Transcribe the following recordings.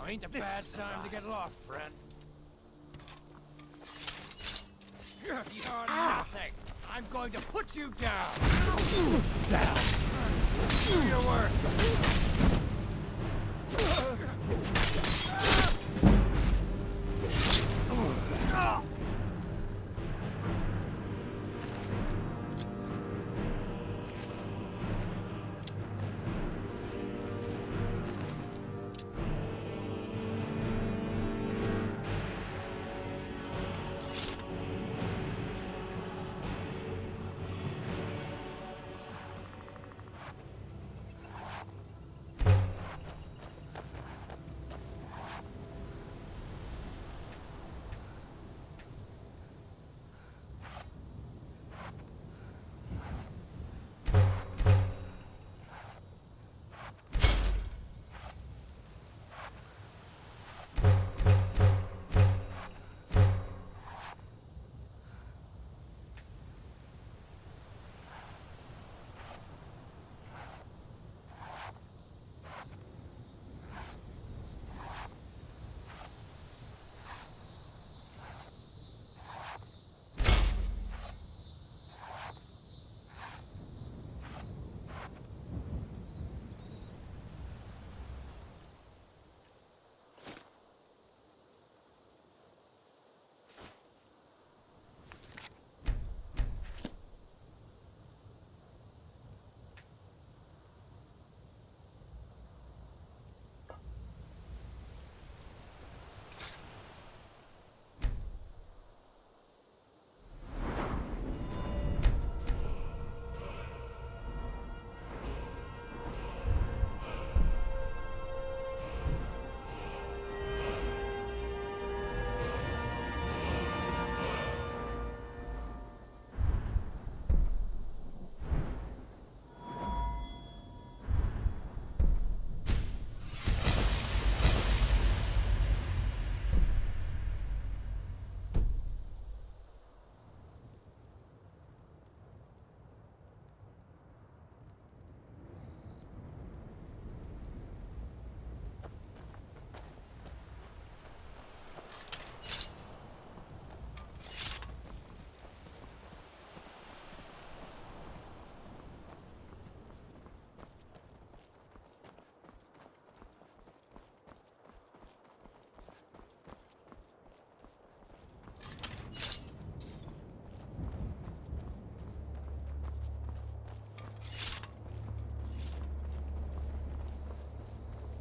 ain't a bad time to get lost, friend. You're nothing. I'm going to put you down. Down. Do your worst.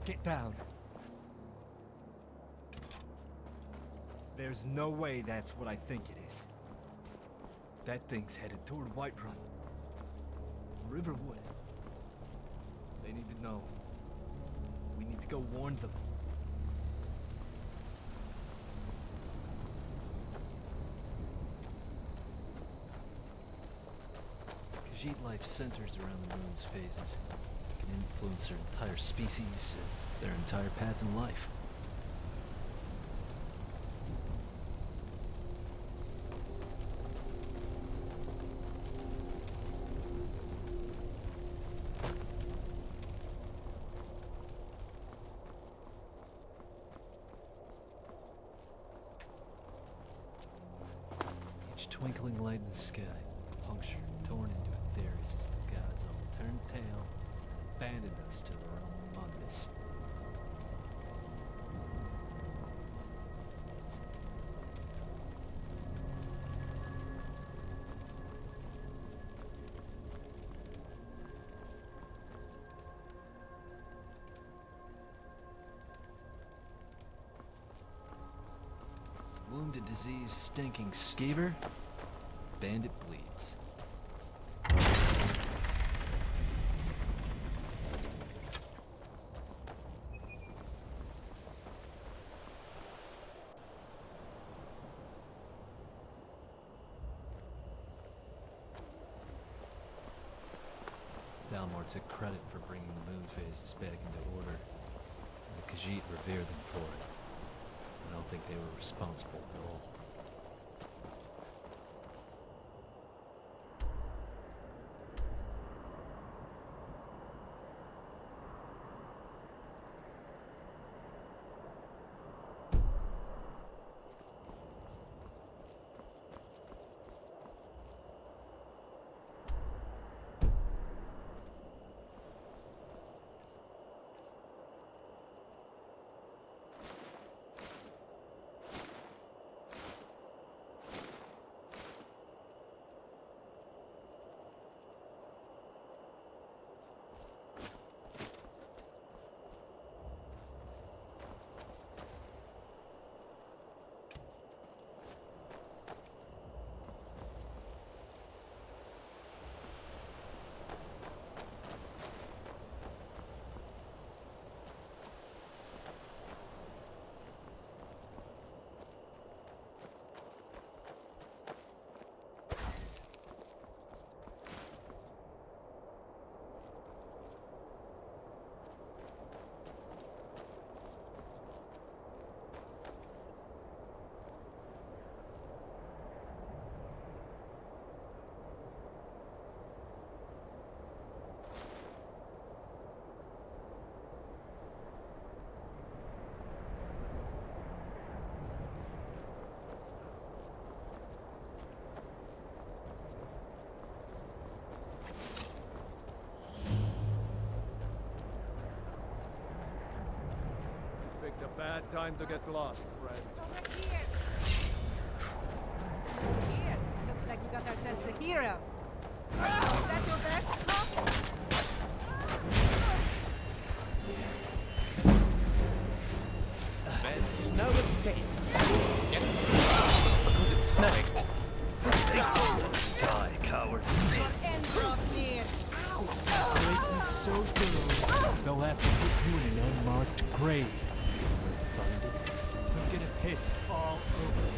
Get down. There's no way that's what I think it is. That thing's headed toward Whiterun. Riverwood. They need to know. We need to go warn them. Khajiit life centers around the moon's phases. It can influence their entire species, their entire path in life. Each twinkling light in the sky, punctured, torn into theories as the gods all turned tail, abandoned us to our own madness. Wounded, disease, stinking skeever. Bandit bleeds. Dalmor took credit for bringing the moon phases back into order, and the Khajiit revere them for it. I don't think they were responsible at all. Bad time to get lost, friend. Over here. Here. Looks like we got ourselves a hero. Is that your best, Doc? There's no escape. Because it's snowing. Die, coward. Your end draws near. Breaking so thorough, they'll have to put you in an unmarked grave. I'm gonna piss all over it.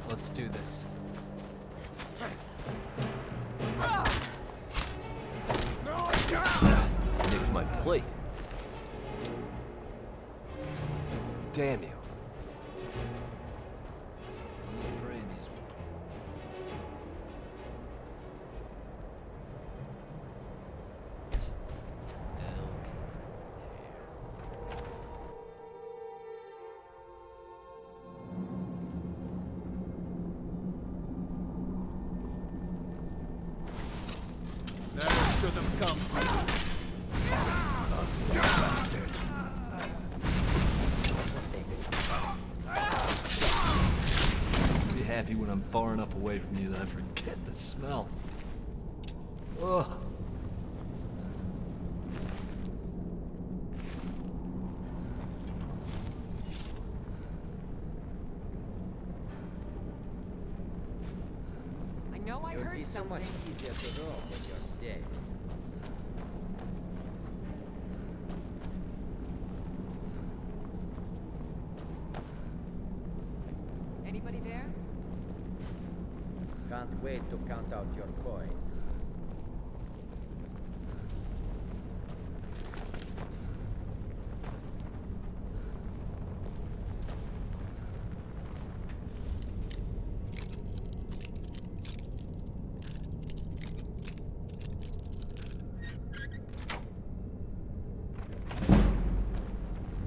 Let's do this. Nicked my plate. Damn you. Brandy's. Down Never should have come. bastard. Be happy when I'm far enough away from you that I forget the smell. Ugh. I know I heard It's so something. much easier to roll when you're dead. Anybody there? Can't wait to count out your coin.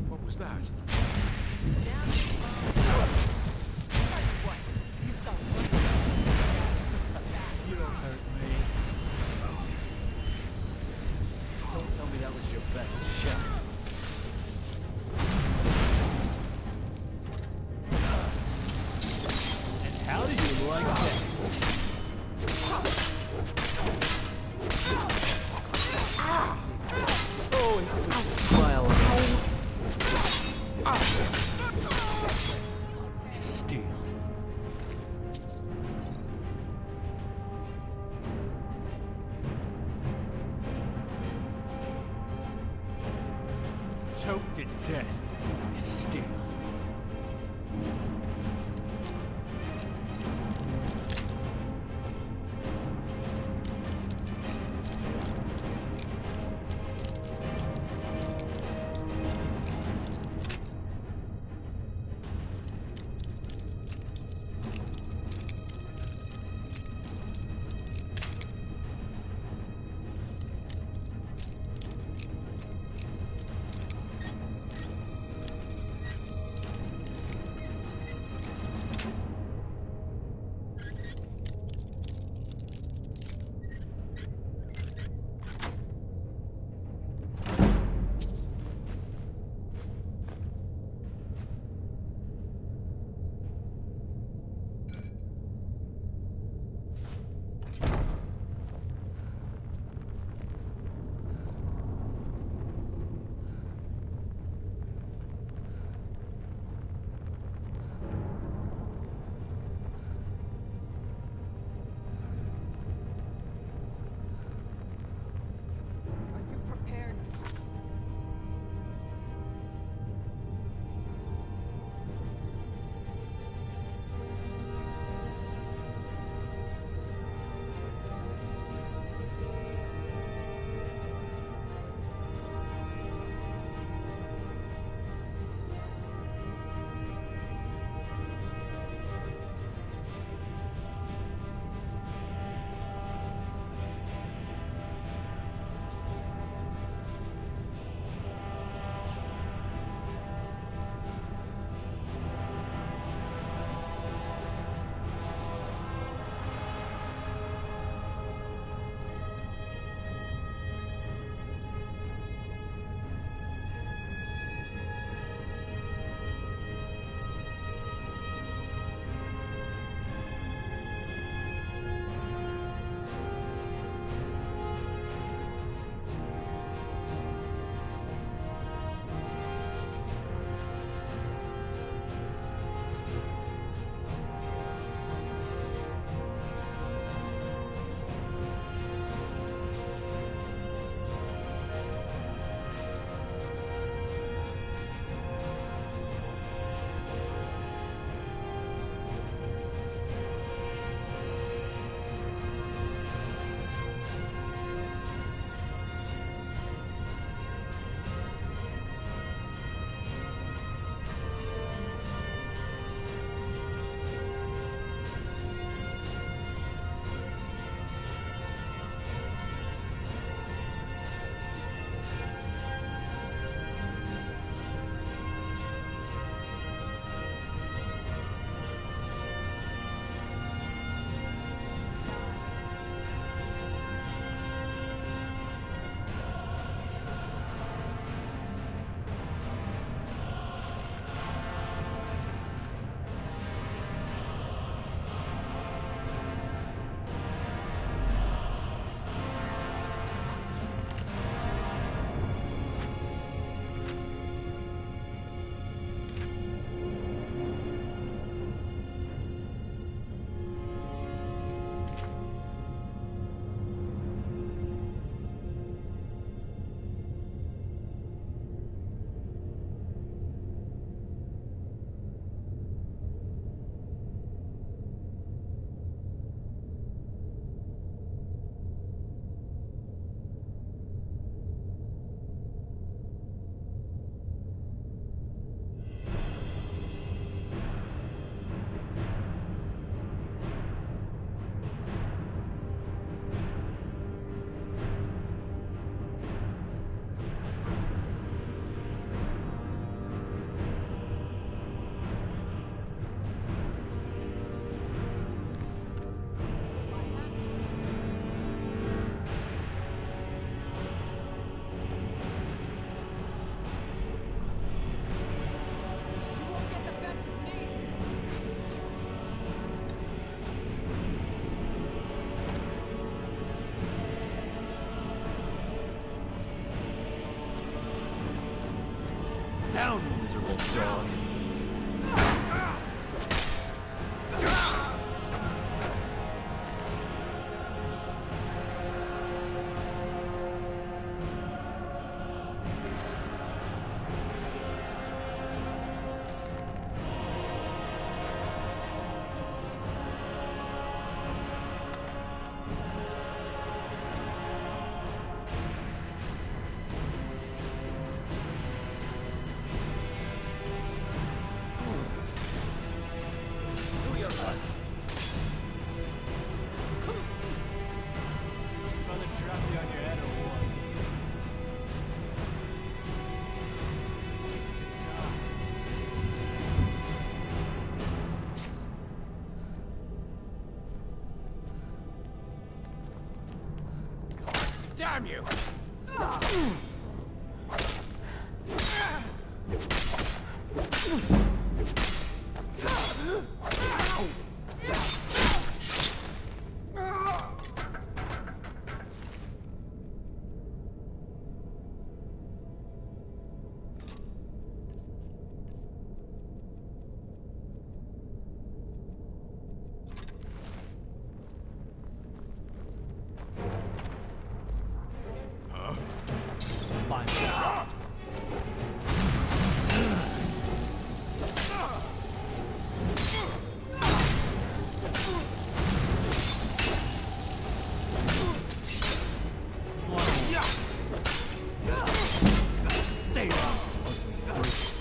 What was that? Down what? You start running. You don't hurt me. Don't tell me that was your best shot. And how did you like that? Oh, it was a smile on Steel. Choked to death. Steel. miserable dog. Do your best. Brother, drop you on your head or what? Wasted time. Damn you! Find out. Stay down, ugly freak.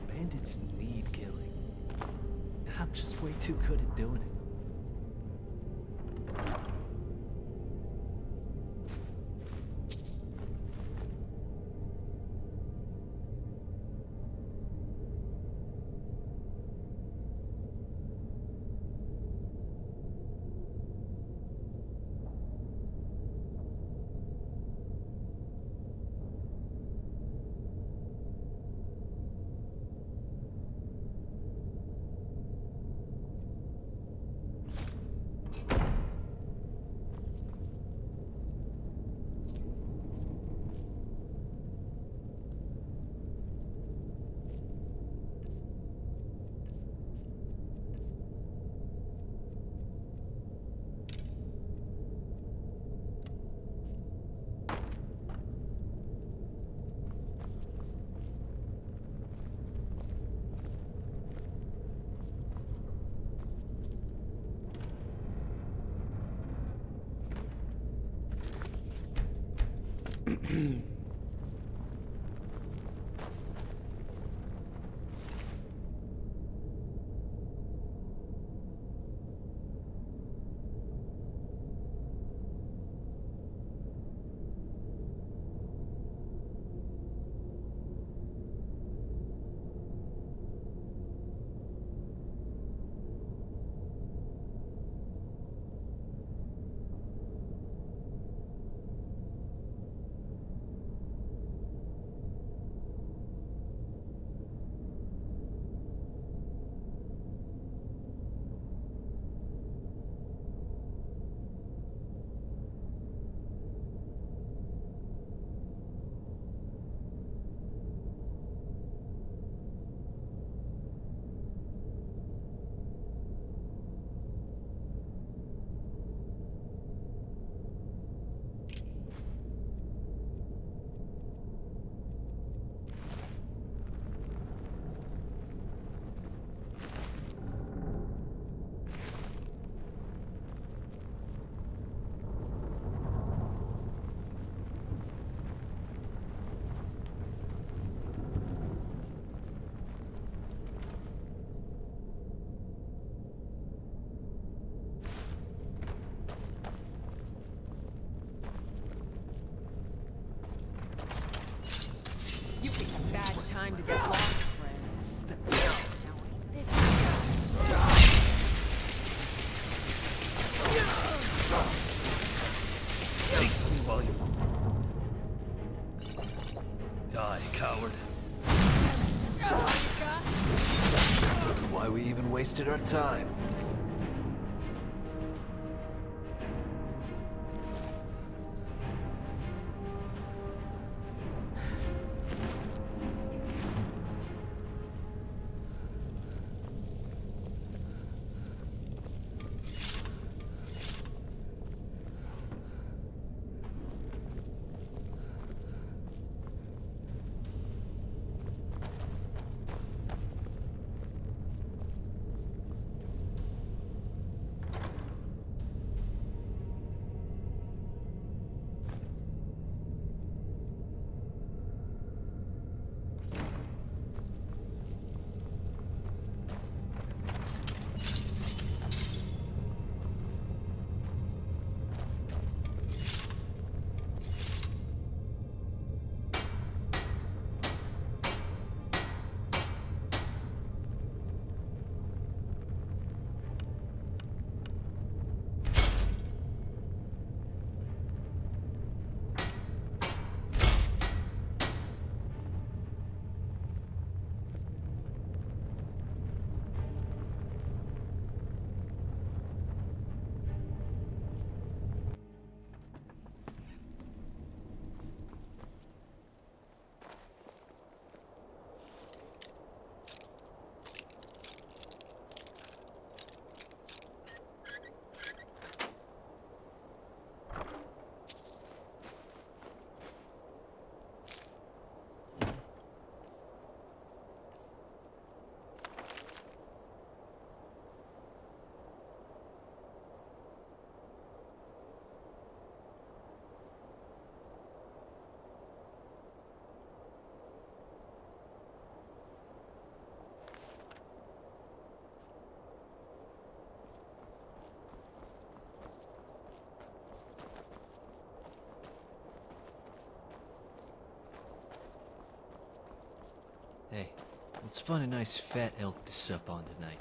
Bandits need killing. And I'm just way too good at doing it. we even wasted our time. Hey, let's find a nice fat elk to sup on tonight.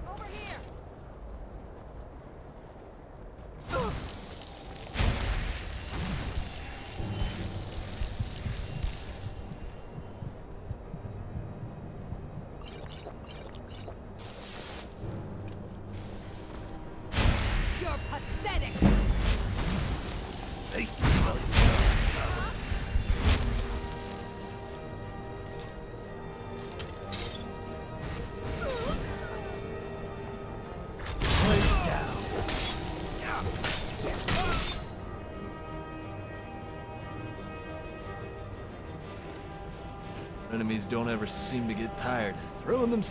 Over here! You're pathetic! Enemies don't ever seem to get tired throwing them.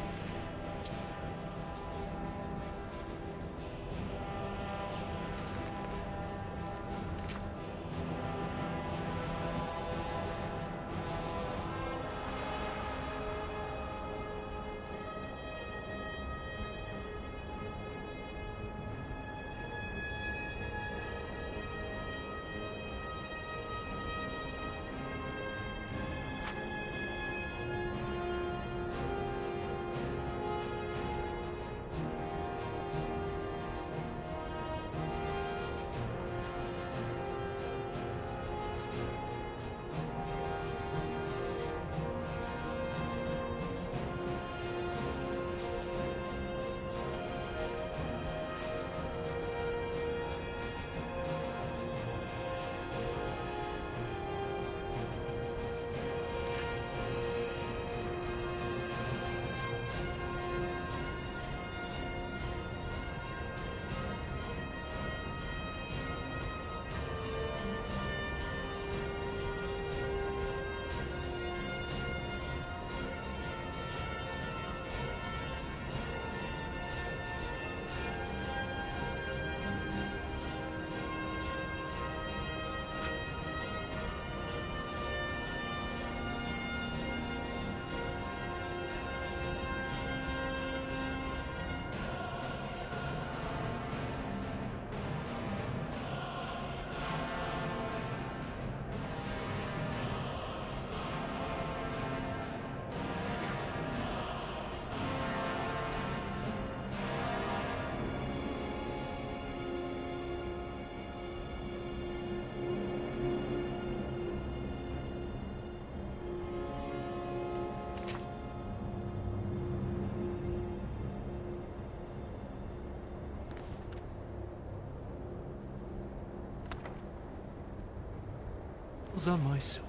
was on my sword.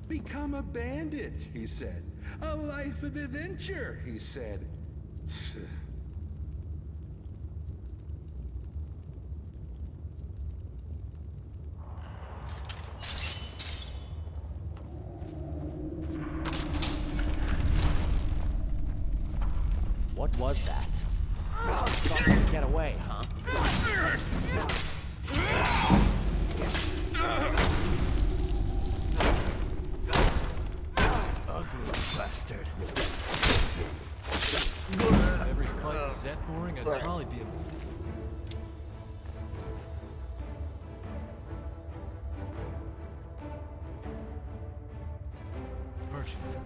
Become a bandit, he said. A life of adventure, he said. What was that? Thought you could get away, huh? Ugly bastard. Every fight was that boring, I'd probably be a... merchant.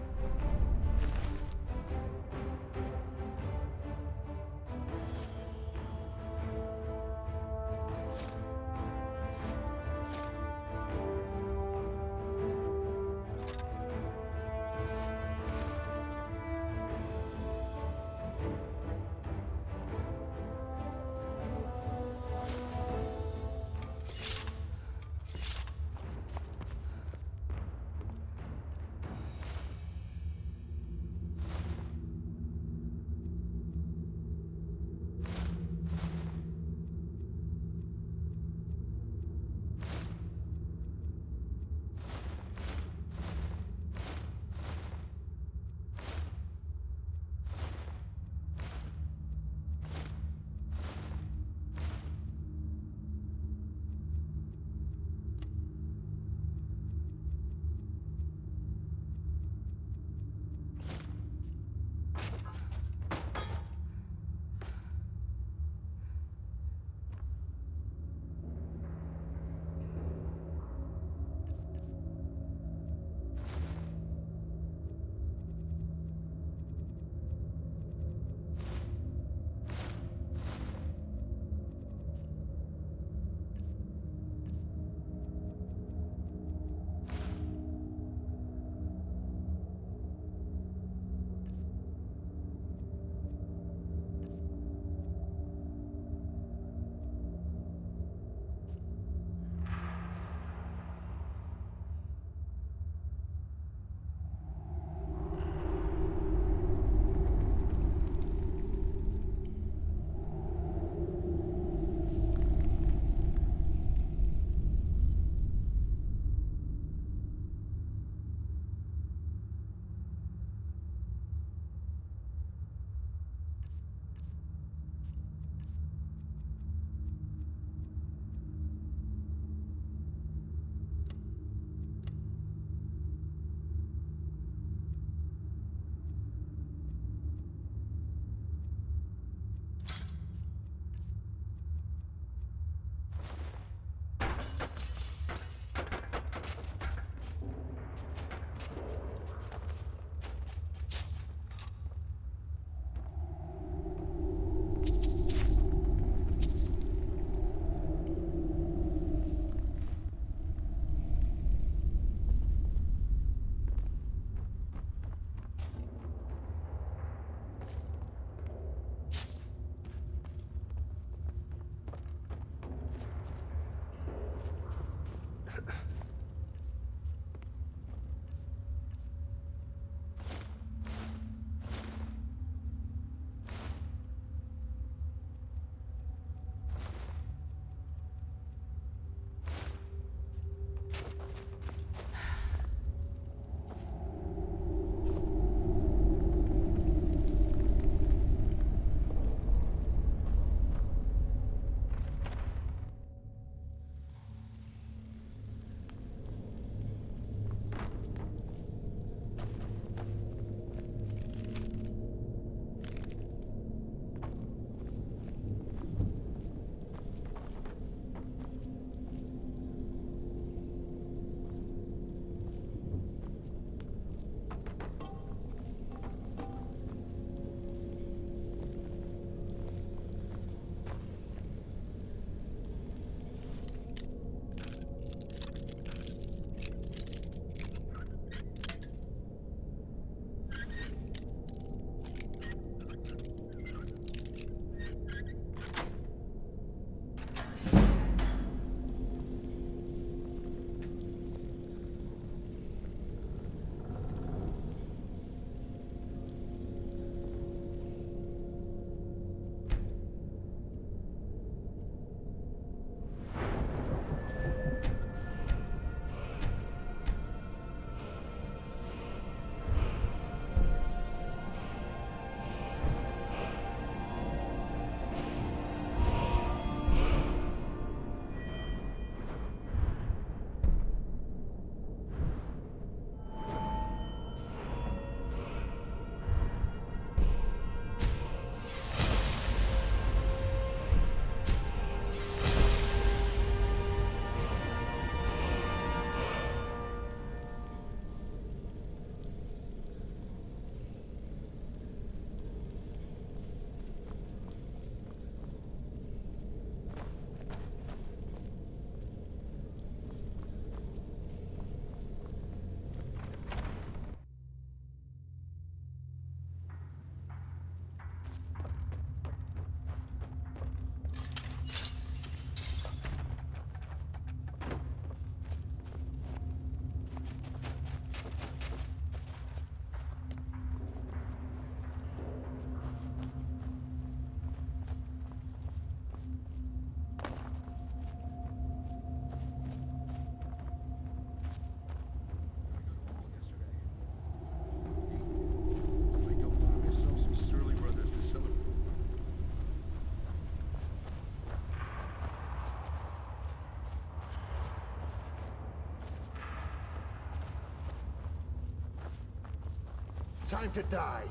time to die.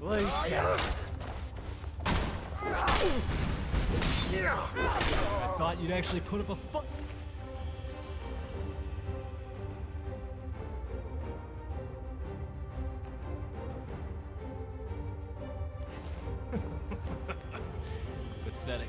Blaze down. I thought you'd actually put up a fight. Pathetic.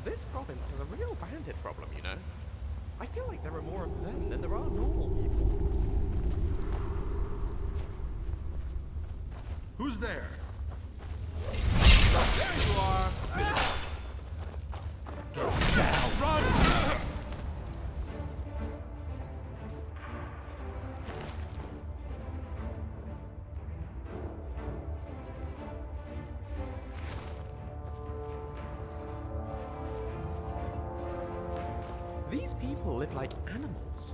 This province has a real bandit problem, you know? I feel like there are more of them than there are normal people. Who's there? There you are! Run! These people live like animals.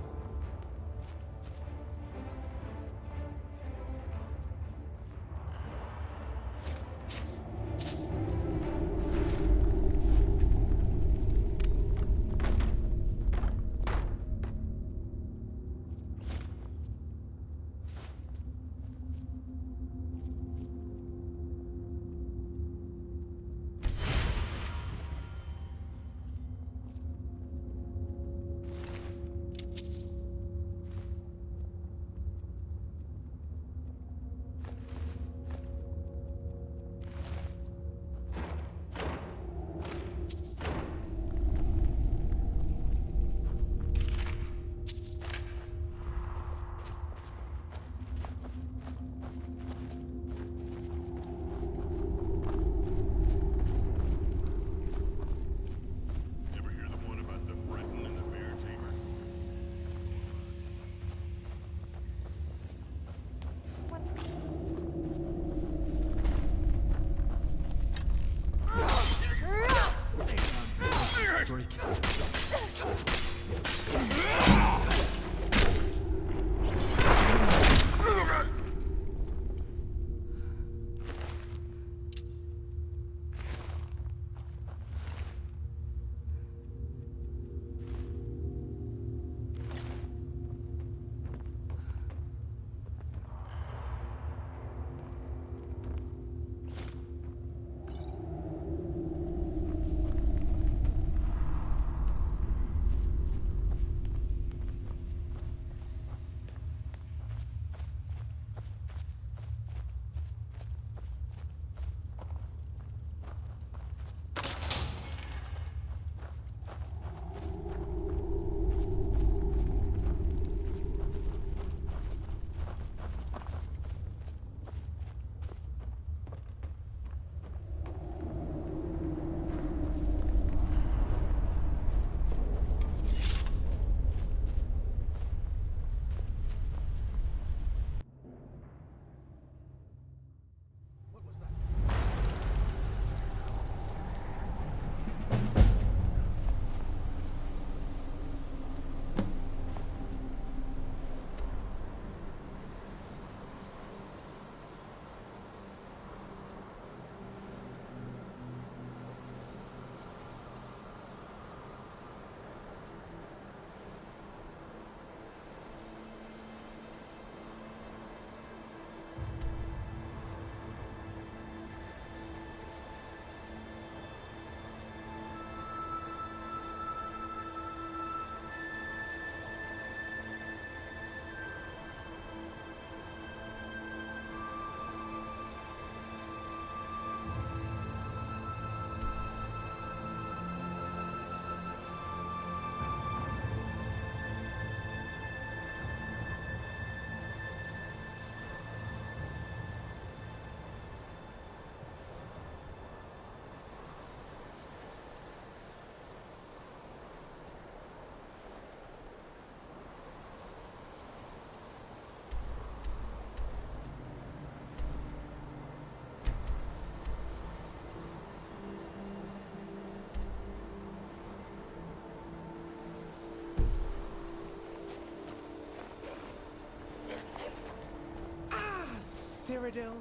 Cyrodiil.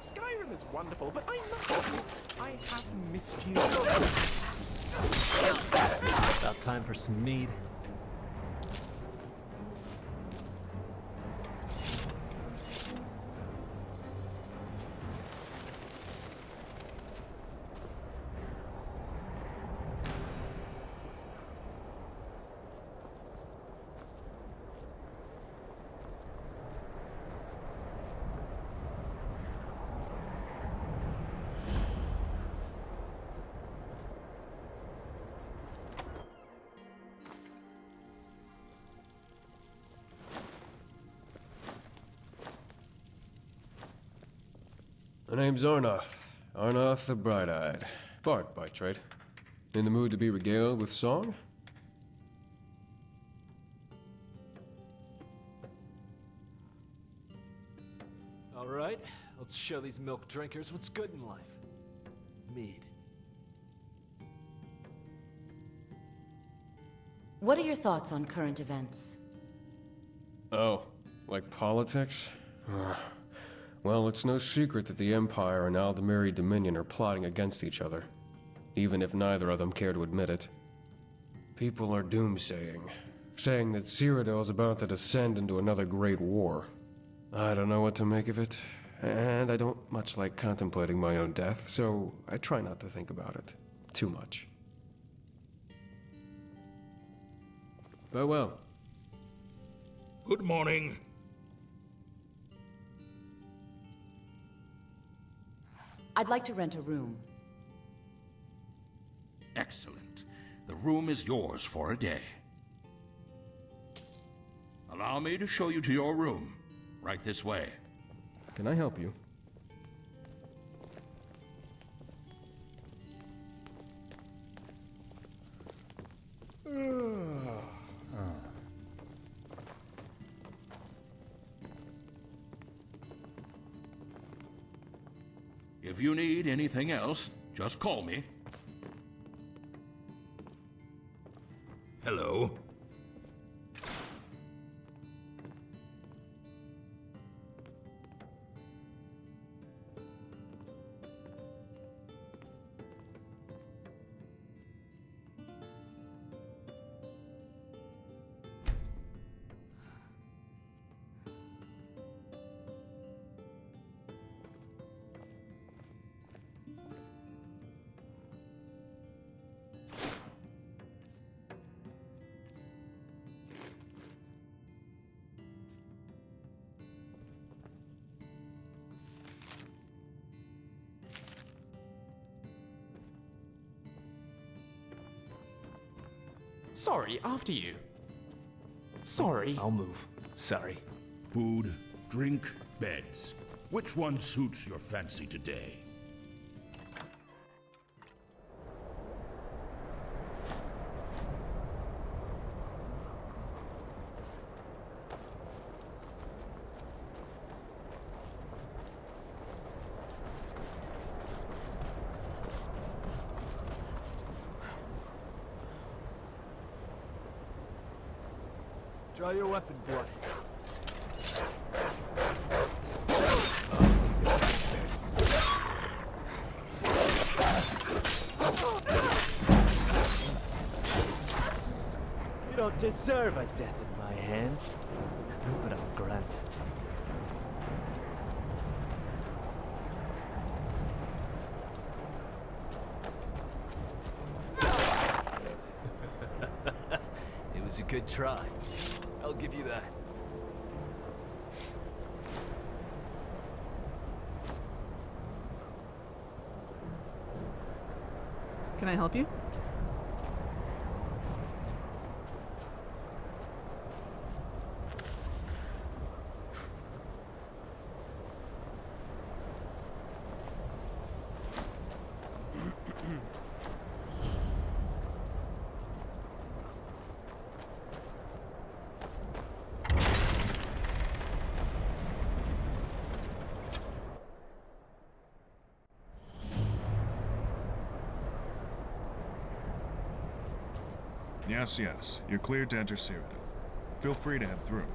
Skyrim is wonderful, but I must admit, I have missed you. About time for some mead. My name's Arnoth. Arnoth the Bright-Eyed. Bard by trade. In the mood to be regaled with song? All right, let's show these milk drinkers what's good in life. Mead. What are your thoughts on current events? Oh, like politics? Well, it's no secret that the Empire and Aldemiri Dominion are plotting against each other, even if neither of them care to admit it. People are doomsaying, saying that Cyrodiil is about to descend into another great war. I don't know what to make of it, and I don't much like contemplating my own death, so I try not to think about it too much. Farewell. Good morning. I'd like to rent a room. Excellent. The room is yours for a day. Allow me to show you to your room. Right this way. Can I help you? If you need anything else, just call me. Hello. Sorry, after you. Sorry. I'll move. Sorry. Food, drink, beds. Which one suits your fancy today? Draw your weapon, blood. You don't deserve a death in my hands, but I'll grant it. It was a good try. I'll give you that. Can I help you? Yes, yes. You're cleared to enter Cyrodiil. Feel free to head through.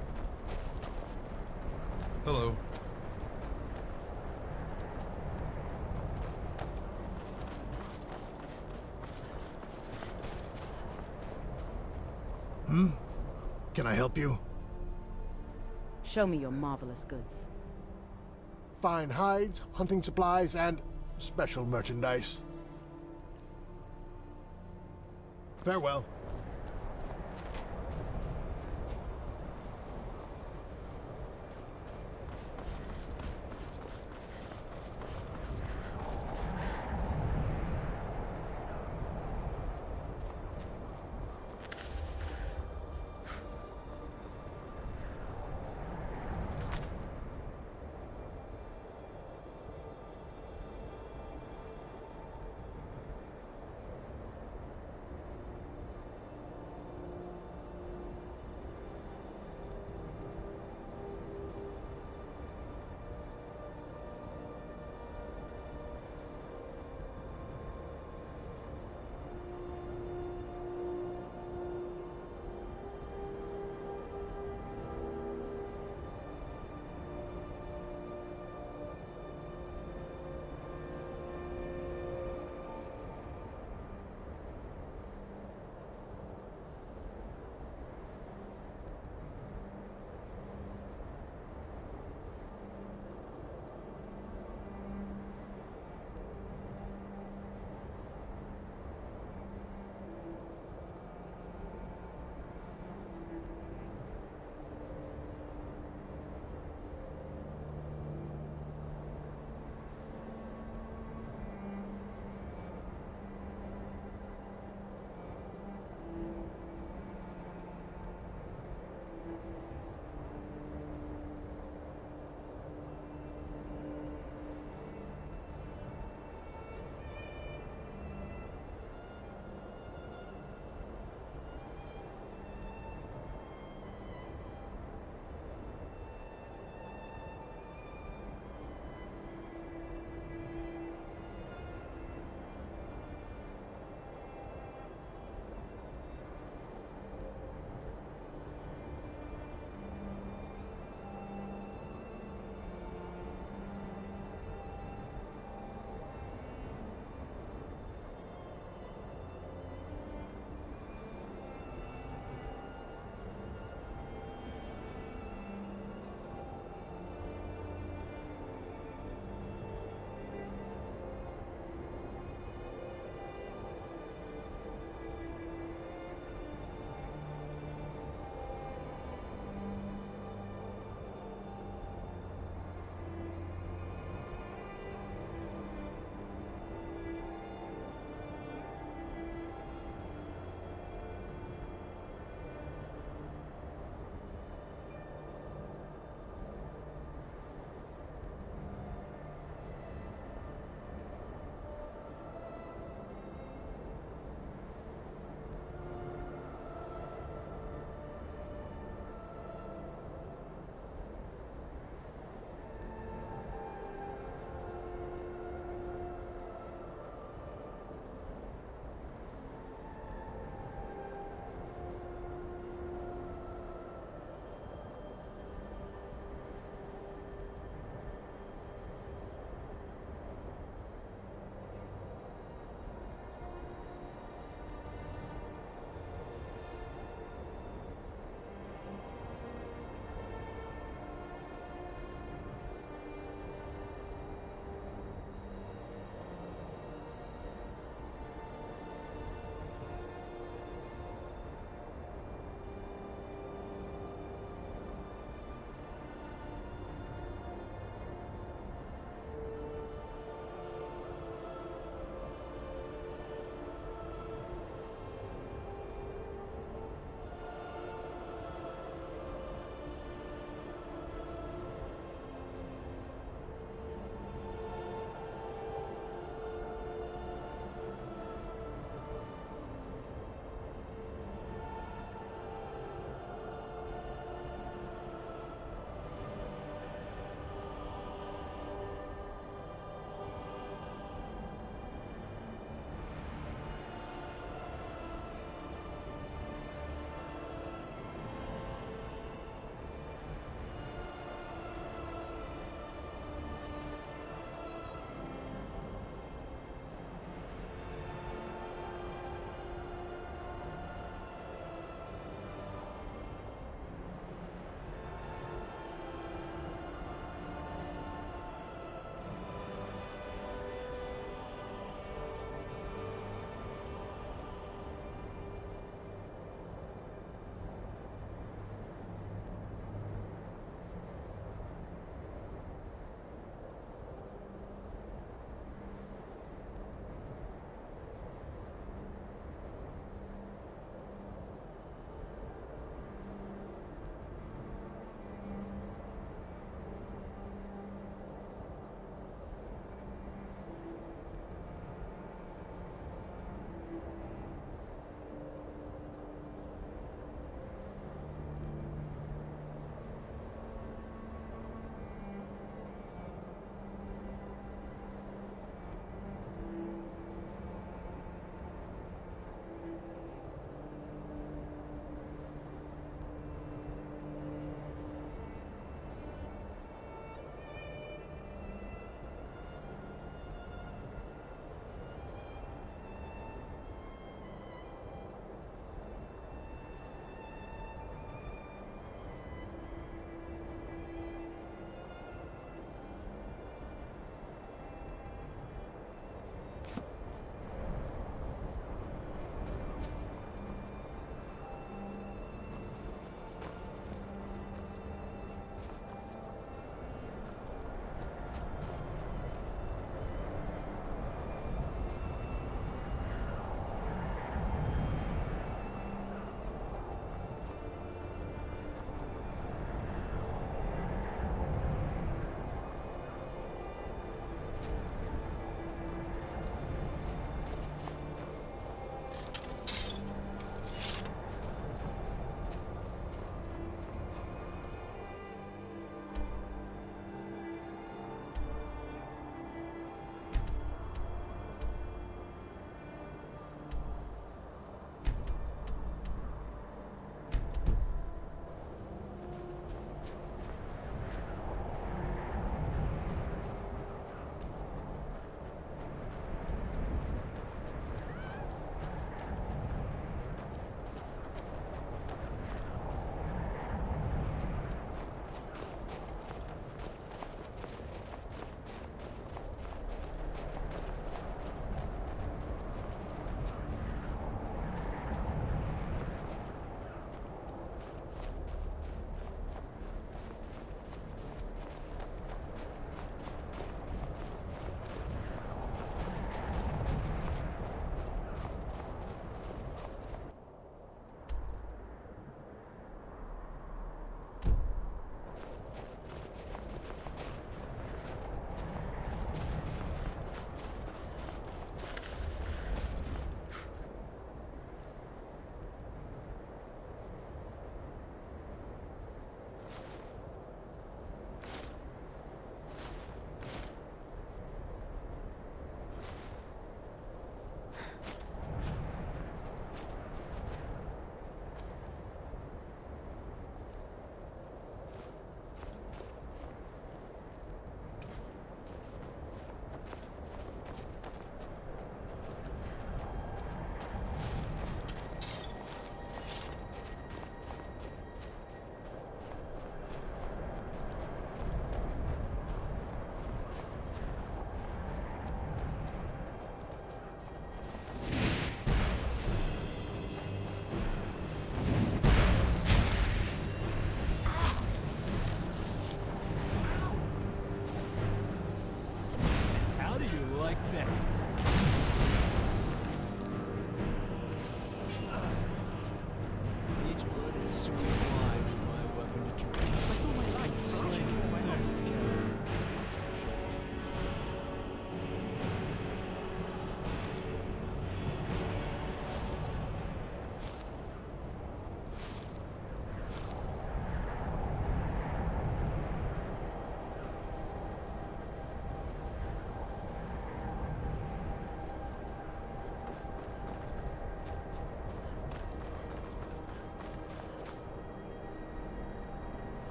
Hello. Can I help you? Show me your marvelous goods. Fine hides, hunting supplies, and special merchandise. Farewell.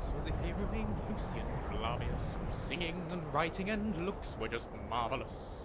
once was a hero named Lucian Flavius, whose singing and writing and looks were just marvelous.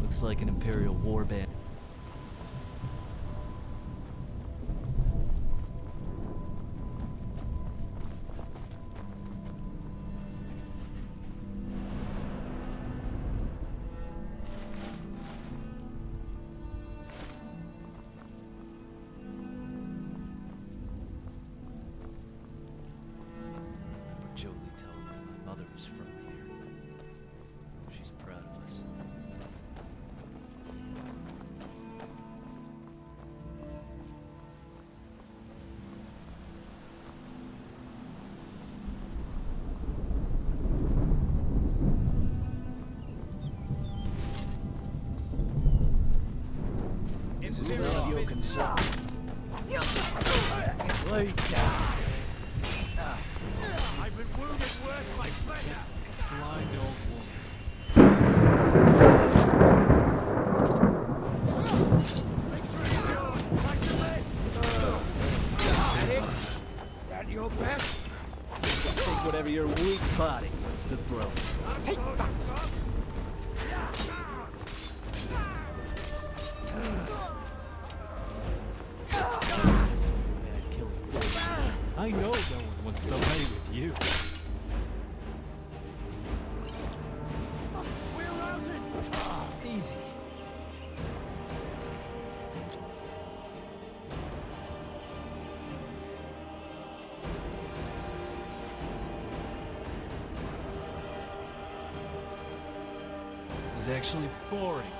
Looks like an Imperial warband. Jolie telling me my mother was from here. She's proud of us. This is none of your concern. Lay down. I've been wounded worse by pleasure. Blind old woman. Make sure it's yours. Nice and lit. That it? That your best? Take whatever your weak body wants to throw. Take that. I know no one wants to lay with you. We're routed. Easy. It was actually boring.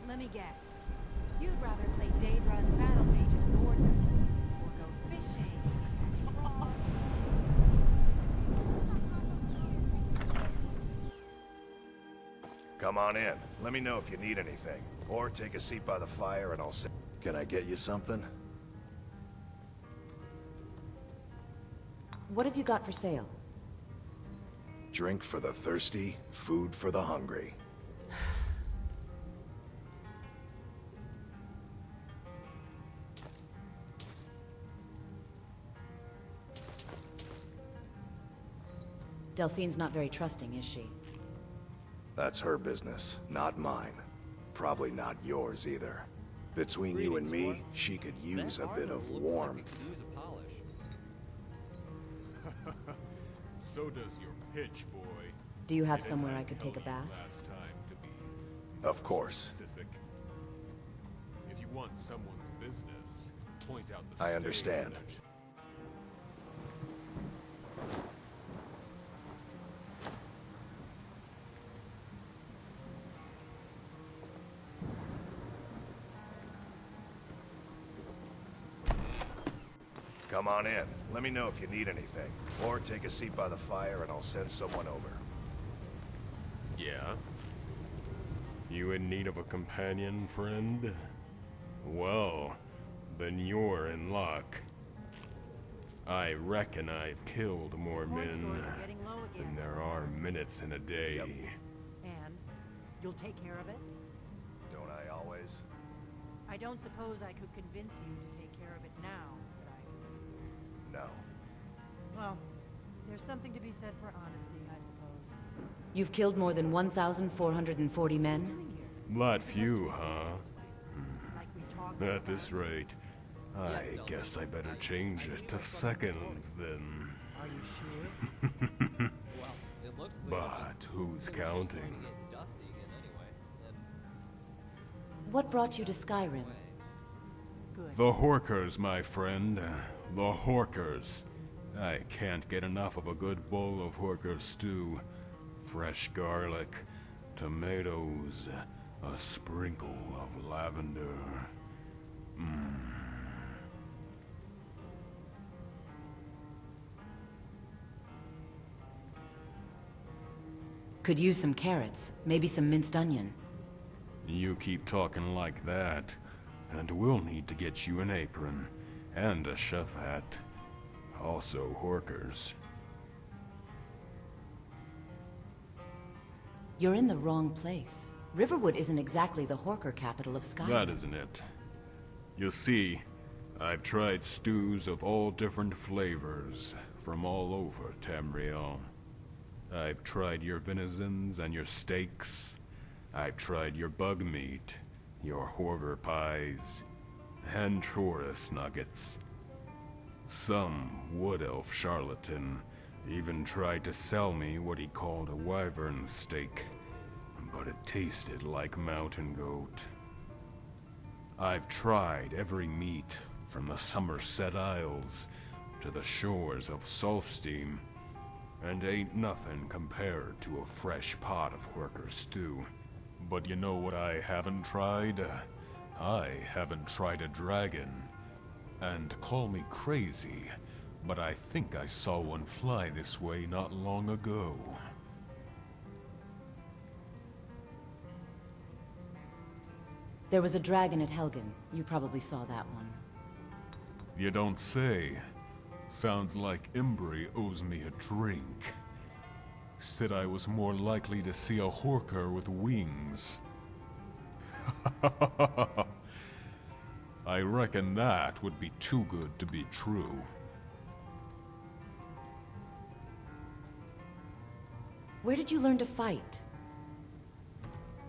Let me guess. You'd rather play Daedra and Battle Mages Gordon, or go fishing Come on in. Let me know if you need anything. Or take a seat by the fire and I'll sit. Can I get you something? What have you got for sale? Drink for the thirsty, food for the hungry. Delphine's not very trusting, is she? That's her business, not mine. Probably not yours either. Between you and me, she could use a bit of warmth. So does your pitch, boy. Do you have somewhere I could take a bath? Last time to be Of course. specific. If you want someone's business, point out the I understand. stage. Come on in. Let me know if you need anything. Or take a seat by the fire and I'll send someone over. Yeah? You in need of a companion, friend? Well, then you're in luck. I reckon I've killed more men than there are minutes in a day. And you'll take care of it? Don't I always? I don't suppose I could convince you to take care of it now, could I? No. Well, there's something to be said for honesty, I suppose. You've killed more than 1,440 men? Not few, huh? At this rate, I guess I better change it to seconds then. Are you sure? But who's counting? What brought you to Skyrim? The Horkers, my friend. The Horkers. I can't get enough of a good bowl of Horker stew. Fresh garlic, tomatoes, a sprinkle of lavender. Could use some carrots, maybe some minced onion. You keep talking like that, and we'll need to get you an apron and a chef hat. Also Horkers. You're in the wrong place. Riverwood isn't exactly the Horker capital of Skyrim. That isn't it. You see, I've tried stews of all different flavors from all over Tamriel. I've tried your venizons and your steaks. I've tried your bug meat, your horror pies, and Taurus nuggets. Some wood elf charlatan even tried to sell me what he called a wyvern steak, but it tasted like mountain goat. I've tried every meat from the Somerset Isles to the shores of Solstein, and ain't nothing compared to a fresh pot of Horker stew. But you know what I haven't tried? I haven't tried a dragon. And call me crazy, but I think I saw one fly this way not long ago. There was a dragon at Helgen. You probably saw that one. You don't say. Sounds like Embry owes me a drink. Said I was more likely to see a Horker with wings. I reckon that would be too good to be true. Where did you learn to fight?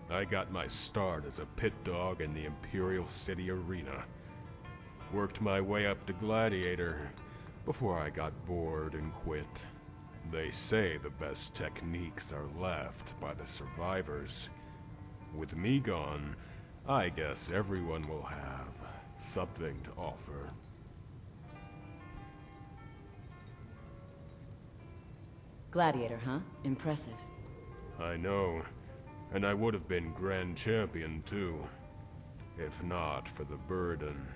I got my start as a pit dog in the Imperial City Arena. Worked my way up to Gladiator before I got bored and quit. They say the best techniques are left by the survivors. With me gone, I guess everyone will have something to offer. Gladiator, huh? Impressive. I know, and I would have been Grand Champion too, if not for the burden.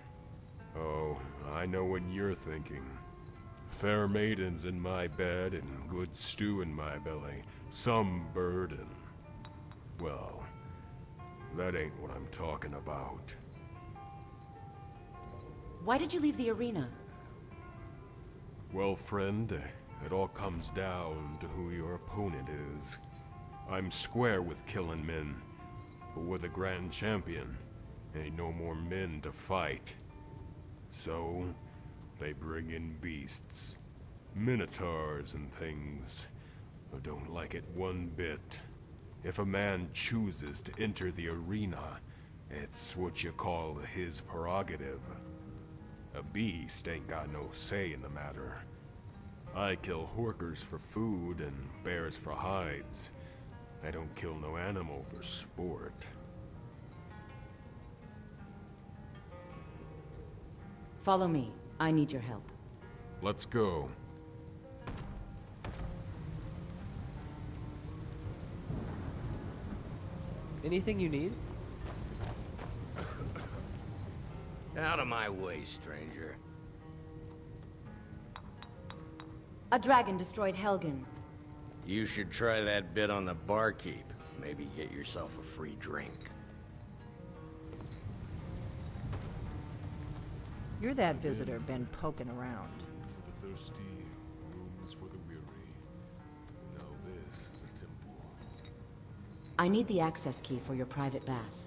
Oh, I know what you're thinking. Fair maidens in my bed and good stew in my belly. Some burden. Well, that ain't what I'm talking about. Why did you leave the arena? Well, friend, it all comes down to who your opponent is. I'm square with killing men, but with a grand champion, ain't no more men to fight. So, they bring in beasts, minotaurs and things. I don't like it one bit. If a man chooses to enter the arena, it's what you call his prerogative. A beast ain't got no say in the matter. I kill horkers for food and bears for hides. I don't kill no animal for sport. Follow me. I need your help. Let's go. Anything you need? Out of my way, stranger. A dragon destroyed Helgen. You should try that bit on the barkeep. Maybe get yourself a free drink. You're that visitor been poking around. For the thirsty, rooms for the weary. Now this is a temple. I need the access key for your private bath.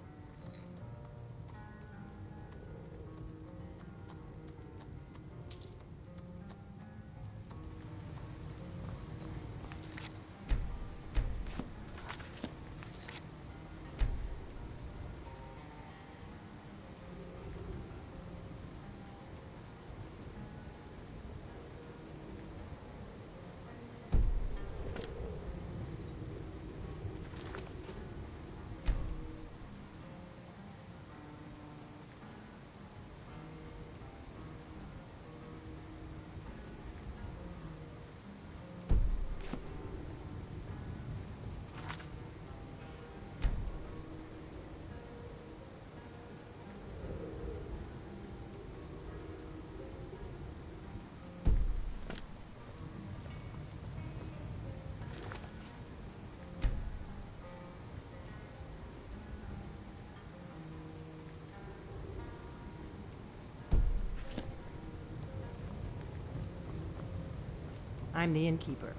I'm the innkeeper.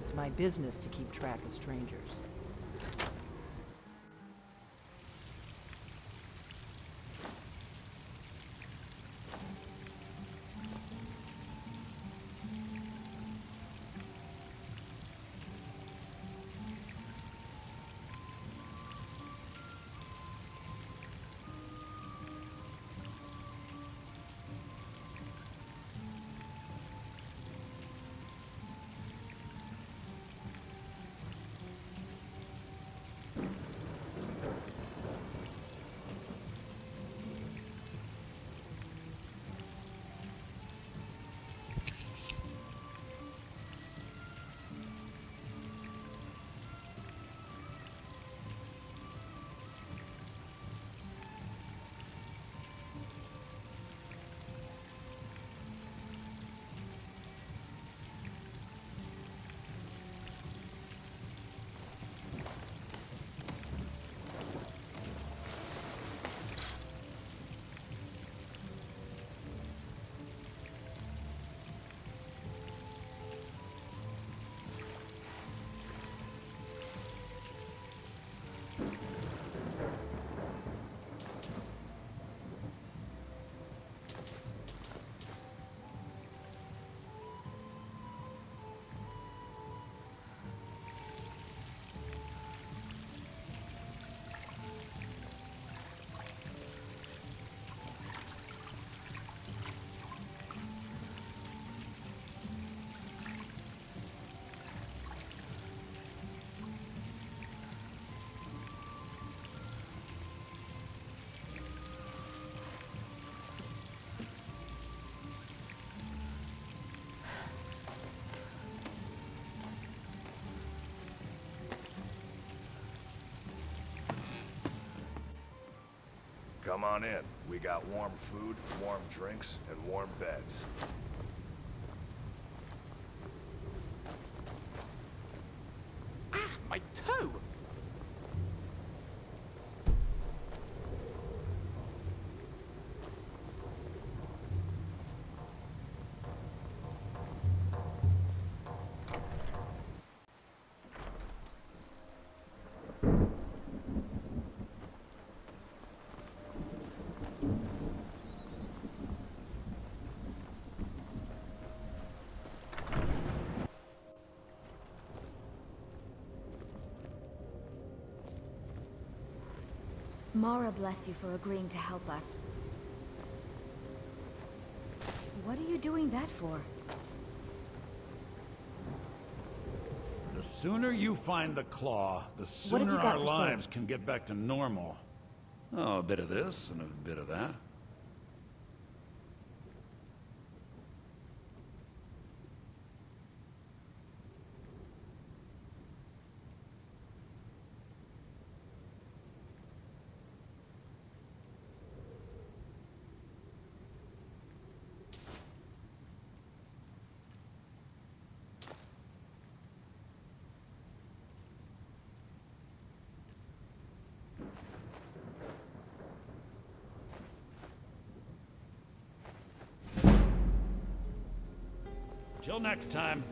It's my business to keep track of strangers. Come on in. We got warm food, warm drinks, and warm beds. Ah, my toe! Mara bless you for agreeing to help us. What are you doing that for? The sooner you find the claw, the What have sooner you got our for lives sale? can get back to normal. Oh, a bit of this and a bit of that. Till next time.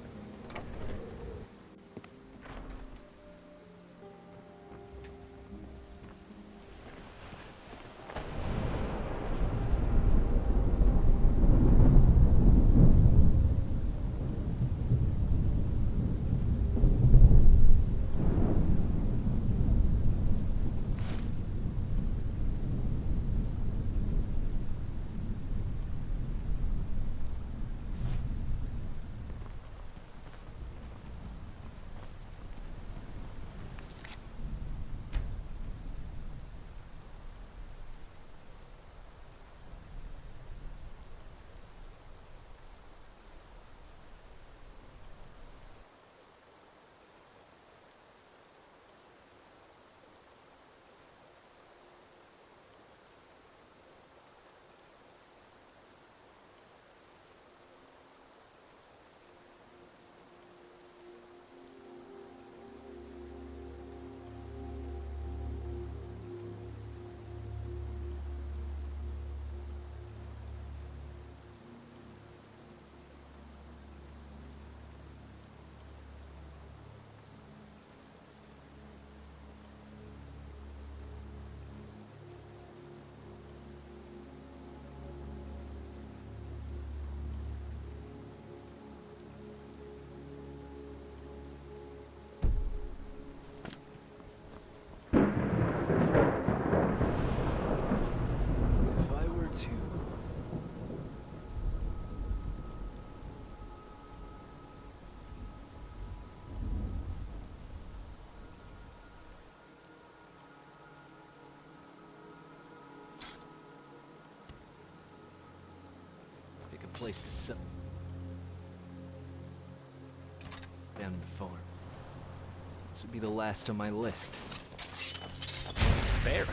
If I were to... Pick a place to sell. Down the farm. This would be the last on my list. It's barren.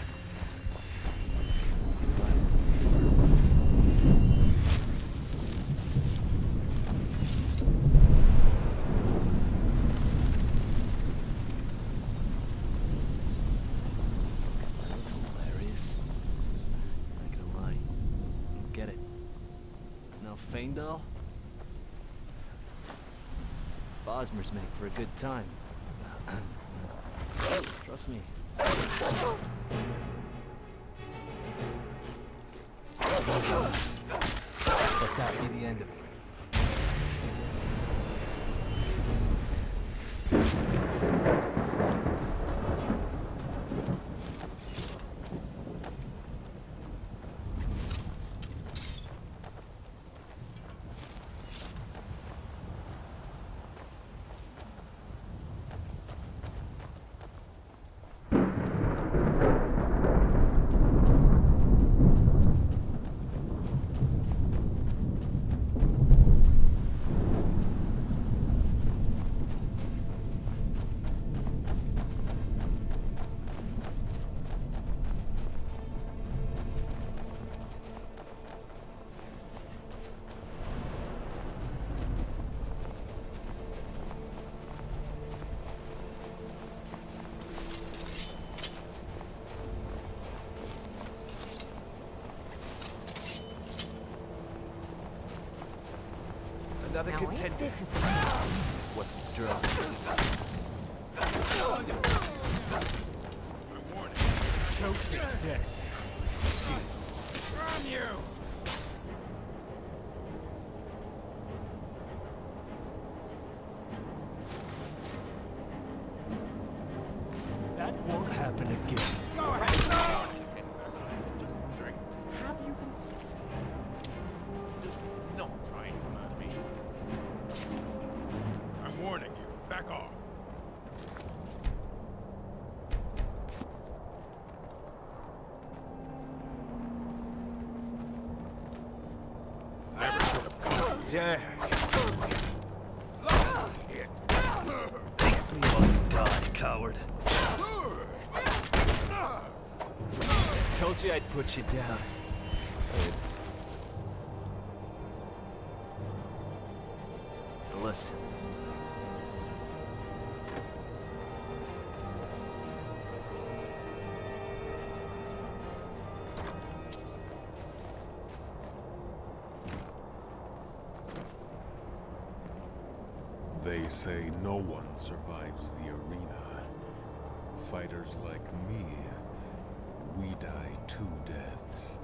Hilarious. Not gonna lie. Don't get it. Now Faendal? Bosmers make for a good time. Trust me. Let that be the end of it. Another Now, ain't contender. this is nice. Weapons drawn. choke to death. From you! That won't happen again. Go ahead! Just wondering, have you been... not trying to murder me? I'm warning you. Back off. Never should have come. Dang. Hit. Face me while you die, coward. I told you I'd put you down. Listen. They say no one survives the arena. Fighters like me, we die 2 deaths.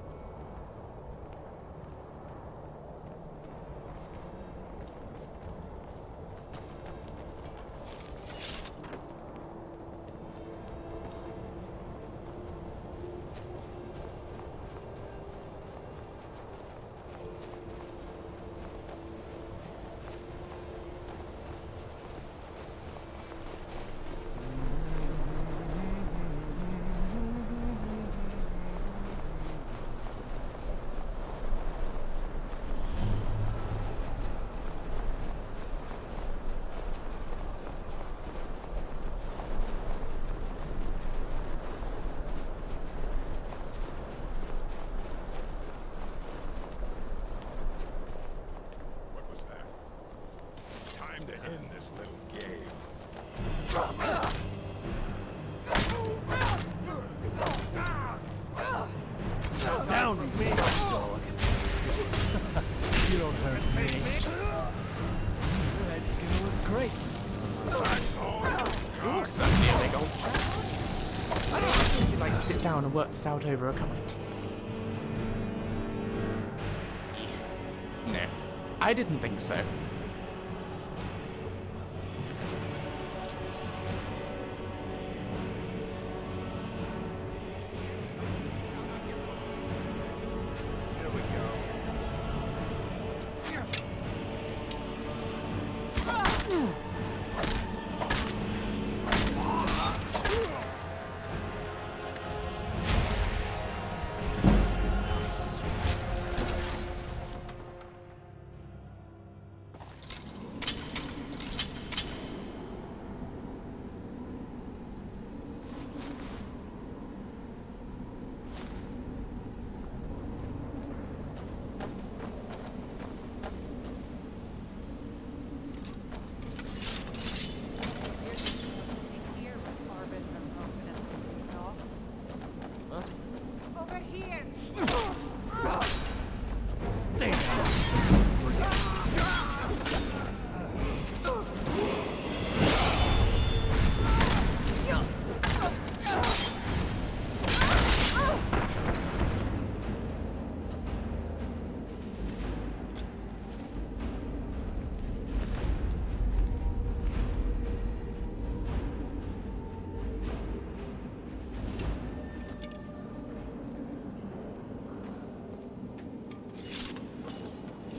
What was that? Time to end this little game. Down with me, dog. You don't hurt me. That's gonna look great. Ooh, certainly a big old chat. I don't think you'd like to sit down and work this out over a cup of tea. No, I didn't think so. Here we go. Over here!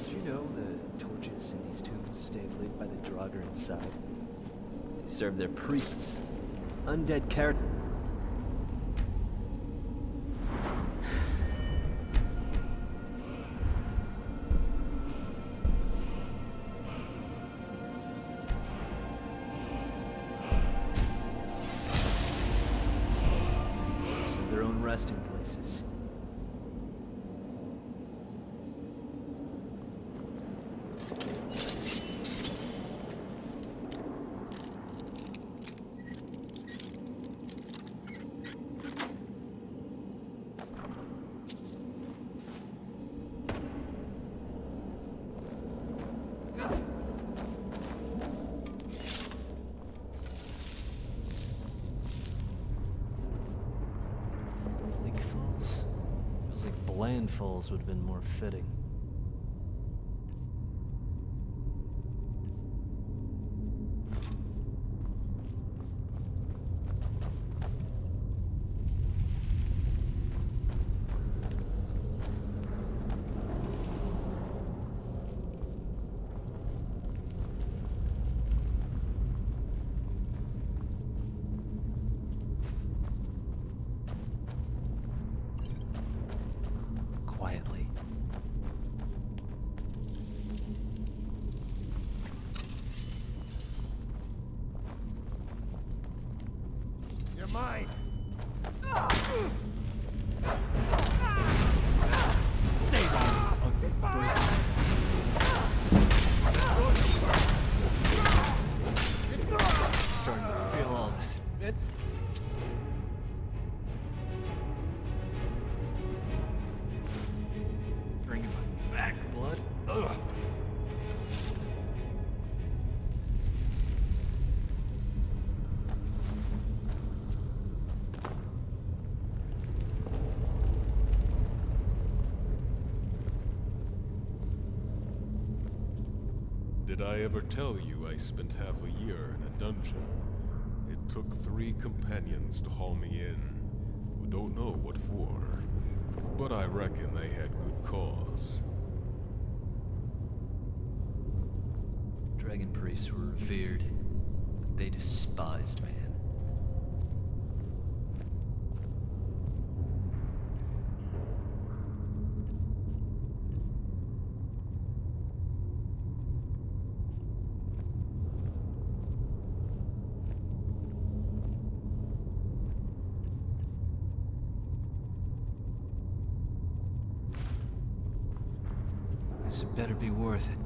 Did you know the torches in these tombs stay lit by the Draugr inside? They serve their priests as undead characters. Of their own resting places. landfalls would have been more fitting. Quietly. You're mine. Starting to feel all this. Bringing my back blood. Ugh. Did I ever tell you I spent half a year in a dungeon? It took 3 companions to haul me in, who don't know what for. But I reckon they had good cause. Dragon priests were revered, but they despised man. This had better be worth it.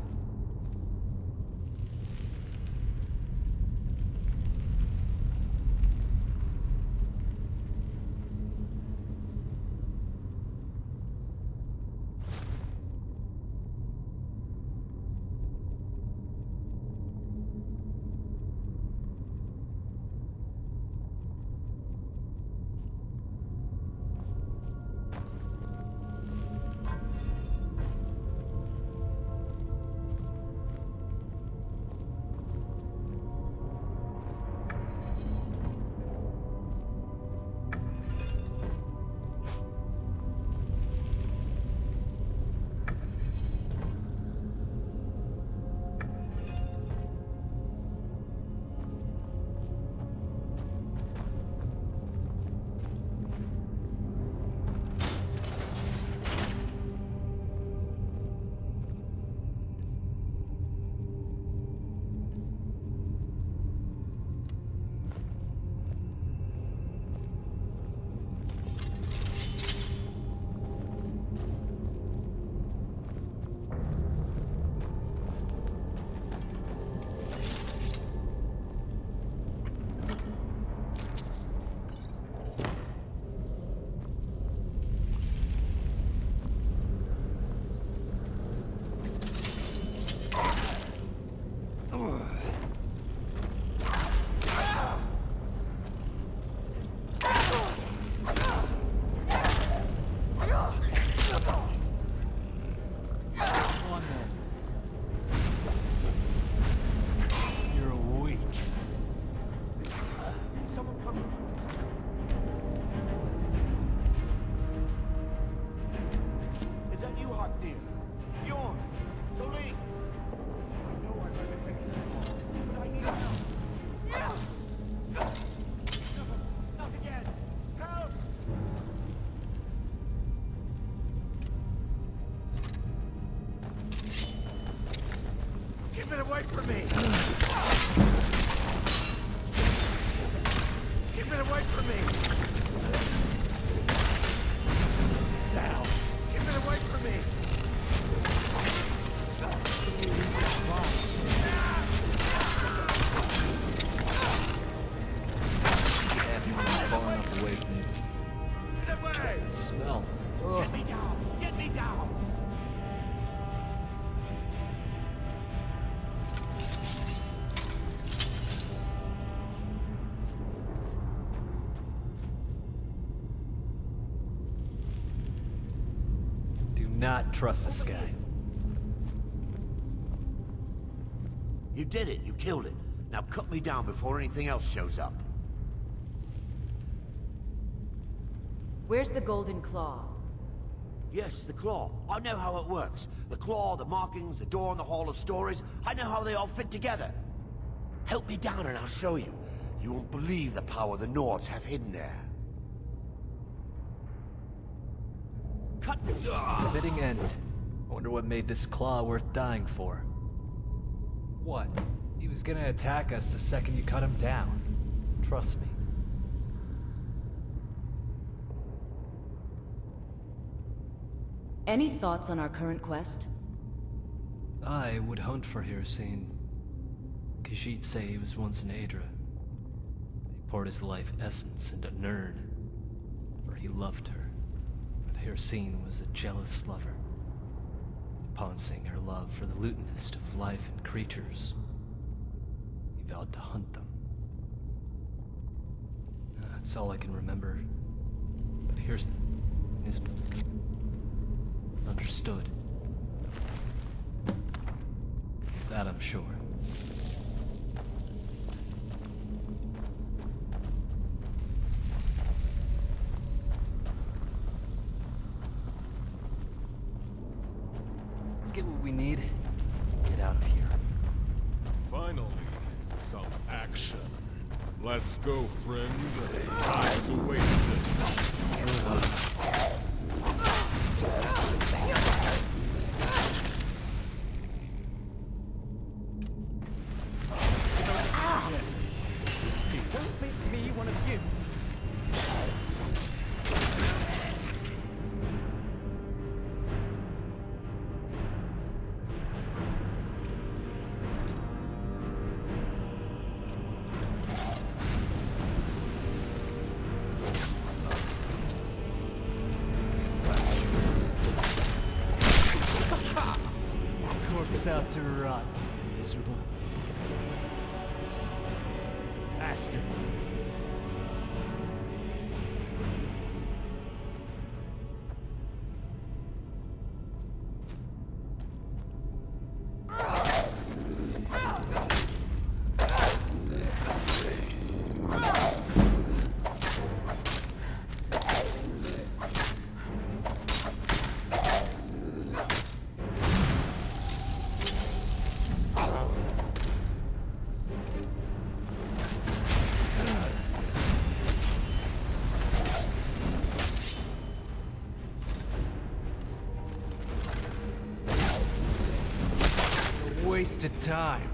Keep it away from me! Keep it away from me! Down! Keep it away from me! Far enough away from you. Get away! Smell. Get me down! Get me down! not trust this guy. You did it. You killed it. Now cut me down before anything else shows up. Where's the golden claw? Yes, the claw. I know how it works. The claw, the markings, the door in the Hall of Stories. I know how they all fit together. Help me down and I'll show you. You won't believe the power the Nords have hidden there. Cut! Fitting end. I wonder what made this claw worth dying for. What? He was gonna attack us the second you cut him down. Trust me. Any thoughts on our current quest? I would hunt for Hirsine. Khajiit say he was once an Aedra. He poured his life essence into Nirn, for he loved her. But Hirsine was a jealous lover. Upon seeing her love for the lutenist of life and creatures, he vowed to hunt them. That's all I can remember. But Hirsine is understood. That I'm sure. Let's get what we need. Get out of here. Finally, some action. Let's go, friend. Time wasted. Don't make me one of you. Corpse out to rot, miserable bastard. Waste of time.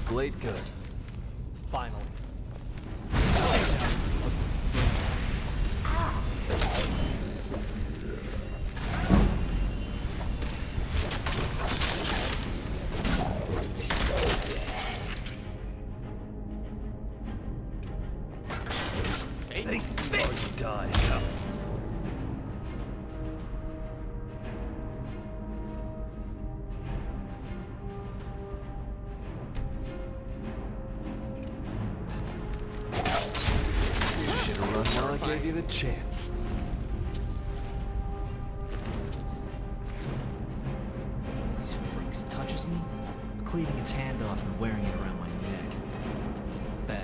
blade good. Finally. Face me or you die. You should have run while I gave you the chance. These freaks touches me, cleaving its hand off and wearing it around my neck. Bad.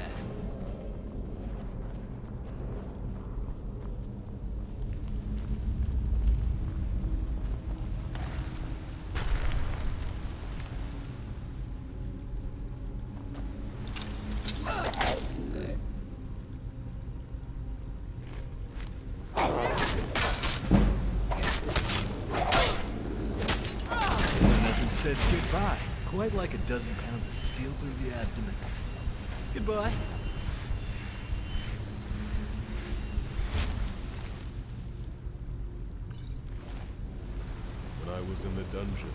Nothing says goodbye. Quite like a dozen pounds of steel through the abdomen. Goodbye. When I was in the dungeon,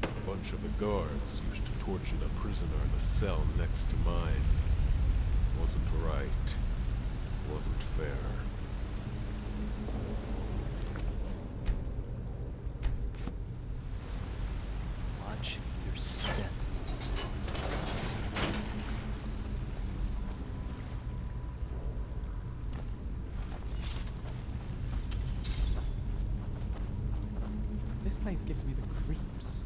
a bunch of the guards used to torture the prisoner in the cell next to mine. Wasn't right. Wasn't fair. Watch your step. This place gives me the creeps.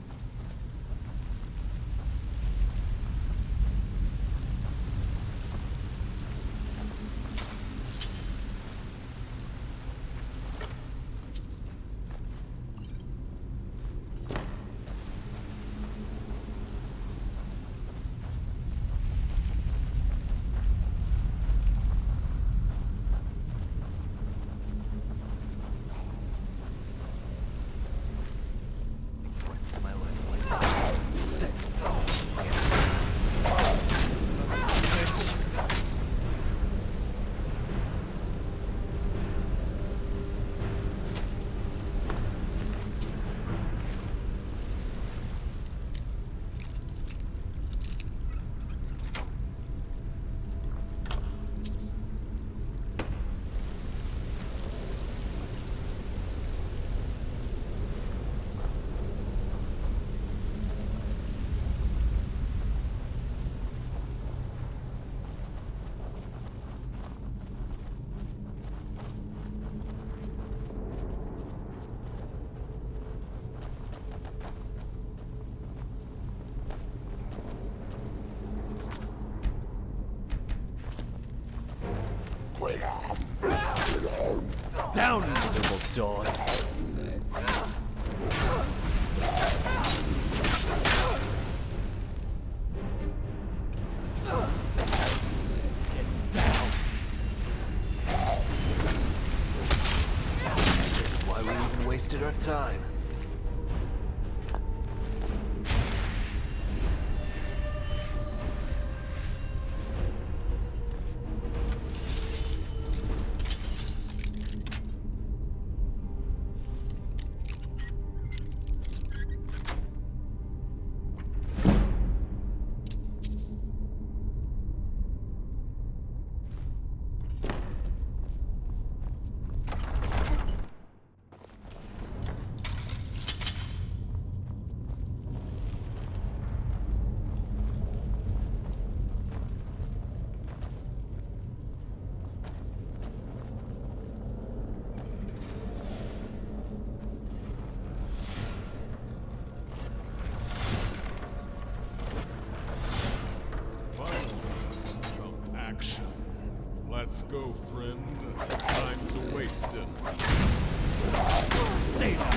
Points to my left leg. Stay. Down, you little dog. Why we even wasted our time? Let's go, friend. Time's a-wasting. Stay down.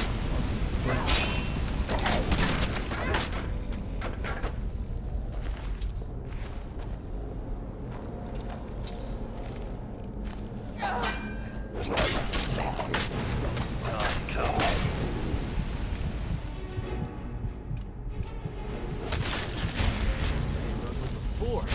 door.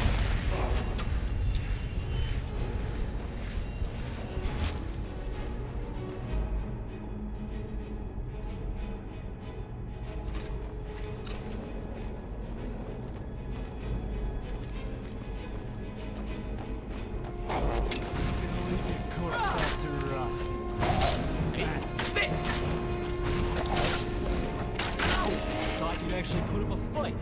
Thought you'd actually put up a fight.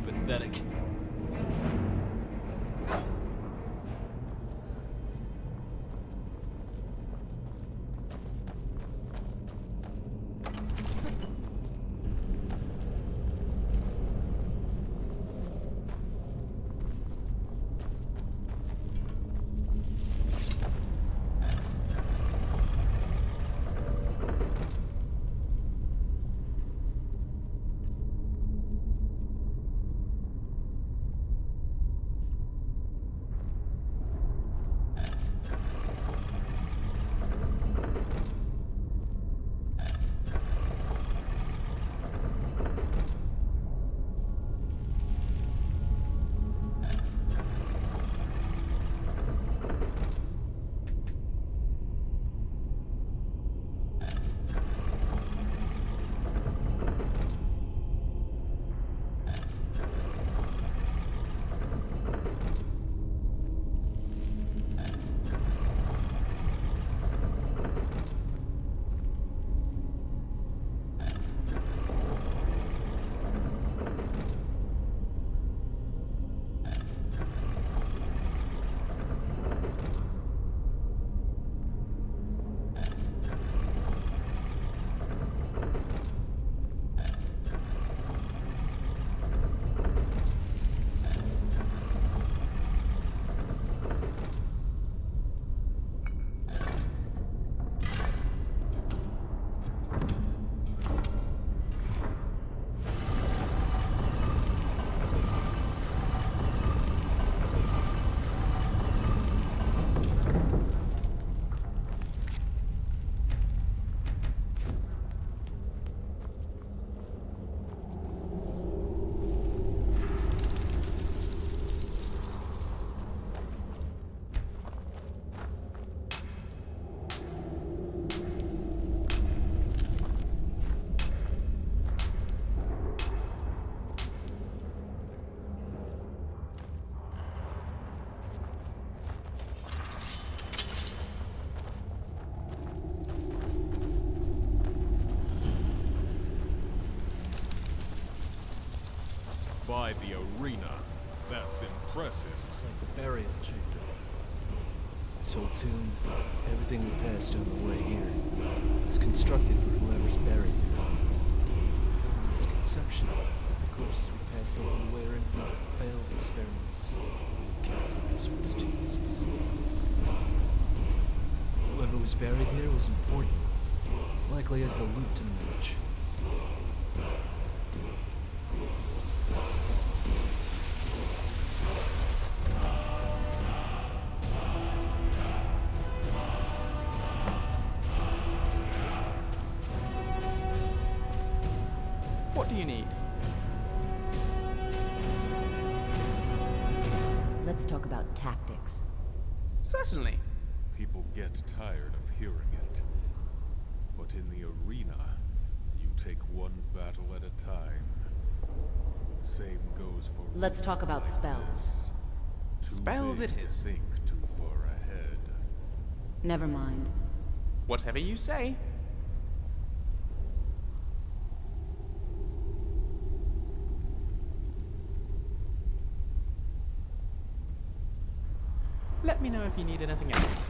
Pathetic. By the arena. That's impressive. It's like the burial chamber. This whole tomb, everything we passed on the way here, was constructed for whoever's buried here. The misconception that the corpses we passed along the way are in for failed experiments. Caretakers for this tomb specifically. Whoever was buried here was important, likely as the loot to match. What do you need? Let's talk about tactics. Certainly. People get tired of hearing it. But in the arena, you take one battle at a time. Same goes for Let's talk about like spells. this. Too Spells big it to is. think too far ahead. Never mind. Whatever you say. Let me know if you need anything else.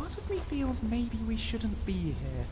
part of me feels maybe we shouldn't be here.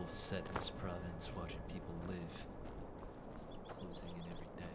Set in this province, watching people live, closing in every day.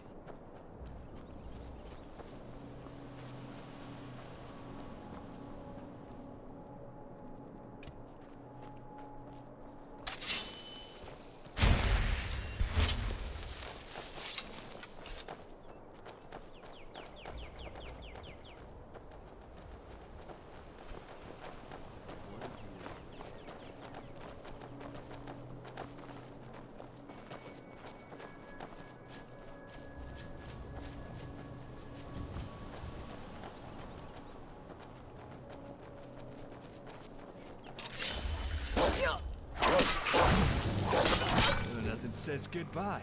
Nothing says goodbye.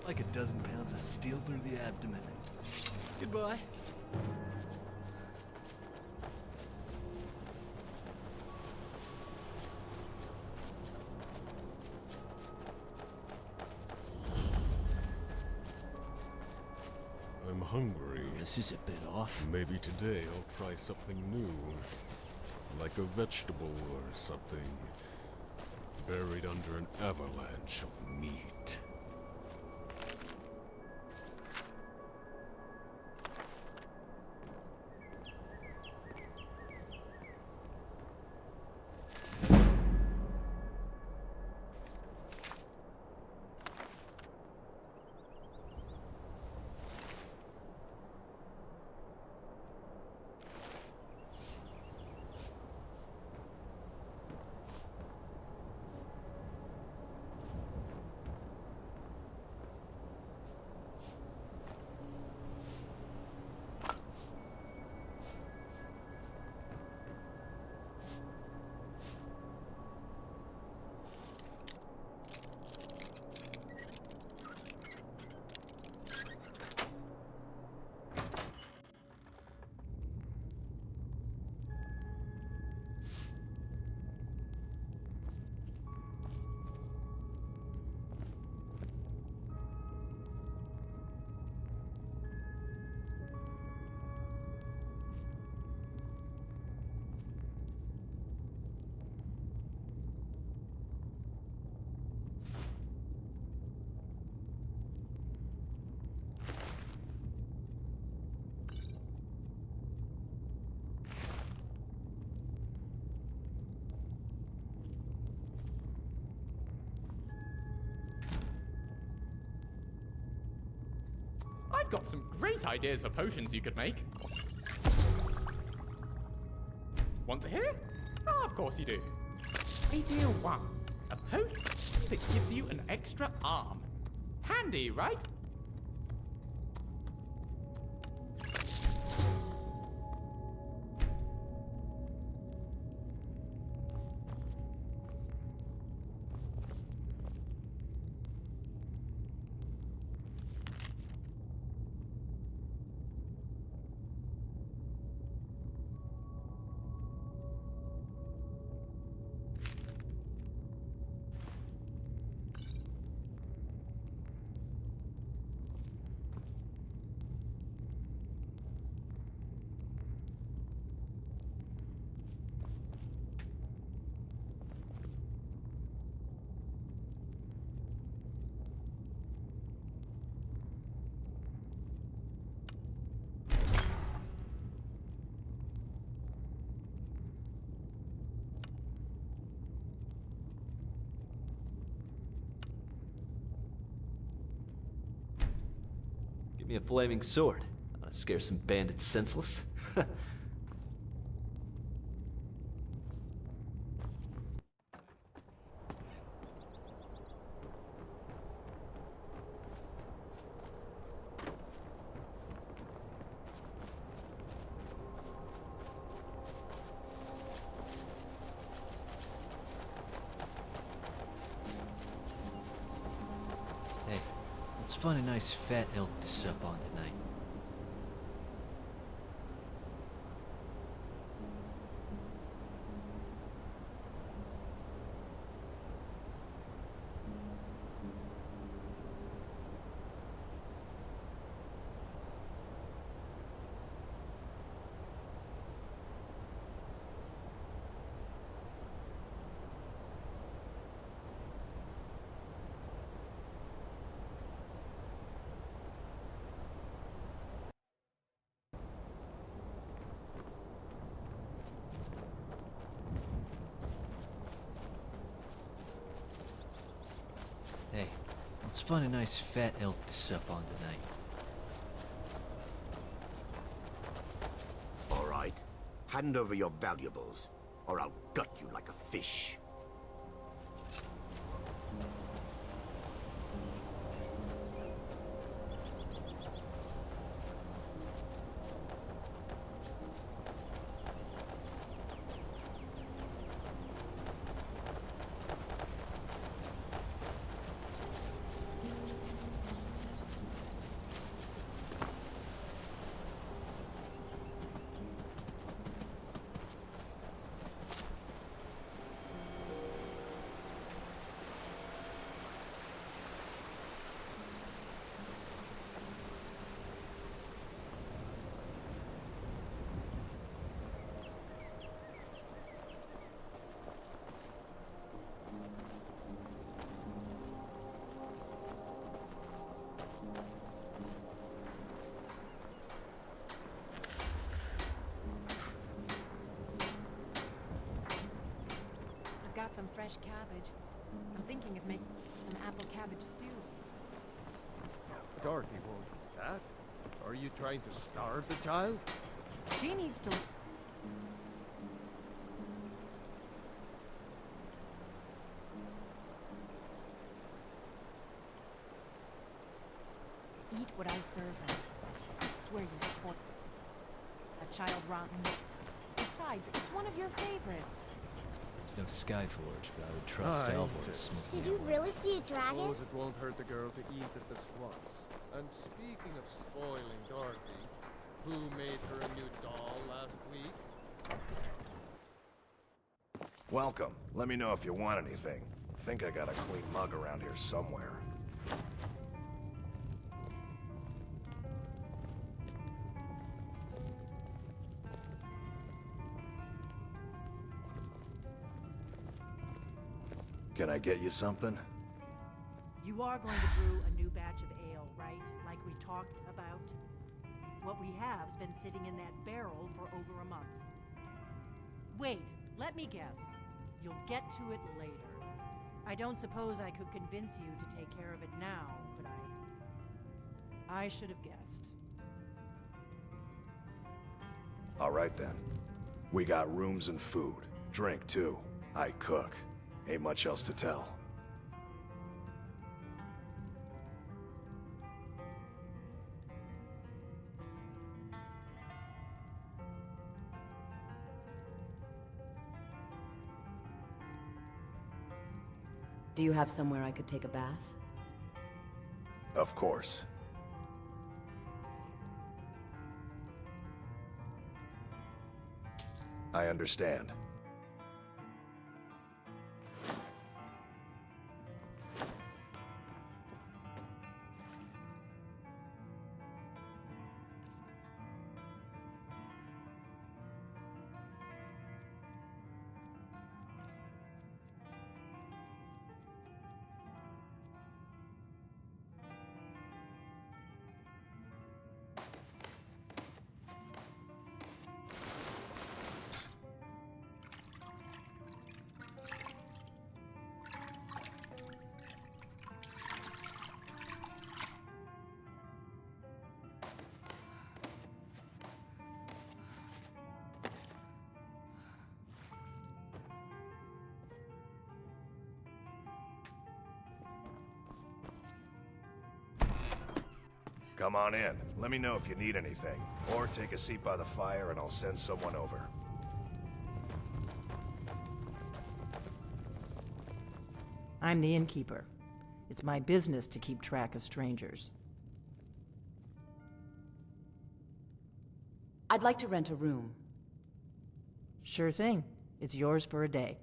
Like a dozen pounds of steel through the abdomen. Goodbye. I'm hungry. This is a bit off. Maybe today I'll try something new. Like a vegetable or something. Buried under an avalanche of meat. got some great ideas for potions you could make. Want to hear? Oh, of course you do. Idea 1. A potion that gives you an extra arm. Handy, right? Give me a flaming sword. I want to scare some bandits senseless. Hey, let's find a nice fat elk to sup on tonight. Hey, let's find a nice fat elk to sup on tonight. All right. Hand over your valuables, or I'll gut you like a fish. I've got some fresh cabbage. I'm thinking of making some apple cabbage stew. Dorothy won't eat that. Are you trying to starve the child? She needs to... eat what I serve her. I swear you spoil a child rotten. Besides, it's one of your favorites. It's no Skyforge, but I would trust Alvor to smoke Did me you out. really see a dragon? Suppose it won't hurt the girl to eat at this once. And speaking of spoiling Dorothy, who made her a new doll last week? Welcome. Let me know if you want anything. Think I got a clean mug around here somewhere. Can I get you something? You are going to brew a new batch of ale, right? Like we talked about? What we have's been sitting in that barrel for over a month. Wait, let me guess. You'll get to it later. I don't suppose I could convince you to take care of it now, could I should have guessed. All right then. We got rooms and food. Drink, too. I cook. Ain't much else to tell. Do you have somewhere I could take a bath? Of course. I understand. Come on in. Let me know if you need anything. Or take a seat by the fire and I'll send someone over. I'm the innkeeper. It's my business to keep track of strangers. I'd like to rent a room. Sure thing. It's yours for a day.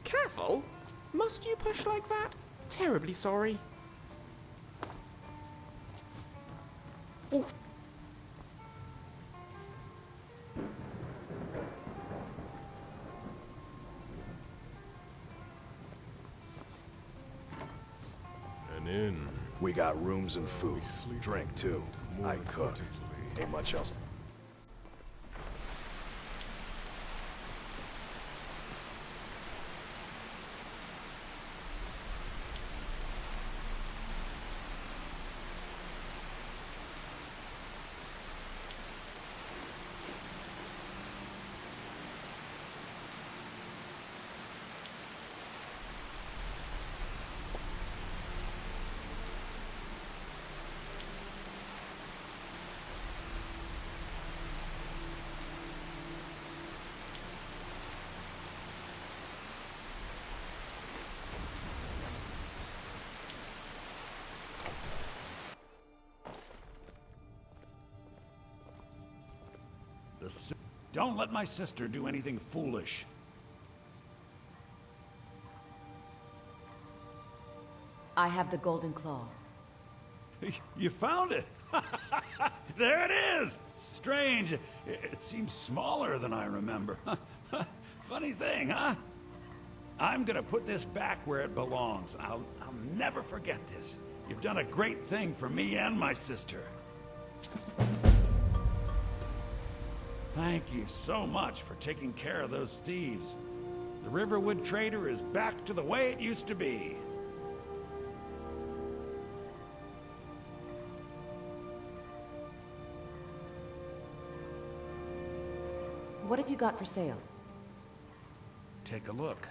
Careful! Must you push like that? Terribly sorry. Oof. An inn. We got rooms and food. Drink, too. I cook. Ain't much else. Don't let my sister do anything foolish. I have the golden claw. You found it! There it is! Strange. It seems smaller than I remember. Funny thing, huh? I'm gonna put this back where it belongs. I'll never forget this. You've done a great thing for me and my sister. Thank you so much for taking care of those thieves. The Riverwood Trader is back to the way it used to be. What have you got for sale? Take a look.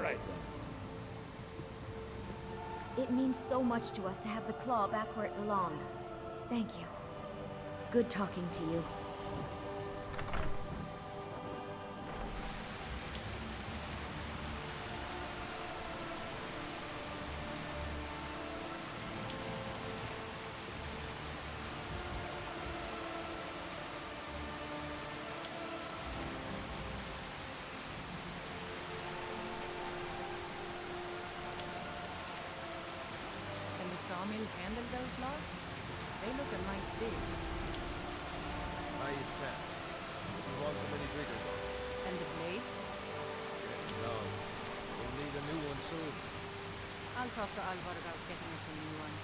right then. It means so much to us to have the claw back where it belongs. Thank you. Good talking to you. Can the sawmill handle those logs? They look a mite big. Aye, it can. But we want them any bigger, though. And the blade? No. We'll need a new one soon. I'll talk to Alvar about getting us a new one.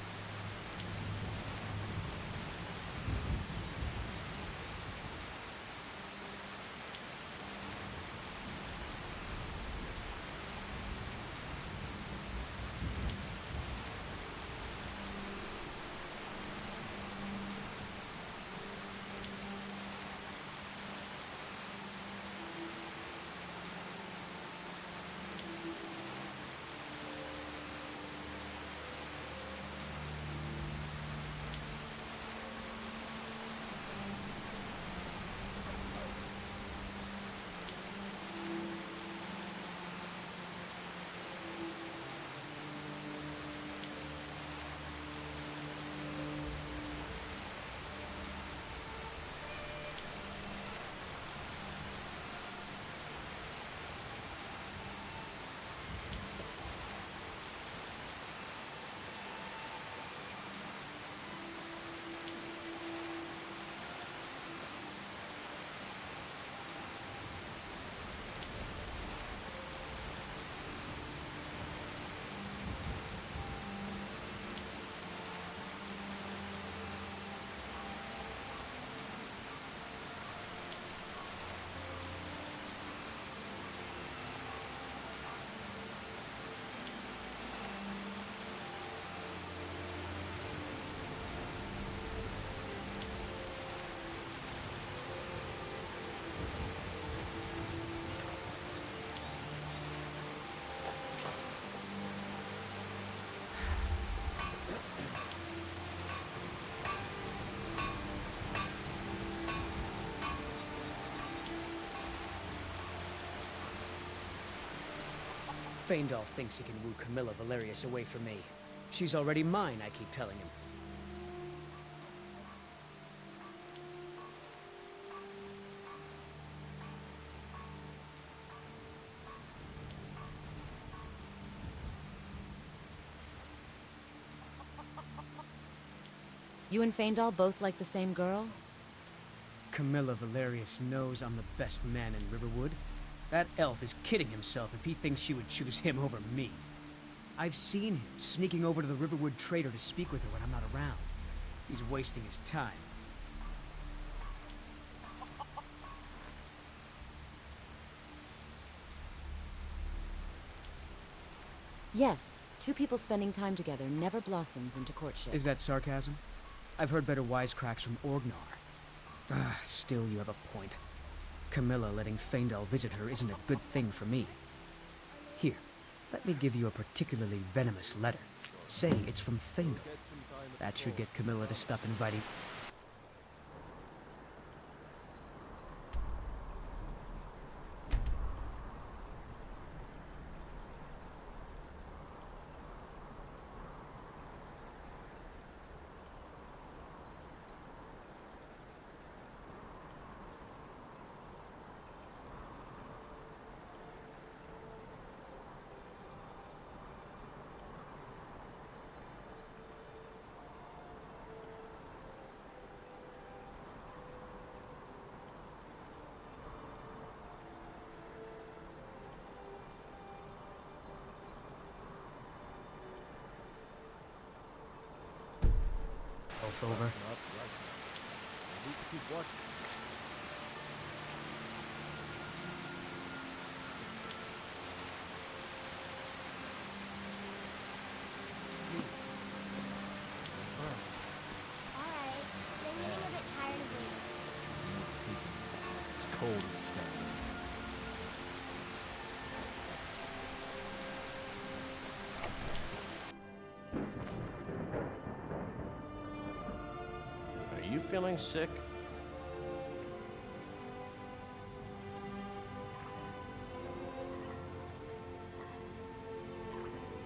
Faendal thinks he can woo Camilla Valerius away from me. She's already mine, I keep telling him. You and Faendal both like the same girl? Camilla Valerius knows I'm the best man in Riverwood. That elf is kidding himself if he thinks she would choose him over me. I've seen him sneaking over to the Riverwood trader to speak with her when I'm not around. He's wasting his time. Yes. Two people spending time together never blossoms into courtship. Is that sarcasm? I've heard better wisecracks from Orgnar. Still, you have a point. Camilla letting Faendal visit her isn't a good thing for me. Here, let me give you a particularly venomous letter. Say it's from Faendal. That should get Camilla to stop inviting... Both over. Not right now. I need to keep watching. Alright, they're getting a bit tired of waiting. It's cold in Skyrim. you feeling sick?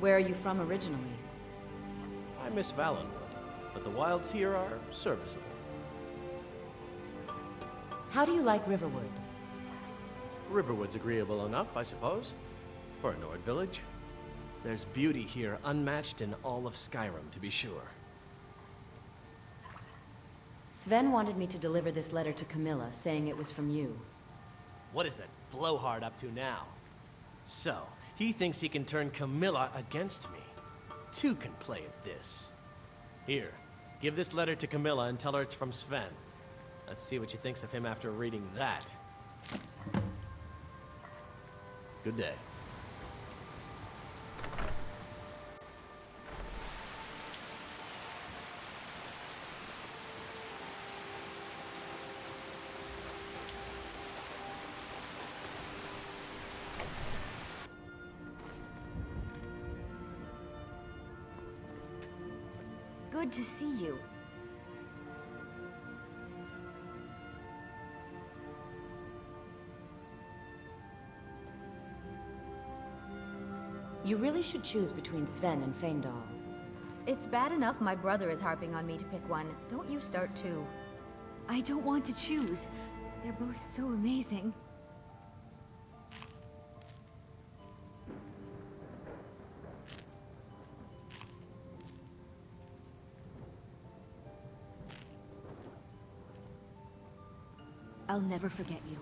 Where are you from originally? I miss Valenwood, but the wilds here are serviceable. How do you like Riverwood? Riverwood's agreeable enough, I suppose, for a Nord village. There's beauty here unmatched in all of Skyrim, to be sure. Sven wanted me to deliver this letter to Camilla, saying it was from you. What is that blowhard up to now? So, he thinks he can turn Camilla against me. Two can play at this. Here, give this letter to Camilla and tell her it's from Sven. Let's see what she thinks of him after reading that. Good day. Good to see you. You really should choose between Sven and Feindal. It's bad enough my brother is harping on me to pick one. Don't you start too. I don't want to choose. They're both so amazing. I'll never forget you.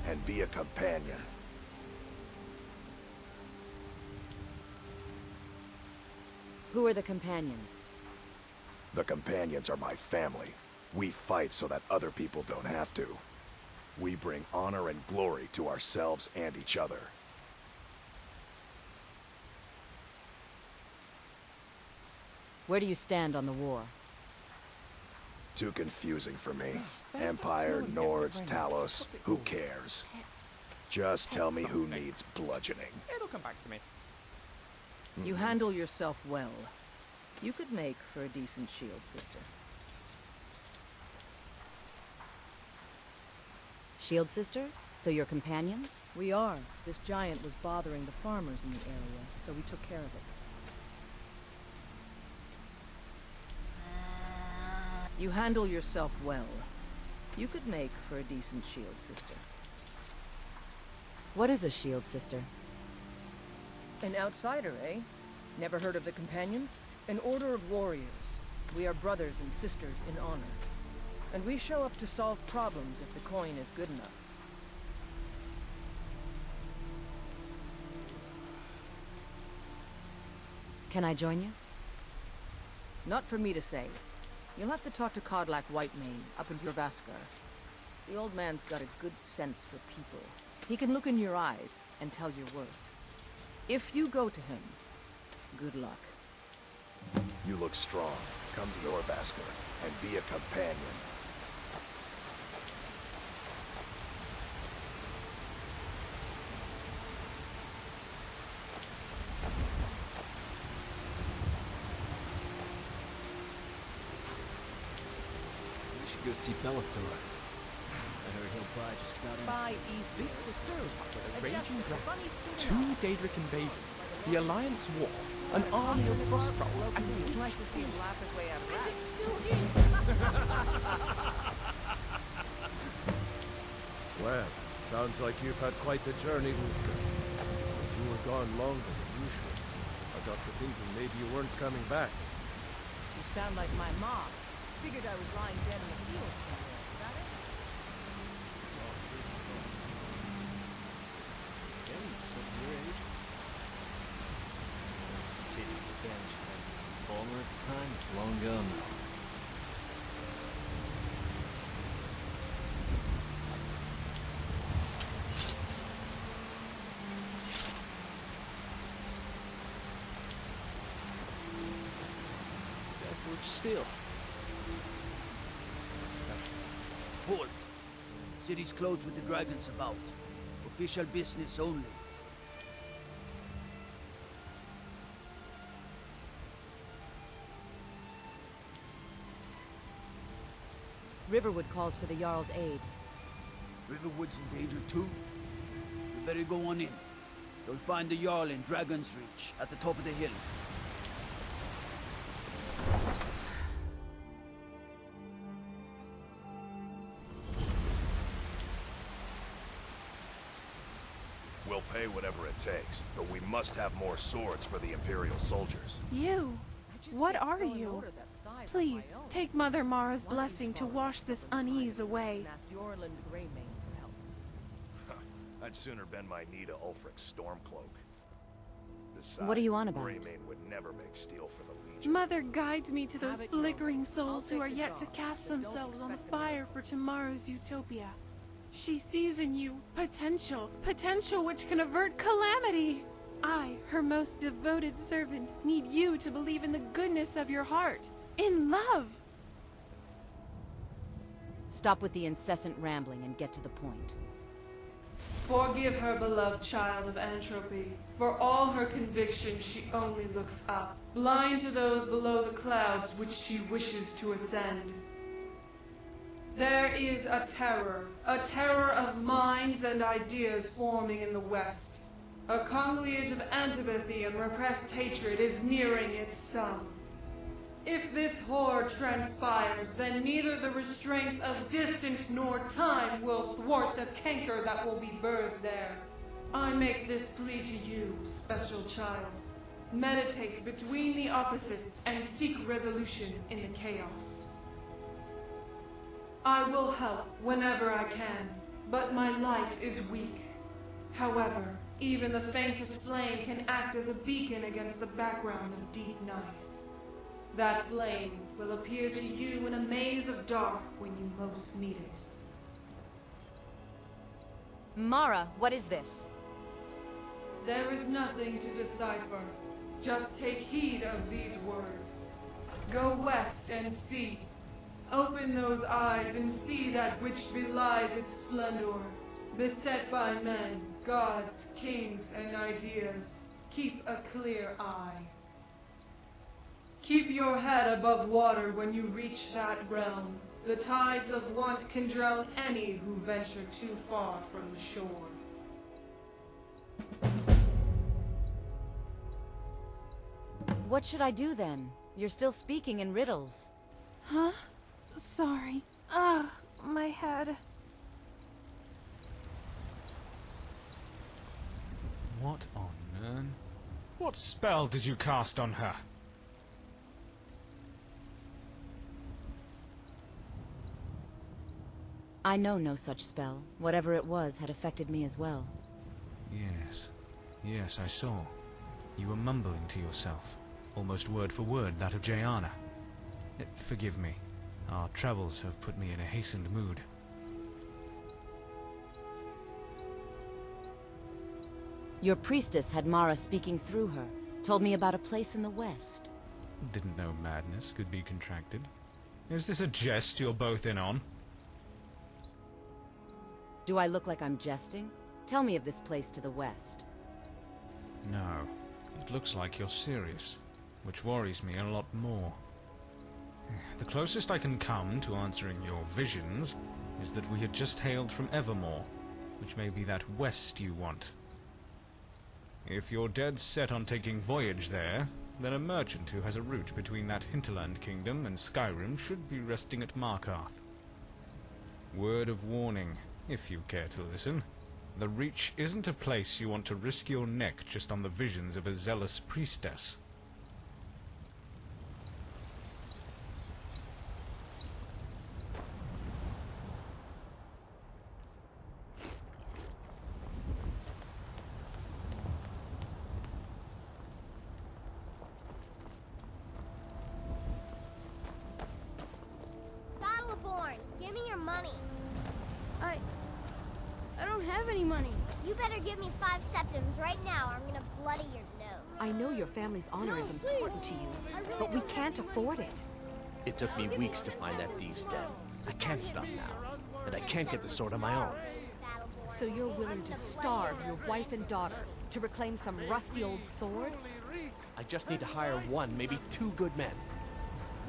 And be a companion. Who are the companions? The companions are my family. We fight so that other people don't have to. We bring honor and glory to ourselves and each other. Where do you stand on the war? Too confusing for me. Empire, Nords, Talos, who cares? Just tell me who needs bludgeoning. It'll come back to me. You handle yourself well. You could make for a decent shield sister. Shield sister? So you're companions? We are. This giant was bothering the farmers in the area, so we took care of it. You handle yourself well. You could make for a decent shield sister. What is a shield sister? An outsider, eh? Never heard of the Companions? An order of warriors. We are brothers and sisters in honor. And we show up to solve problems if the coin is good enough. Can I join you? Not for me to say. You'll have to talk to Kodlak Whitemane up in Jorvaskar. The old man's got a good sense for people. He can look in your eyes and tell your worth. If you go to him, good luck. You look strong. Come to Jorvaskar and be a companion. We should go see Bellathor. I heard he'll buy just about anything. By East. This is true. A raging dragon, 2 Daedric invasions, the Alliance War, an army of frost trolls, and You'd like to see him laugh his way out of that. it's still here. Well, sounds like you've had quite the journey, Luca. But you were gone longer than usual. I got to thinking maybe you weren't coming back. You sound like my mom. Figured I was lying dead in the field somewhere. Is that it? Jenny's so your age. Some kid with advantage habits. Balmer at the time, it's long gone now. Still. So special. Halt! City's closed with the dragons about. Official business only. Riverwood calls for the Jarl's aid. Riverwood's in danger too? We better go on in. You'll find the Jarl in Dragon's Reach, at the top of the hill. We'll pay whatever it takes, but we must have more swords for the Imperial soldiers. You? What are you? Please, take Mother Mara's blessing to wash this unease away. I'd sooner bend my knee to Ulfric's Stormcloak. Besides, What are you on about? Greymane would never make steel for the Legion. Mother guides me to those flickering souls who are yet to cast themselves on the fire for tomorrow's utopia. She sees in you potential which can avert calamity. I, her most devoted servant, need you to believe in the goodness of your heart, in love. Stop with the incessant rambling and get to the point. Forgive her, beloved child of entropy. For all her convictions, she only looks up, blind to those below the clouds which she wishes to ascend. There is a terror of minds and ideas forming in the West. A conciliage of antipathy and repressed hatred is nearing its sum. If this horror transpires, then neither the restraints of distance nor time will thwart the canker that will be birthed there. I make this plea to you, special child. Meditate between the opposites and seek resolution in the chaos. I will help whenever I can, but my light is weak. However, even the faintest flame can act as a beacon against the background of deep night. That flame will appear to you in a maze of dark when you most need it. Mara, what is this? There is nothing to decipher. Just take heed of these words. Go west and see. Open those eyes and see that which belies its splendor. Beset by men, gods, kings, and ideas, keep a clear eye. Keep your head above water when you reach that realm. The tides of want can drown any who venture too far from the shore. What should I do then? You're still speaking in riddles. Huh? Sorry. Ugh, my head. What on Nern? What spell did you cast on her? I know no such spell. Whatever it was had affected me as well. Yes. Yes, I saw. You were mumbling to yourself, almost word for word that of Jayana. Forgive me. Our travels have put me in a hastened mood. Your priestess had Mara speaking through her. Told me about a place in the west. Didn't know madness could be contracted. Is this a jest you're both in on? Do I look like I'm jesting? Tell me of this place to the west. No. It looks like you're serious, which worries me a lot more. The closest I can come to answering your visions is that we had just hailed from Evermore, which may be that west you want. If you're dead set on taking voyage there, then a merchant who has a route between that hinterland kingdom and Skyrim should be resting at Markarth. Word of warning, if you care to listen. The Reach isn't a place you want to risk your neck just on the visions of a zealous priestess. Battleborn, give me your money. I don't have any money. You better give me 5 septims right now or I'm gonna bloody your nose. I know your family's honor is important to you, but we can't afford it. It took me weeks to find that thieves' den. I can't stop now, and I can't get the sword on my own. So you're willing to starve your wife and daughter to reclaim some rusty old sword? I just need to hire one, maybe 2 good men.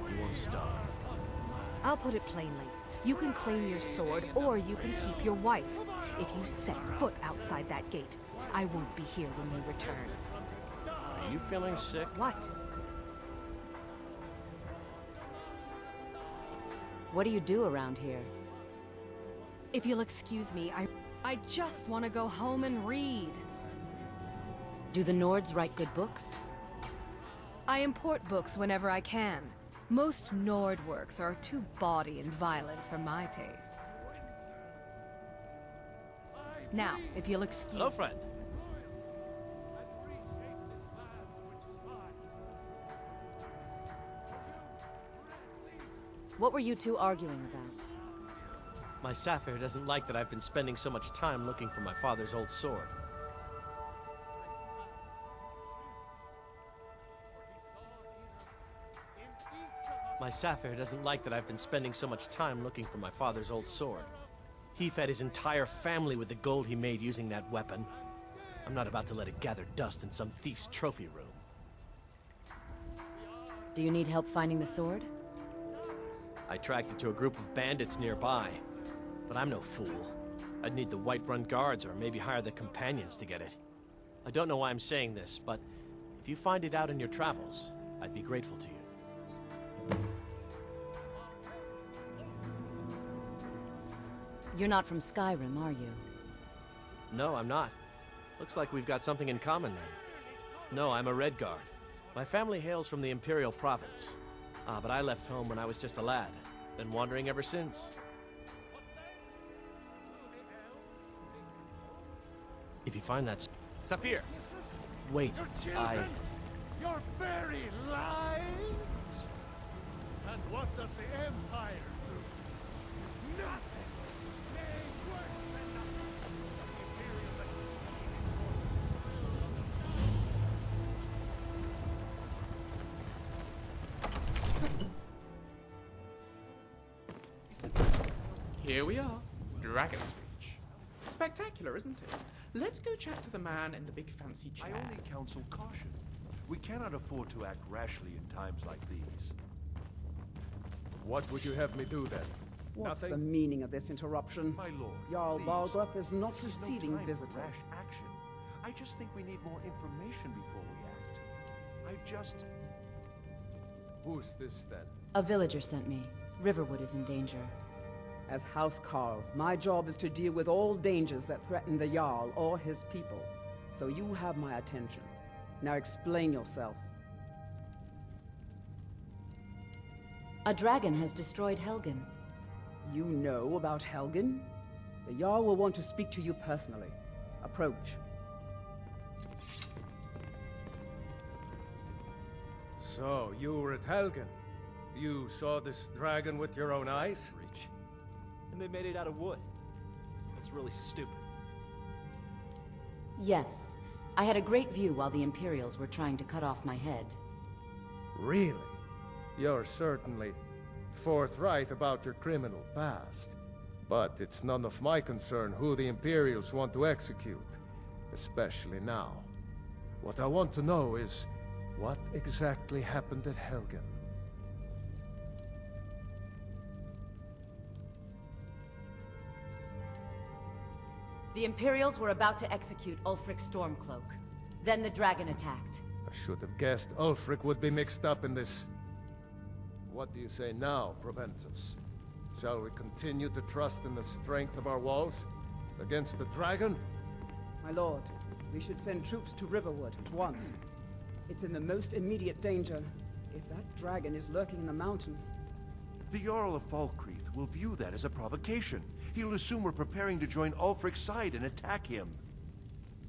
You won't starve. I'll put it plainly. You can claim your sword, or you can keep your wife. If you set foot outside that gate, I won't be here when you return. Are you feeling sick? What? What do you do around here? If you'll excuse me, I just want to go home and read. Do the Nords write good books? I import books whenever I can. Most Nord works are too bawdy and violent for my tastes. Now, if you'll excuse me. Hello, friend. What were you two arguing about? My Sapphire doesn't like that I've been spending so much time looking for my father's old sword. My Sapphire doesn't like that I've been spending so much time looking for my father's old sword. He fed his entire family with the gold he made using that weapon. I'm not about to let it gather dust in some thief's trophy room. Do you need help finding the sword? I tracked it to a group of bandits nearby, but I'm no fool. I'd need the Whiterun guards or maybe hire the companions to get it. I don't know why I'm saying this, but if you find it out in your travels, I'd be grateful to you. You're not from Skyrim, are you? No, I'm not. Looks like we've got something in common then. No, I'm a Redguard. My family hails from the Imperial Province. But I left home when I was just a lad. Been wandering ever since. If you find that... Saphir! Wait, Your very lives? And what does the Empire do? Nothing! Nay, worse than nothing. The Here we are, Dragon's Reach. Spectacular, isn't it? Let's go chat to the man in the big fancy chair. I only counsel caution. We cannot afford to act rashly in times like these. What would you have me do then? What's Nothing? the meaning of this interruption? My lord, Jarl please. Balgruuf is not This is receiving no time for visitors. rash action. I just think we need more information before we act. Who's this then? A villager sent me. Riverwood is in danger. As House Carl, my job is to deal with all dangers that threaten the Jarl or his people. So you have my attention. Now explain yourself. A dragon has destroyed Helgen. You know about Helgen? The Jarl will want to speak to you personally. Approach. So, you were at Helgen. You saw this dragon with your own eyes? Reach. And they made it out of wood. That's really stupid. Yes. I had a great view while the Imperials were trying to cut off my head. Really? You're certainly forthright about your criminal past. But it's none of my concern who the Imperials want to execute. Especially now. What I want to know is, what exactly happened at Helgen? The Imperials were about to execute Ulfric Stormcloak. Then the dragon attacked. I should have guessed Ulfric would be mixed up in this. What do you say now, Proventus? Shall we continue to trust in the strength of our walls? Against the dragon? My lord, we should send troops to Riverwood at once. It's in the most immediate danger. If that dragon is lurking in the mountains... The Jarl of Falkreath will view that as a provocation. He'll assume we're preparing to join Ulfric's side and attack him.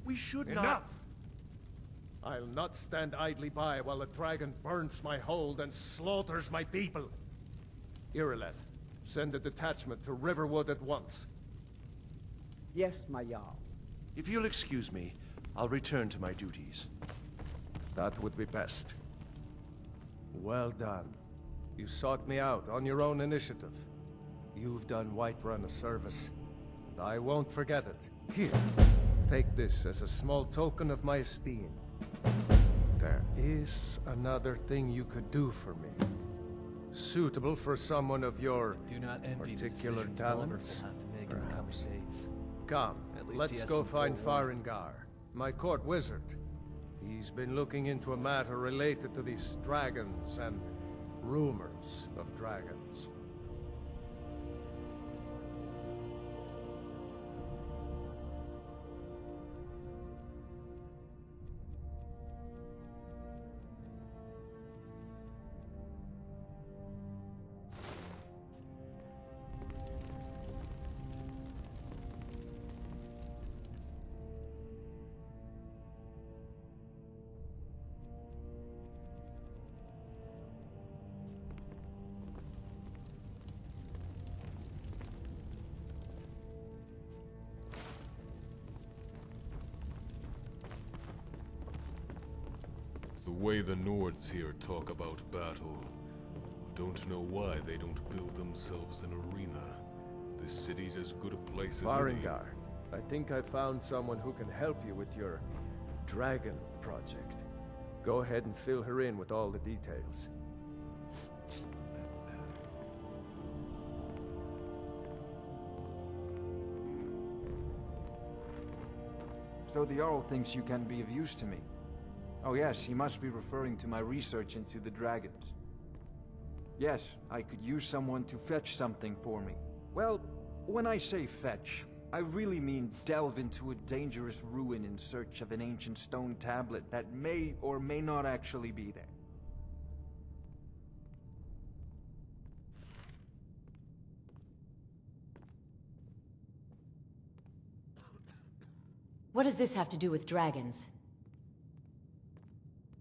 We should not... Enough! I'll not stand idly by while the dragon burns my hold and slaughters my people. Irileth, send a detachment to Riverwood at once. Yes, my Jarl. If you'll excuse me, I'll return to my duties. That would be best. Well done. You sought me out on your own initiative. You've done Whiterun a service, and I won't forget it. Here, take this as a small token of my esteem. There is another thing you could do for me. Suitable for someone of your Do not envy particular the decisions Balgruuf talents, will have to make in the coming days. Come, At least he let's has go some find forewarning. Farengar, my court wizard. He's been looking into a matter related to these dragons and rumors of dragons. The way the Nords here talk about battle, don't know why they don't build themselves an arena. This city's as good a place as any. Farengar, I think I found someone who can help you with your dragon project. Go ahead and fill her in with all the details. So the Jarl thinks you can be of use to me. Oh yes, he must be referring to my research into the dragons. Yes, I could use someone to fetch something for me. Well, when I say fetch, I really mean delve into a dangerous ruin in search of an ancient stone tablet that may or may not actually be there. What does this have to do with dragons?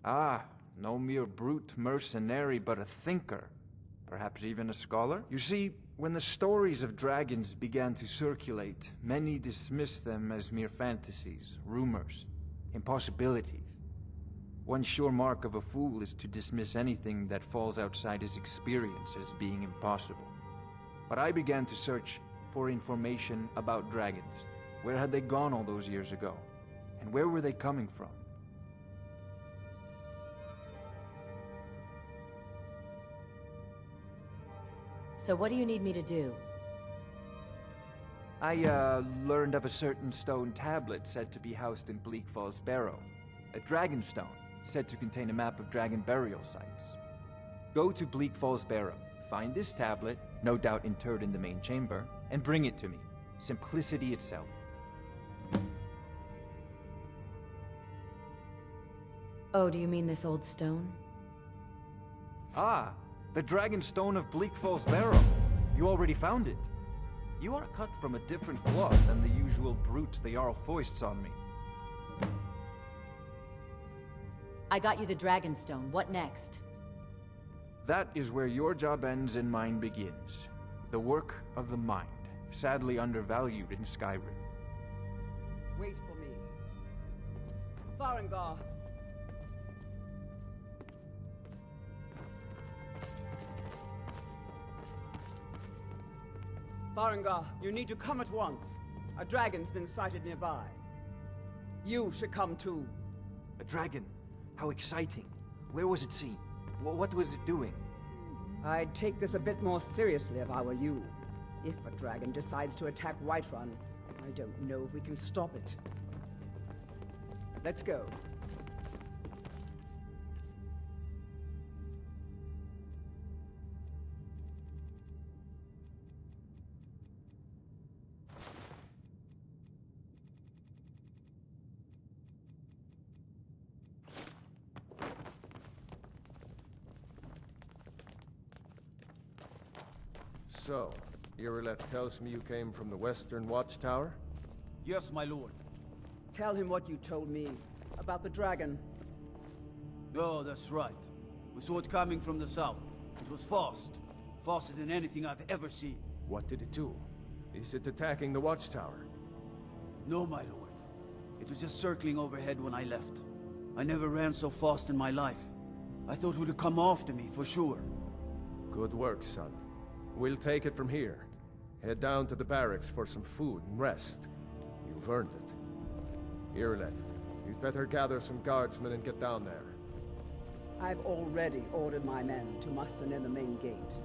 Ah, no mere brute mercenary, but a thinker. Perhaps even a scholar? You see, when the stories of dragons began to circulate, many dismissed them as mere fantasies, rumors, impossibilities. One sure mark of a fool is to dismiss anything that falls outside his experience as being impossible. But I began to search for information about dragons. Where had they gone all those years ago? And where were they coming from? So what do you need me to do? I learned of a certain stone tablet said to be housed in Bleak Falls Barrow. A dragon stone, said to contain a map of dragon burial sites. Go to Bleak Falls Barrow, find this tablet, no doubt interred in the main chamber, and bring it to me. Simplicity itself. Oh, do you mean this old stone? Ah, the dragon stone of Bleak Falls Barrow. You already found it. You are cut from a different cloth than the usual brutes the Jarl foists on me. I got you the Dragonstone. What next? That is where your job ends and mine begins. The work of the mind, sadly undervalued in Skyrim. Wait for me. Farengar. Farengar, you need to come at once. A dragon's been sighted nearby. You should come too. A dragon? How exciting. Where was it seen? What was it doing? I'd take this a bit more seriously if I were you. If a dragon decides to attack Whiterun, I don't know if we can stop it. Let's go. So, Irileth tells me you came from the Western Watchtower? Yes, my lord. Tell him what you told me about the dragon. Oh, that's right. We saw it coming from the south. It was fast. Faster than anything I've ever seen. What did it do? Is it attacking the Watchtower? No, my lord. It was just circling overhead when I left. I never ran so fast in my life. I thought it would come after me, for sure. Good work, son. We'll take it from here. Head down to the barracks for some food and rest. You've earned it. Irileth, you'd better gather some guardsmen and get down there. I've already ordered my men to muster near the main gate.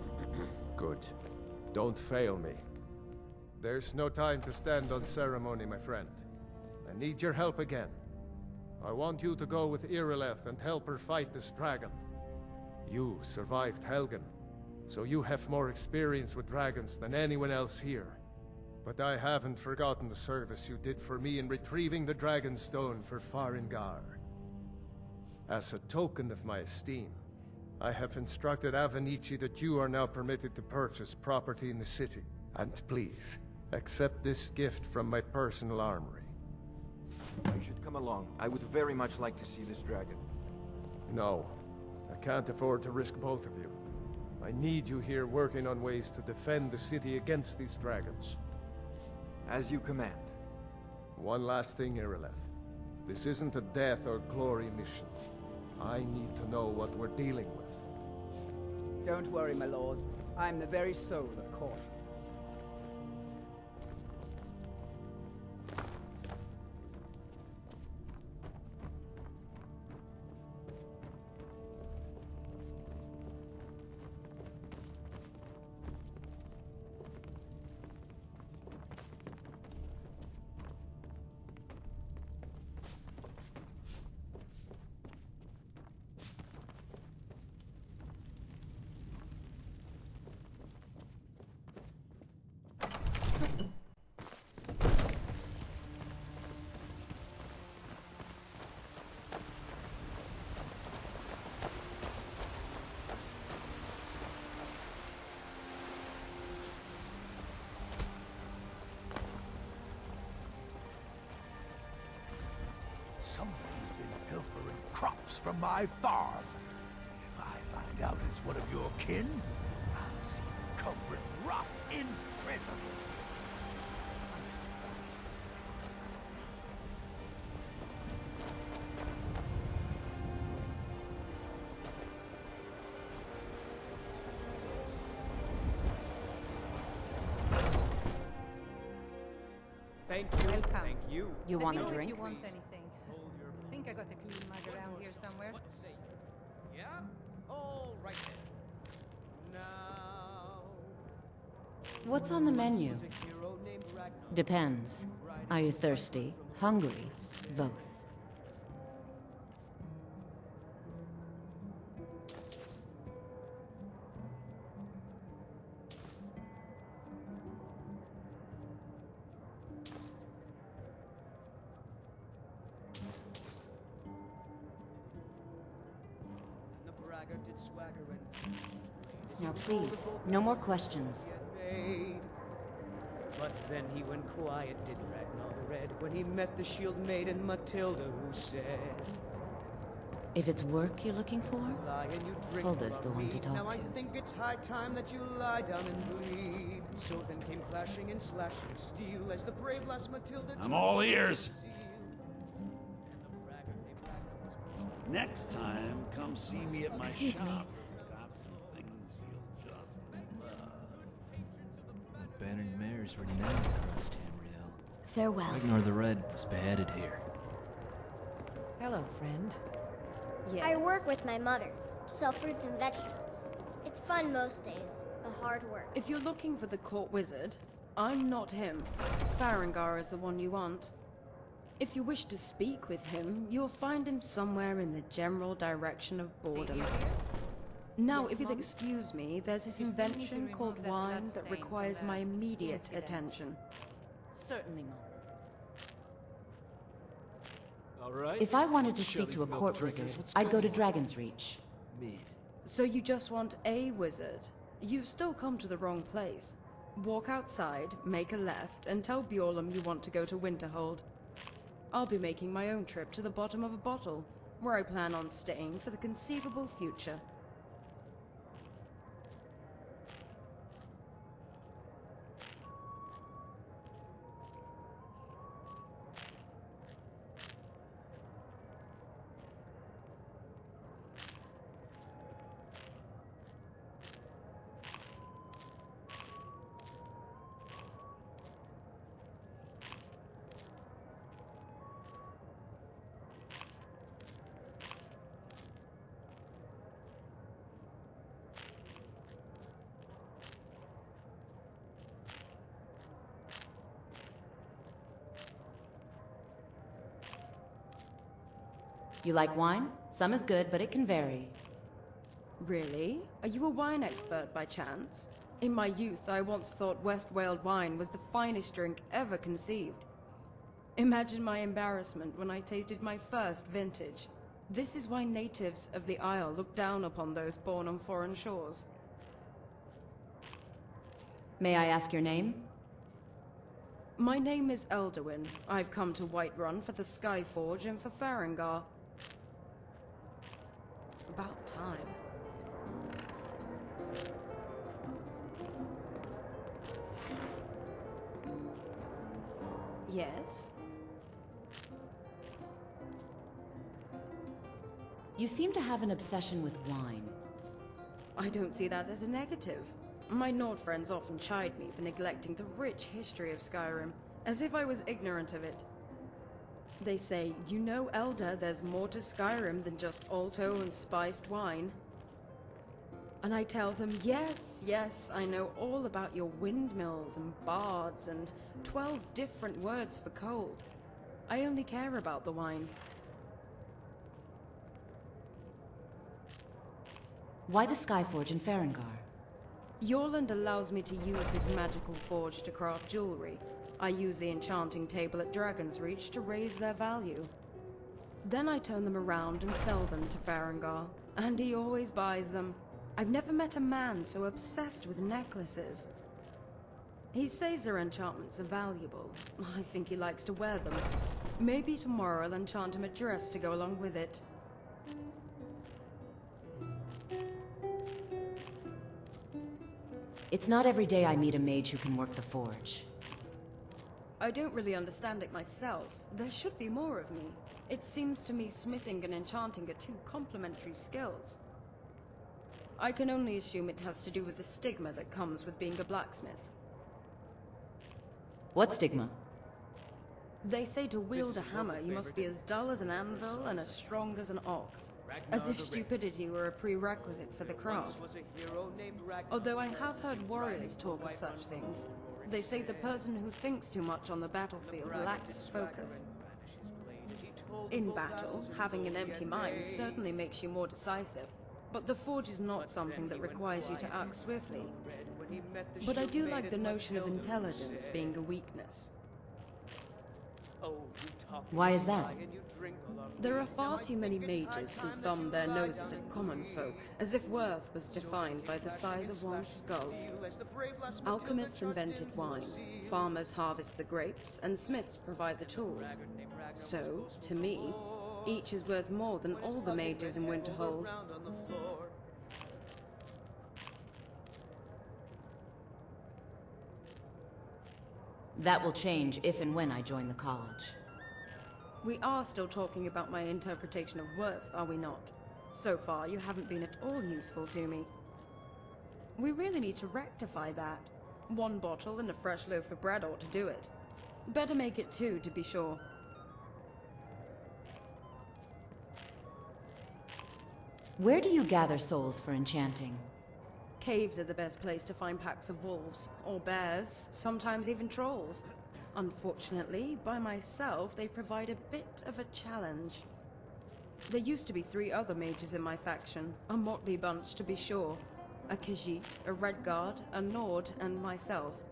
Good. Don't fail me. There's no time to stand on ceremony, my friend. I need your help again. I want you to go with Irileth and help her fight this dragon. You survived Helgen, so you have more experience with dragons than anyone else here. But I haven't forgotten the service you did for me in retrieving the Dragonstone for Farengar. As a token of my esteem, I have instructed Avenici that you are now permitted to purchase property in the city. And please, accept this gift from my personal armory. You should come along. I would very much like to see this dragon. No, I can't afford to risk both of you. I need you here working on ways to defend the city against these dragons. As you command. One last thing, Irileth. This isn't a death or glory mission. I need to know what we're dealing with. Don't worry, my lord. I'm the very soul of caution. Someone's been pilfering crops from my farm. If I find out it's one of your kin, I'll see the culprit rot in prison. Thank you. Welcome. Thank you. You Let want me a know if drink? you Want anything? I think I got a clean mug around here somewhere. What say you? Yeah? All right then. Now. What's on the menu? Was a hero named Ragnar Depends. Are you thirsty? Hungry? Both. Now please, no more questions. But then he went quiet, did Ragnar the Red, when he met the shield maiden Matilda, who said, If it's work you're looking for, lie and you drink Hulda's more the of one to mead. talk Now I to. think it's high time that you lie down and bleed. And so then came clashing and slashing of steel as the brave lass Matilda. I'm all ears. Next time, come see me at my Excuse shop. me. Got some things you'll just love. Bannered mares were renowned across Tamriel. Farewell. Ragnar the Red was beheaded here. Hello, friend. Yes. I work with my mother to sell fruits and vegetables. It's fun most days, but hard work. If you're looking for the court wizard, I'm not him. Farengar is the one you want. If you wish to speak with him, you'll find him somewhere in the general direction of boredom. Now, if you'll excuse me, there's this invention called wine that requires my immediate attention. Certainly, Mom. All right. If I wanted to Show speak these to a milk court drinkers wizard, what's I'd go to going on. Dragon's Reach. Mead. So you just want a wizard? You've still come to the wrong place. Walk outside, make a left, and tell Bjorlum you want to go to Winterhold. I'll be making my own trip to the bottom of a bottle, where I plan on staying for the conceivable future. You like wine? Some is good, but it can vary. Really? Are you a wine expert by chance? In my youth, I once thought West Wales wine was the finest drink ever conceived. Imagine my embarrassment when I tasted my first vintage. This is why natives of the Isle look down upon those born on foreign shores. May I ask your name? My name is Elderwin. I've come to Whiterun for the Skyforge and for Farengar. About time. Yes? You seem to have an obsession with wine. I don't see that as a negative. My Nord friends often chide me for neglecting the rich history of Skyrim, as if I was ignorant of it. They say, you know, Elder, there's more to Skyrim than just alto and spiced wine. And I tell them, yes, yes, I know all about your windmills and bards and 12 different words for cold. I only care about the wine. Why the Skyforge in Farengar? Yorland allows me to use his magical forge to craft jewelry. I use the enchanting table at Dragon's Reach to raise their value. Then I turn them around and sell them to Farengar, and he always buys them. I've never met a man so obsessed with necklaces. He says their enchantments are valuable. I think he likes to wear them. Maybe tomorrow I'll enchant him a dress to go along with it. It's not every day I meet a mage who can work the forge. I don't really understand it myself. There should be more of me. It seems to me smithing and enchanting are two complementary skills. I can only assume it has to do with the stigma that comes with being a blacksmith. What stigma? They say to wield a hammer, you must be as dull as an anvil and as strong as an ox. As if stupidity were a prerequisite for the craft. Although I have heard warriors talk of such things. They say the person who thinks too much on the battlefield lacks focus. In battle, having an empty mind certainly makes you more decisive, but the Forge is not something that requires you to act swiftly. But I do like the notion of intelligence being a weakness. Why is that? There are far too many mages who thumb their noses at common folk, as if worth was defined by the size of one's skull. Alchemists invented wine, farmers harvest the grapes, and smiths provide the tools. So, to me, each is worth more than all the mages in Winterhold. That will change if and when I join the college. We are still talking about my interpretation of worth, are we not? So far, you haven't been at all useful to me. We really need to rectify that. One bottle and a fresh loaf of bread ought to do it. Better make it two, to be sure. Where do you gather souls for enchanting? Caves are the best place to find packs of wolves, or bears, sometimes even trolls. Unfortunately, by myself, they provide a bit of a challenge. There used to be 3 other mages in my faction, a motley bunch to be sure. A Khajiit, a Redguard, a Nord, and myself.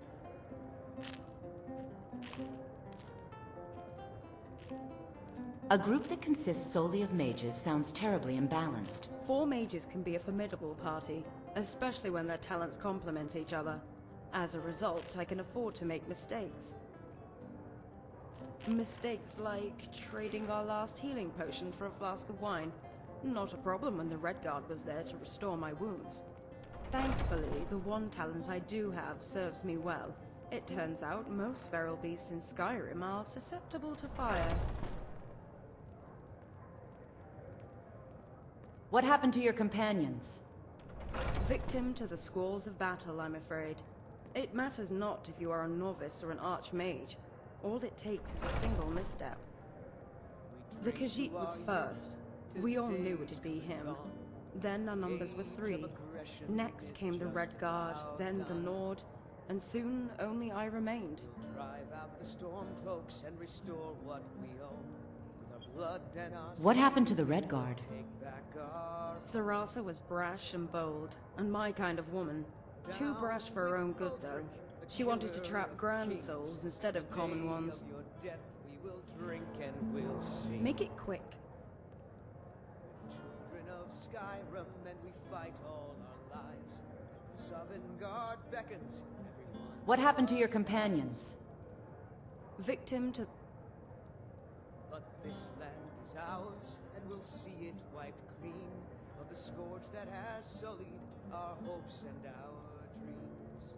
A group that consists solely of mages sounds terribly imbalanced. 4 mages can be a formidable party, especially when their talents complement each other. As a result, I can afford to make mistakes. Mistakes like trading our last healing potion for a flask of wine. Not a problem when the Redguard was there to restore my wounds. Thankfully, the one talent I do have serves me well. It turns out most feral beasts in Skyrim are susceptible to fire. What happened to your companions? Victim to the squalls of battle, I'm afraid. It matters not if you are a novice or an archmage. All it takes is a single misstep. The Khajiit was first. We all knew it'd be him. Then our numbers were 3. Next came the Redguard, then the Nord, and soon only I remained. Drive out the storm cloaks and restore what we own. With our blood and our What happened to the Redguard? take back our Sarasa was brash and bold, and my kind of woman. Too brash for her own good, though. She wanted to trap grand souls instead of common ones. your death we will drink and we'll sing. Make it quick. Children of Skyrim, and we fight all our lives. The Sovngarde beckons everyone. What happened to your companions? Victim to... But this land is ours, and we'll see it wiped clean of the scourge that has sullied our hopes and our dreams.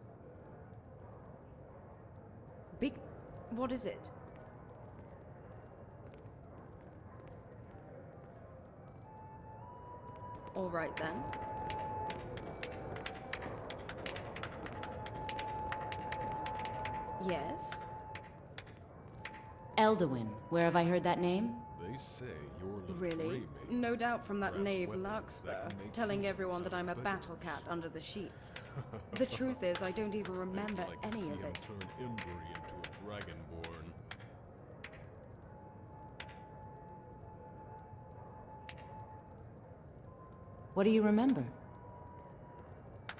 Big... What is it? All right then. Yes? Elduin. Where have I heard that name? They say you're Really? No doubt from that knave Larkspur, telling everyone that I'm a battle cat under the sheets. The truth is, I don't even remember any of it. Turn Embry into a dragonborn. What do you remember?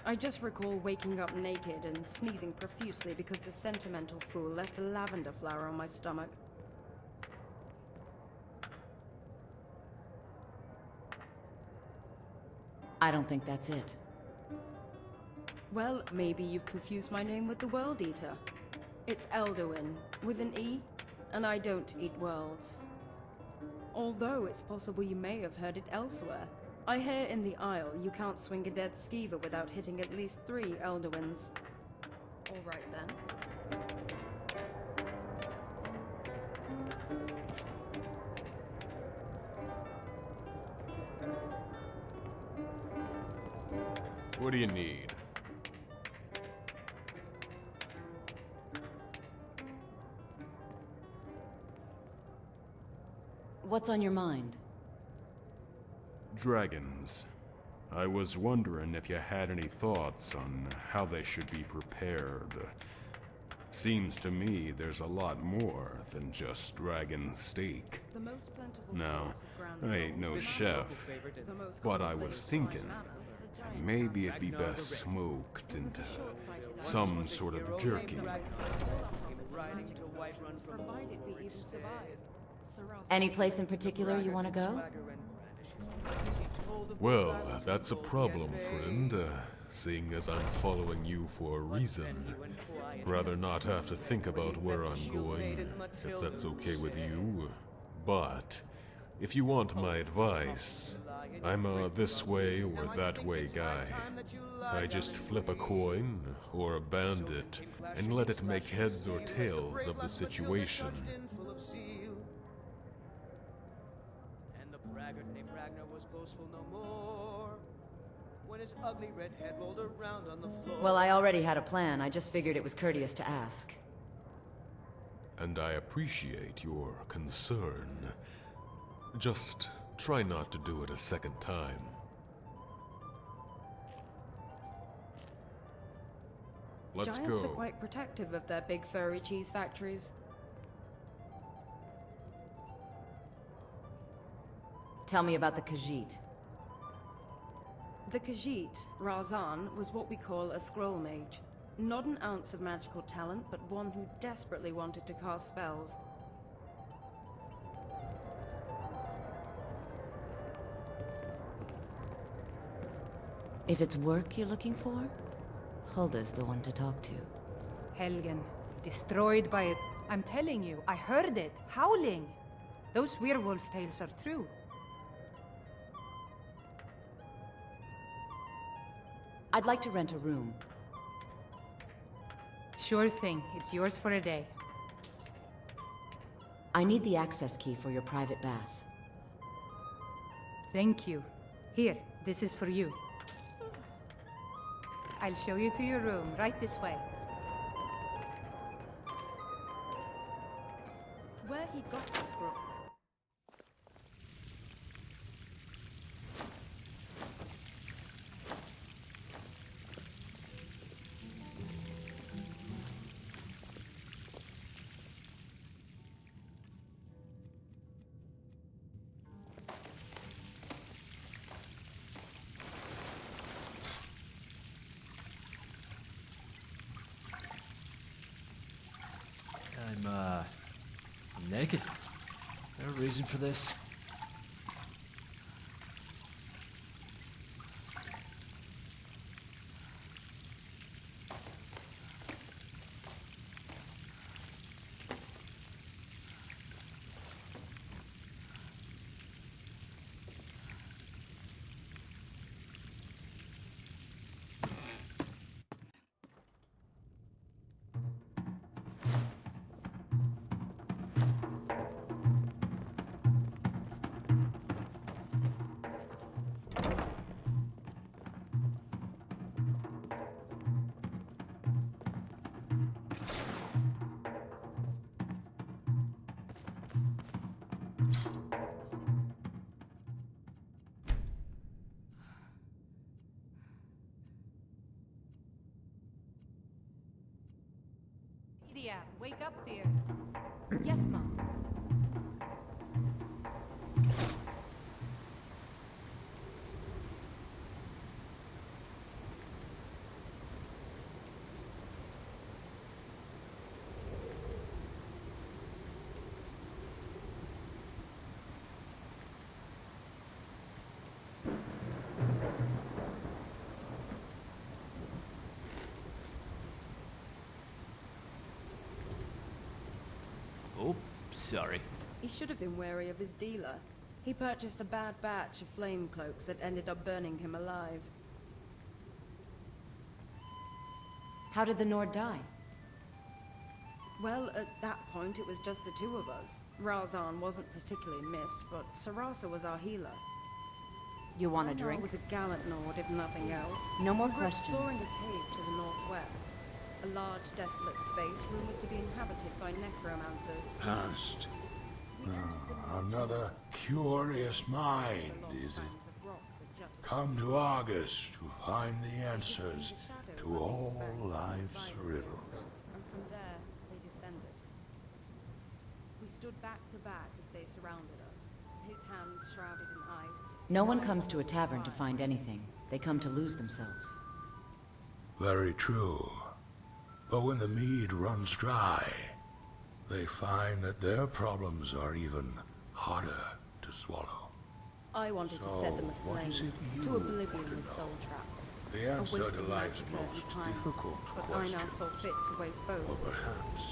I just recall waking up naked and sneezing profusely because the sentimental fool left a lavender flower on my stomach. I don't think that's it. Well, maybe you've confused my name with the World Eater. It's Elduin, with an E, and I don't eat worlds. Although it's possible you may have heard it elsewhere. I hear in the Isle you can't swing a dead skeever without hitting at least 3 Elduins. Alright then. What do you need? What's on your mind? Dragons. I was wondering if you had any thoughts on how they should be prepared. Seems to me there's a lot more than just dragon steak. The most plentiful Now, source of ground I ain't no souls, chef, the most but I commonplace was sized thinking mammoths, a giant maybe mammoth. it'd be best smoked into Once some was a sort hero of named jerky. Ragnar, came Prophets of riding magic to Whiterun potions, from provided we even Ulfric's survive. stead. Sarasa Any place in particular you want to go? Swagger and brandish his weapons. He told of the Well, battles that's a of problem, Golden friend. Bay. Seeing as I'm following you for a reason. Rather not have to think about where I'm going, if that's okay with you. But, if you want my advice, I'm a this way or that way guy. I just flip a coin, or a bandit, and let it make heads or tails of the situation. And the braggart named Ragnar was boastful no more. When his ugly red head rolled around on the floor. Well, I already had a plan. I just figured it was courteous to ask. And I appreciate your concern. Just try not to do it a second time. Let's Giants go. are quite protective of their big furry cheese factories. Tell me about the Khajiit. The Khajiit, Razan, was what we call a scroll mage. Not an ounce of magical talent, but one who desperately wanted to cast spells. If it's work you're looking for, Hulda's the one to talk to. Helgen, destroyed by it. I'm telling you, I heard it, howling. Those werewolf tales are true. I'd like to rent a room. Sure thing, it's yours for a day. I need the access key for your private bath. Thank you. Here, this is for you. I'll show you to your room, right this way. Where he got the scroll. I'm naked. Is there a reason for this? Lydia, wake up there. Yes, Mom. Oh, sorry. He should have been wary of his dealer. He purchased a bad batch of flame cloaks that ended up burning him alive. How did the Nord die? Well, at that point, it was just the two of us. Razan wasn't particularly missed, but Sarasa was our healer. You want a Ragnar drink? was a gallant Nord, if nothing else. No more We were questions. exploring a cave to the northwest. A large, desolate space rumored to be inhabited by necromancers. Past. Another curious mind, is it? Come to Argus to find the answers to all life's riddles. And from there, stood back to back as they surrounded us, his hands shrouded in ice. No one comes to a tavern to find anything. They come to lose themselves. Very true. But when the mead runs dry, they find that their problems are even harder to swallow. I wanted to set them aflame, to oblivion with soul traps. The A answer waste to of life's magic and most time, difficult but question, I now saw fit to waste both. or perhaps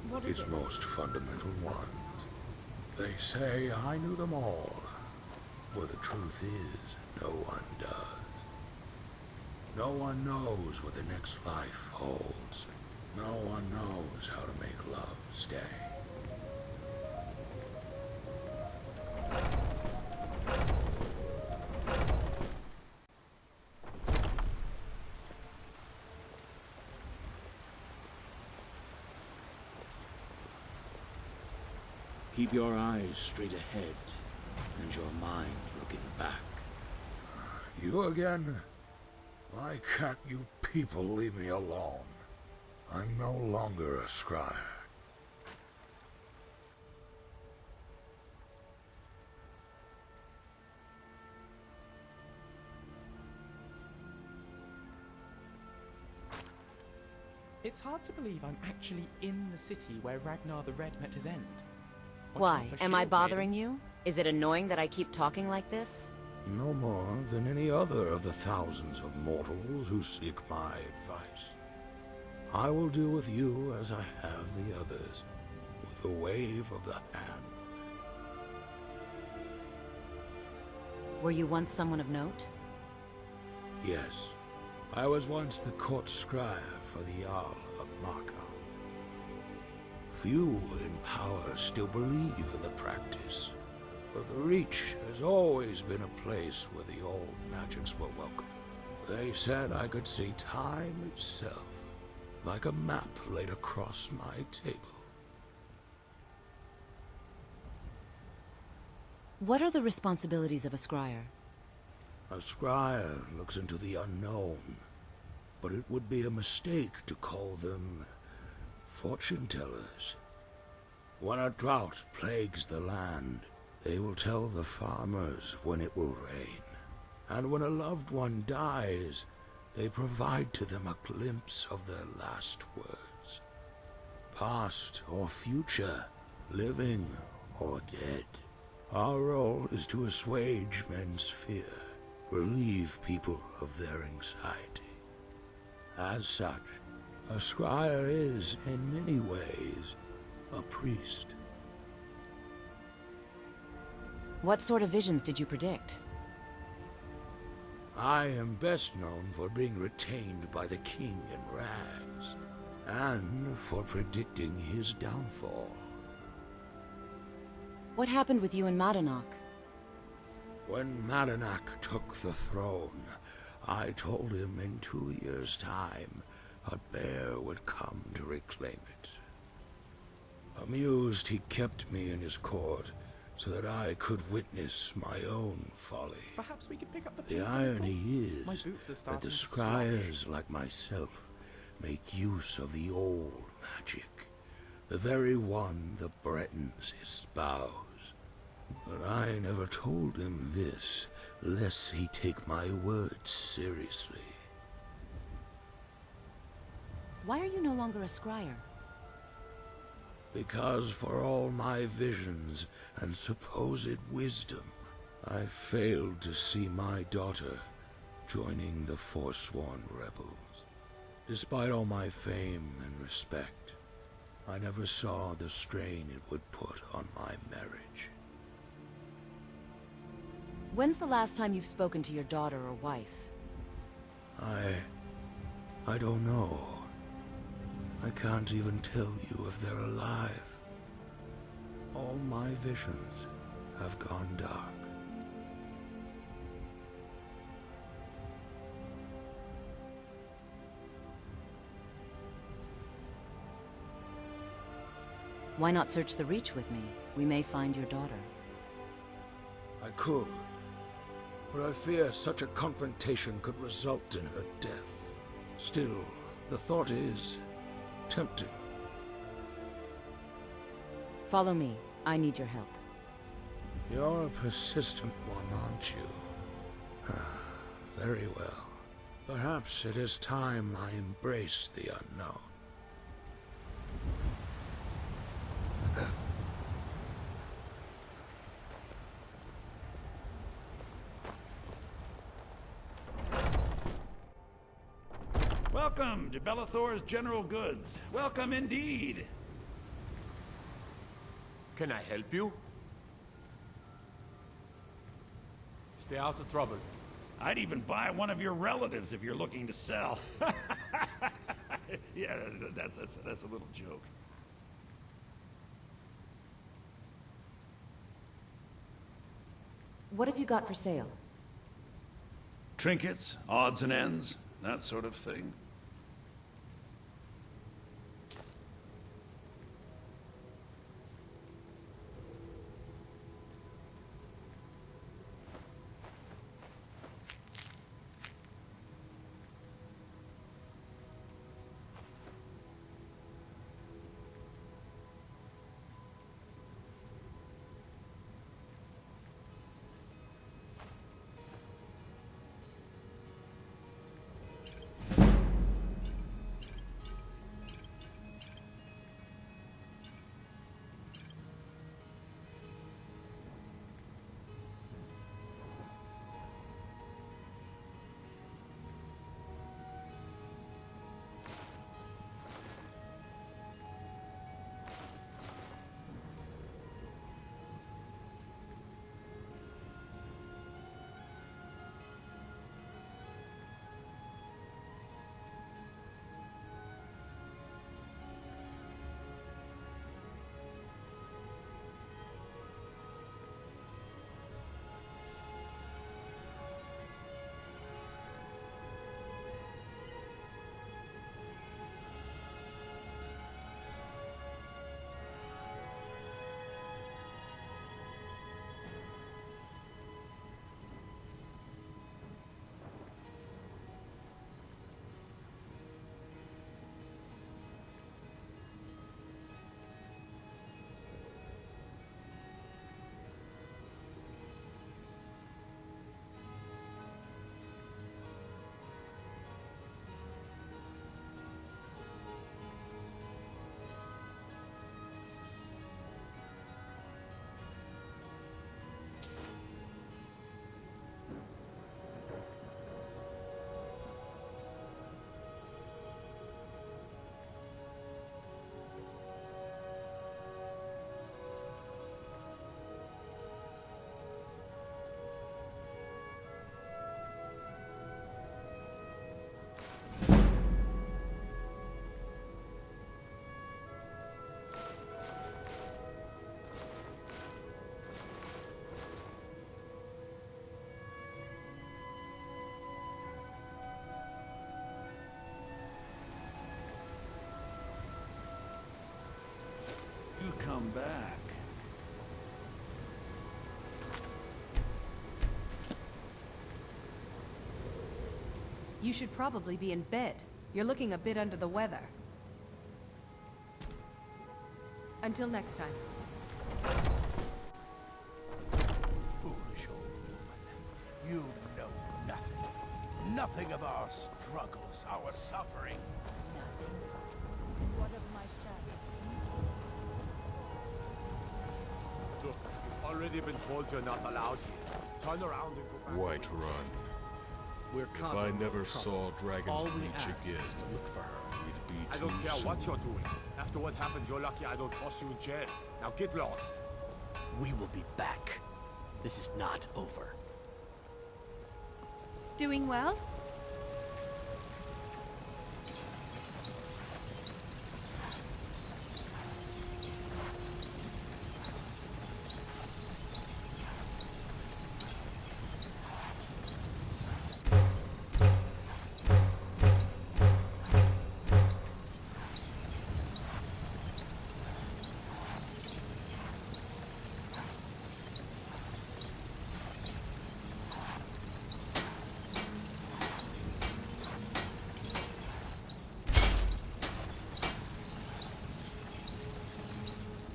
What is its it? most fundamental one. They say I knew them all, where the truth is, no one does. No one knows what the next life holds. No one knows how to make love stay. Keep your eyes straight ahead, and your mind looking back. You again? Why can't you people leave me alone? I'm no longer a scryer. It's hard to believe I'm actually in the city where Ragnar the Red met his end. Why? Am I bothering you? Is it annoying that I keep talking like this? No more than any other of the thousands of mortals who seek my advice. I will deal with you as I have the others, with a wave of the hand. Were you once someone of note? Yes, I was once the court scribe for the Jarl of Markov. Few in power still believe in the practice, but the Reach has always been a place where the old magics were welcome. They said I could see time itself, like a map laid across my table. What are the responsibilities of a scryer? A scryer looks into the unknown, but it would be a mistake to call them fortune tellers. When a drought plagues the land, they will tell the farmers when it will rain. And when a loved one dies, they provide to them a glimpse of their last words. Past or future, living or dead. Our role is to assuage men's fear, relieve people of their anxiety. As such, a scryer is, in many ways, a priest. What sort of visions did you predict? I am best known for being retained by the king in rags, and for predicting his downfall. What happened with you and Madanach? When Madanach took the throne, I told him in 2 years' time, a bear would come to reclaim it. Amused, he kept me in his court so that I could witness my own folly. Perhaps we could pick up the The pace a irony little? My is boots are that starting the to scryers like myself make use of the old magic, the very one the Bretons espouse. But I never told him this, lest he take my words seriously. Why are you no longer a scryer? Because for all my visions and supposed wisdom, I failed to see my daughter joining the forsworn rebels. Despite all my fame and respect, I never saw the strain it would put on my marriage. When's the last time you've spoken to your daughter or wife? I don't know. I can't even tell you if they're alive. All my visions have gone dark. Why not search the Reach with me? We may find your daughter. I could, but I fear such a confrontation could result in her death. Still, the thought is tempting. Follow me. I need your help. You're a persistent one, aren't you? Very well. Perhaps it is time I embraced the unknown. Welcome to Bellathor's General Goods. Welcome indeed. Can I help you? Stay out of trouble. I'd even buy one of your relatives if you're looking to sell. Yeah, that's a little joke. What have you got for sale? Trinkets, odds and ends, that sort of thing. You come back. You should probably be in bed. You're looking a bit under the weather. Until next time. Foolish old woman. You know nothing. Nothing of our struggles, our suffering. What of my shadow? Look, you've already been told you're not allowed here. Turn around and go back. Whiterun. We're If I causing never no saw trouble. Dragon's All we Reach ask again, is to look for her. we'd be I too don't care soon. what you're doing. After what happened, you're lucky I don't toss you in jail. Now get lost. We will be back. This is not over. Doing well?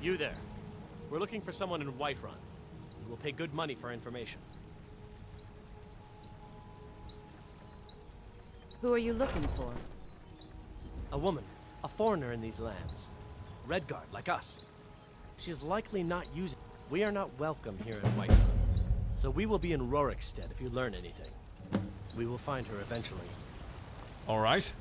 You there. We're looking for someone in Whiterun. We will pay good money for information. Who are you looking for? A woman, a foreigner in these lands. Redguard, like us. She is likely not using... We are not welcome here in Whiterun. So we will be in Rorikstead if you learn anything. We will find her eventually. All right.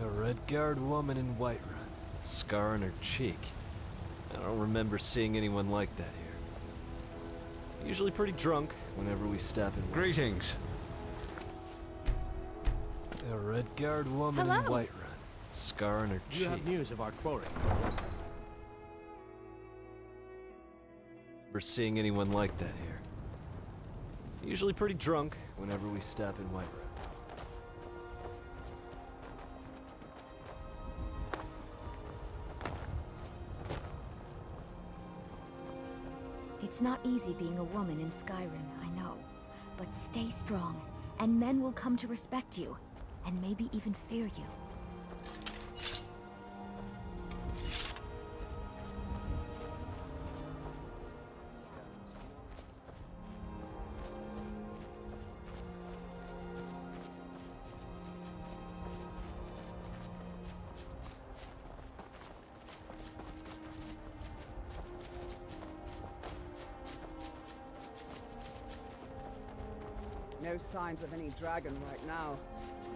A Redguard woman in Whiterun. Scar on her cheek. I don't remember seeing anyone like that here. Usually pretty drunk whenever we stop in. Greetings. A Redguard woman in Whiterun. Scar on her cheek. Do you have news of our quarry? Never seeing anyone like that here. Usually pretty drunk whenever we stop in Whiterun. It's not easy being a woman in Skyrim, I know. But stay strong, and men will come to respect you, and maybe even fear you. No signs of any dragon right now,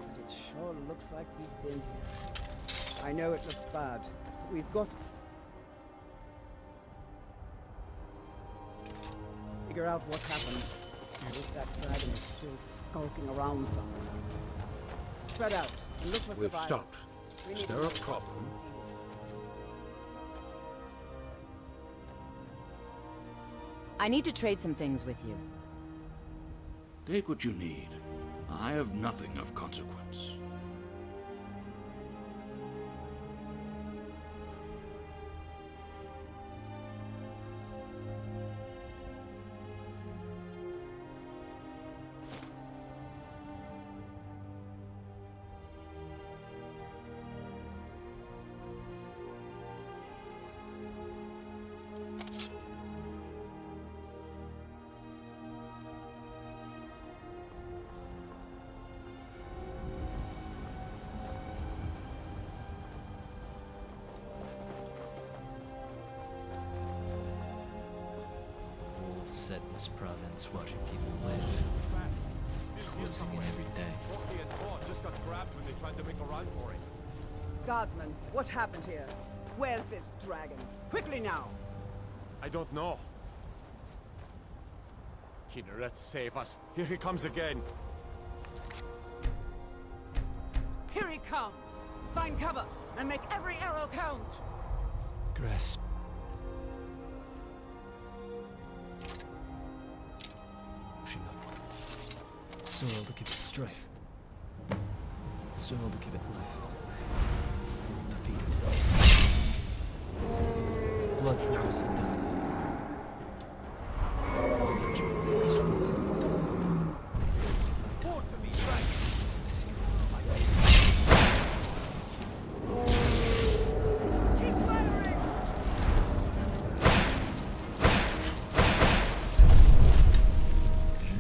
but it sure looks like he's been here. I know it looks bad, but we've got to figure out what happened. If that dragon is still skulking around somewhere. Spread out and look for We've survivors. stopped. We Is need there to a know. problem? I need to trade some things with you. Take what you need. I have nothing of consequence. Set in this province, watching people live. Closing in every day. Rocky and Thor just got grabbed when they tried to make a run for it. Guardsman, what happened here? Where's this dragon? Quickly now! I don't know. Kinneret, save us. Here he comes again. Here he comes! Find cover and make every arrow count! Grasp. Pushing up. Soil to give it strife. Soil to give it life. Defeated. Blood for those that died. Diligent against Born to be right. I see you will fight. Keep firing!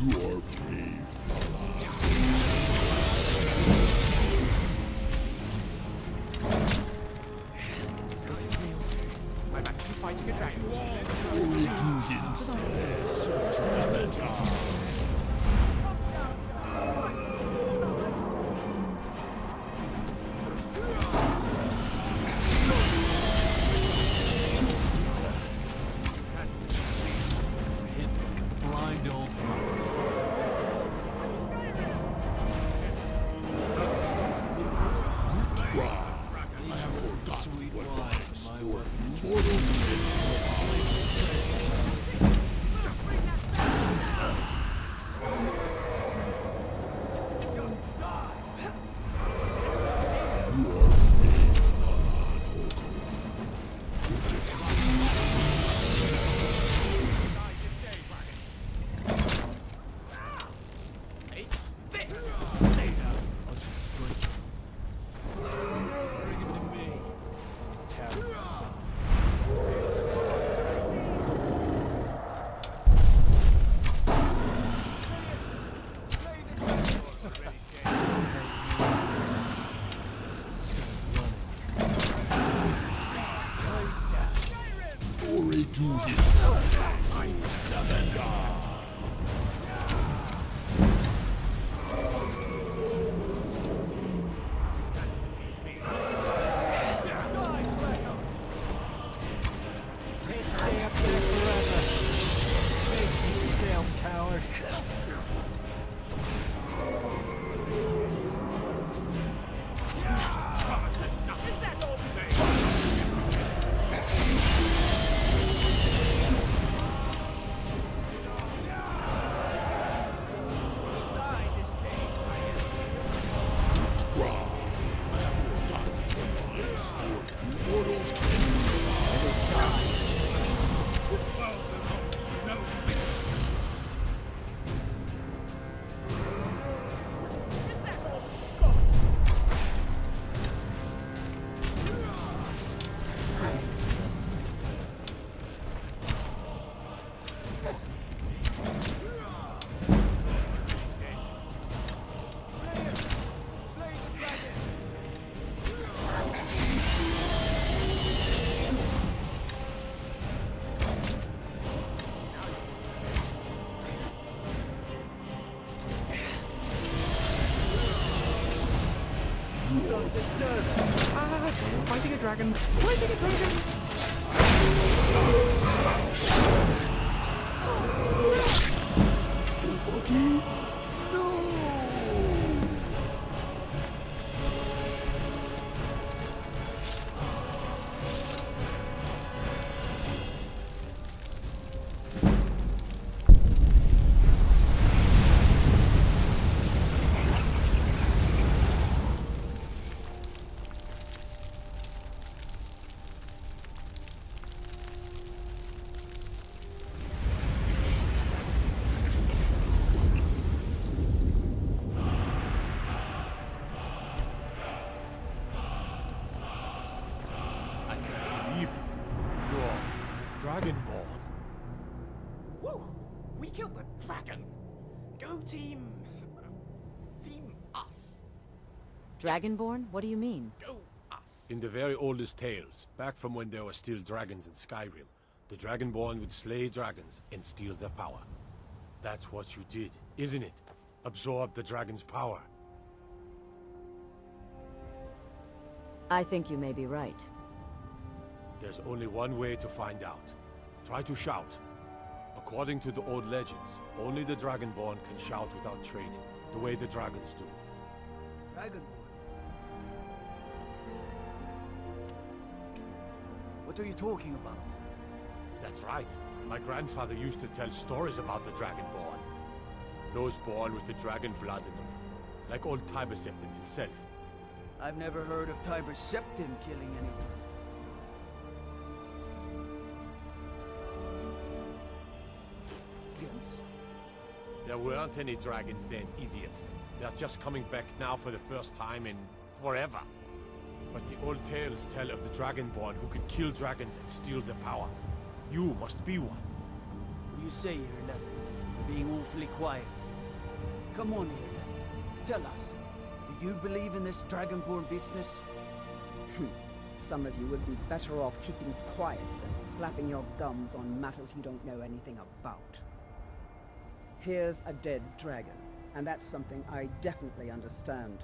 You are brave, I'm actually fighting a dragon. Only do Hit like a blind old man. Sweet wine, my weapon. Fighting a dragon! Fighting a dragon! Dragonborn. Woo! We killed the dragon! Go team... Team us. Dragonborn? What do you mean? Go us. In the very oldest tales, back from when there were still dragons in Skyrim, the Dragonborn would slay dragons and steal their power. That's what you did, isn't it? Absorb the dragon's power. I think you may be right. There's only one way to find out. Try to shout. According to the old legends, only the Dragonborn can shout without training, the way the dragons do. Dragonborn? What are you talking about? That's right. My grandfather used to tell stories about the Dragonborn. Those born with the dragon blood in them. Like old Tiber Septim himself. I've never heard of Tiber Septim killing anyone. There weren't any dragons then, idiot. They're just coming back now for the first time in forever. But the old tales tell of the Dragonborn who can kill dragons and steal their power. You must be one. What do you say here, Left? You're being awfully quiet. Come on here, Left. Tell us, do you believe in this Dragonborn business? Some of you would be better off keeping quiet than flapping your gums on matters you don't know anything about. Here's a dead dragon, and that's something I definitely understand.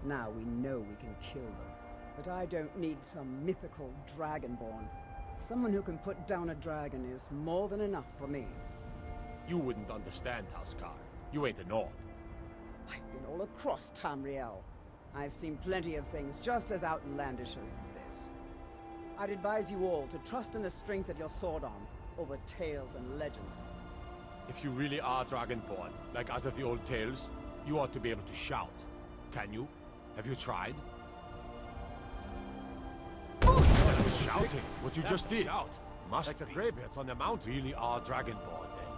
Now we know we can kill them. But I don't need some mythical Dragonborn. Someone who can put down a dragon is more than enough for me. You wouldn't understand, Housecar. You ain't a Nord. I've been all across Tamriel. I've seen plenty of things just as outlandish as this. I'd advise you all to trust in the strength of your sword arm over tales and legends. If you really are Dragonborn, like out of the old tales, you ought to be able to shout. Can you? Have you tried? What was shouting? What you just did? Shout. Must Like the be. greybeards on the mountain. Really are Dragonborn then.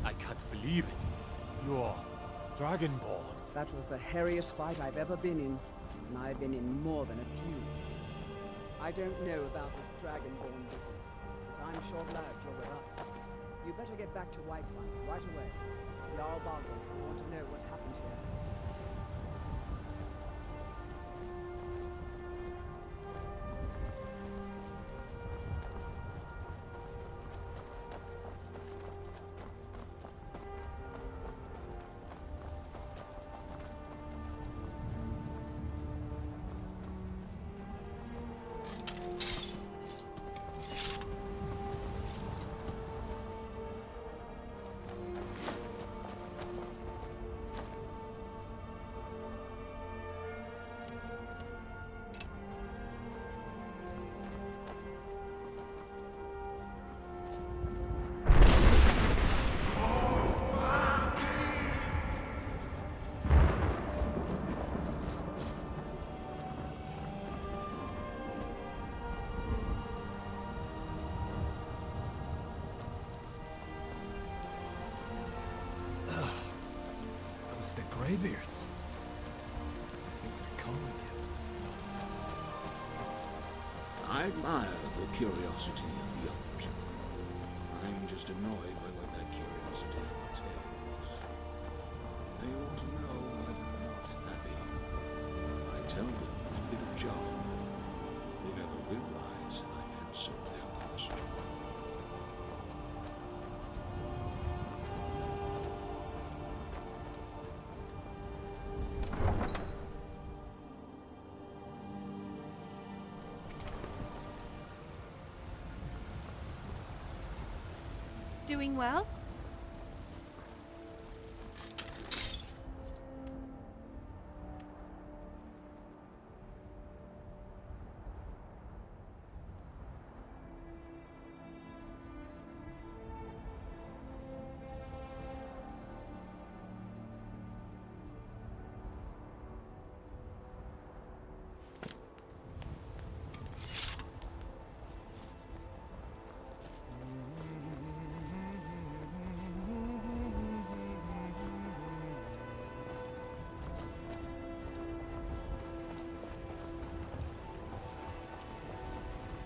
I can't believe it. You're Dragonborn. That was the hairiest fight I've ever been in, and I've been in more than a few. I don't know about this Dragonborn business, but I'm sure glad you're with us. You better get back to Whiterun right away. Jarl Balgruuf will want to know what happened here. Those the Greybeards. I think they're calling you. I admire the curiosity of young people. I'm just annoyed by what that curiosity entails. They want to know why they're not happy. I tell them to get a job. They never realize I answered their question. Doing well?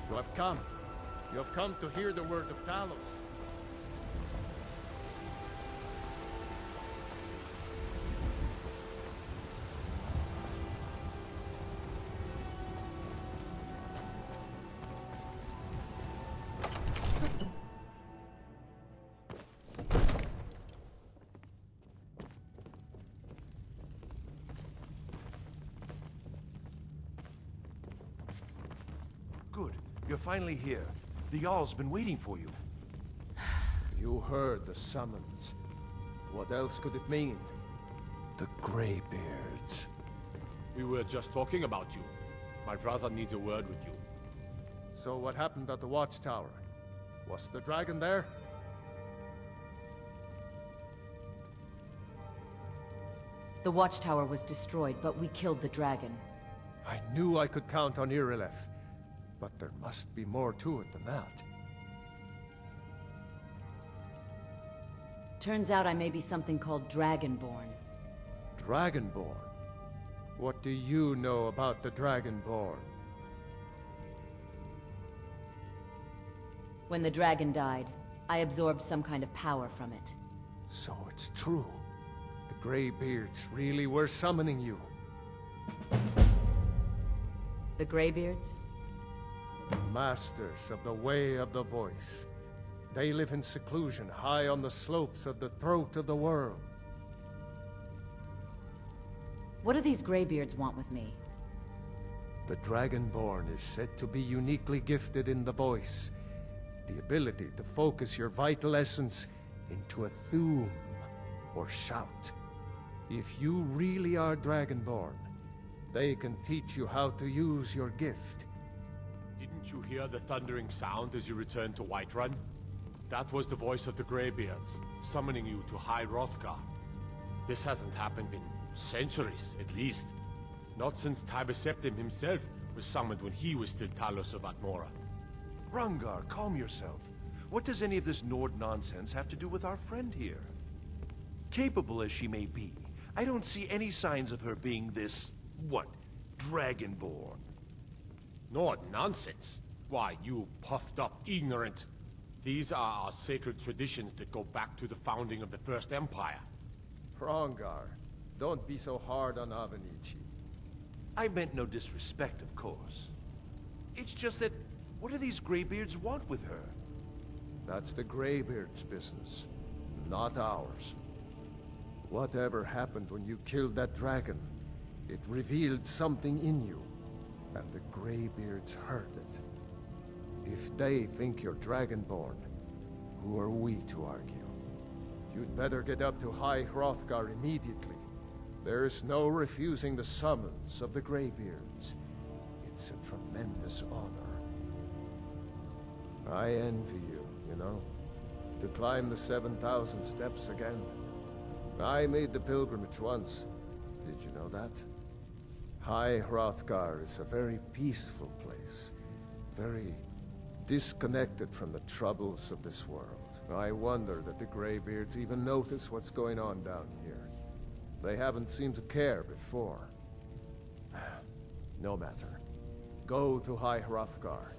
You have come. You have come to hear the word of Talos. Good. You're finally here. The Jarl's been waiting for you. You heard the summons. What else could it mean? The Greybeards. We were just talking about you. My brother needs a word with you. So what happened at the Watchtower? Was the dragon there? The Watchtower was destroyed, but we killed the dragon. I knew I could count on Irileth. But there must be more to it than that. Turns out I may be something called Dragonborn. Dragonborn? What do you know about the Dragonborn? When the dragon died, I absorbed some kind of power from it. So it's true. The Greybeards really were summoning you. The Greybeards? Masters of the Way of the Voice. They live in seclusion high on the slopes of the throat of the world. What do these Greybeards want with me? The Dragonborn is said to be uniquely gifted in the voice. The ability to focus your vital essence into a thum, or shout. If you really are Dragonborn, They can teach you how to use your gift. Didn't you hear the thundering sound as you returned to Whiterun? That was the voice of the Greybeards, summoning you to High Hrothgar. This hasn't happened in centuries, at least. Not since Tiber Septim himself was summoned when he was still Talos of Atmora. Rungar, calm yourself. What does any of this Nord nonsense have to do with our friend here? Capable as she may be, I don't see any signs of her being this, what, Dragonborn. Nord nonsense? Why, you puffed up ignorant. These are our sacred traditions that go back to the founding of the First Empire. Hrongar, don't be so hard on Avenici. I meant no disrespect, of course. It's just that, what do these Greybeards want with her? That's the Greybeards' business, not ours. Whatever happened when you killed that dragon, it revealed something in you, and the Greybeards heard it. If they think you're Dragonborn, who are we to argue? You'd better get up to High Hrothgar immediately. There's no refusing the summons of the Greybeards. It's a tremendous honor. I envy you, you know? To climb the 7,000 steps again. I made the pilgrimage once. Did you know that? High Hrothgar is a very peaceful place. Very disconnected from the troubles of this world. I wonder that the Greybeards even notice what's going on down here. They haven't seemed to care before. No matter. Go to High Hrothgar.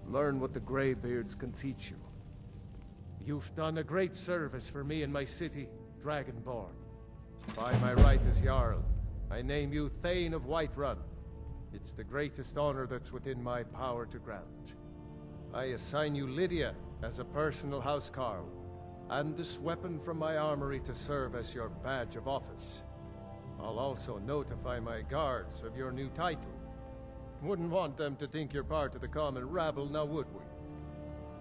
Learn what the Greybeards can teach you. You've done a great service for me and my city, Dragonborn. By my right as Jarl, I name you Thane of Whiterun. It's the greatest honor that's within my power to grant. I assign you Lydia as a personal housecarl, and this weapon from my armory to serve as your badge of office. I'll also notify my guards of your new title. Wouldn't want them to think you're part of the common rabble, now would we?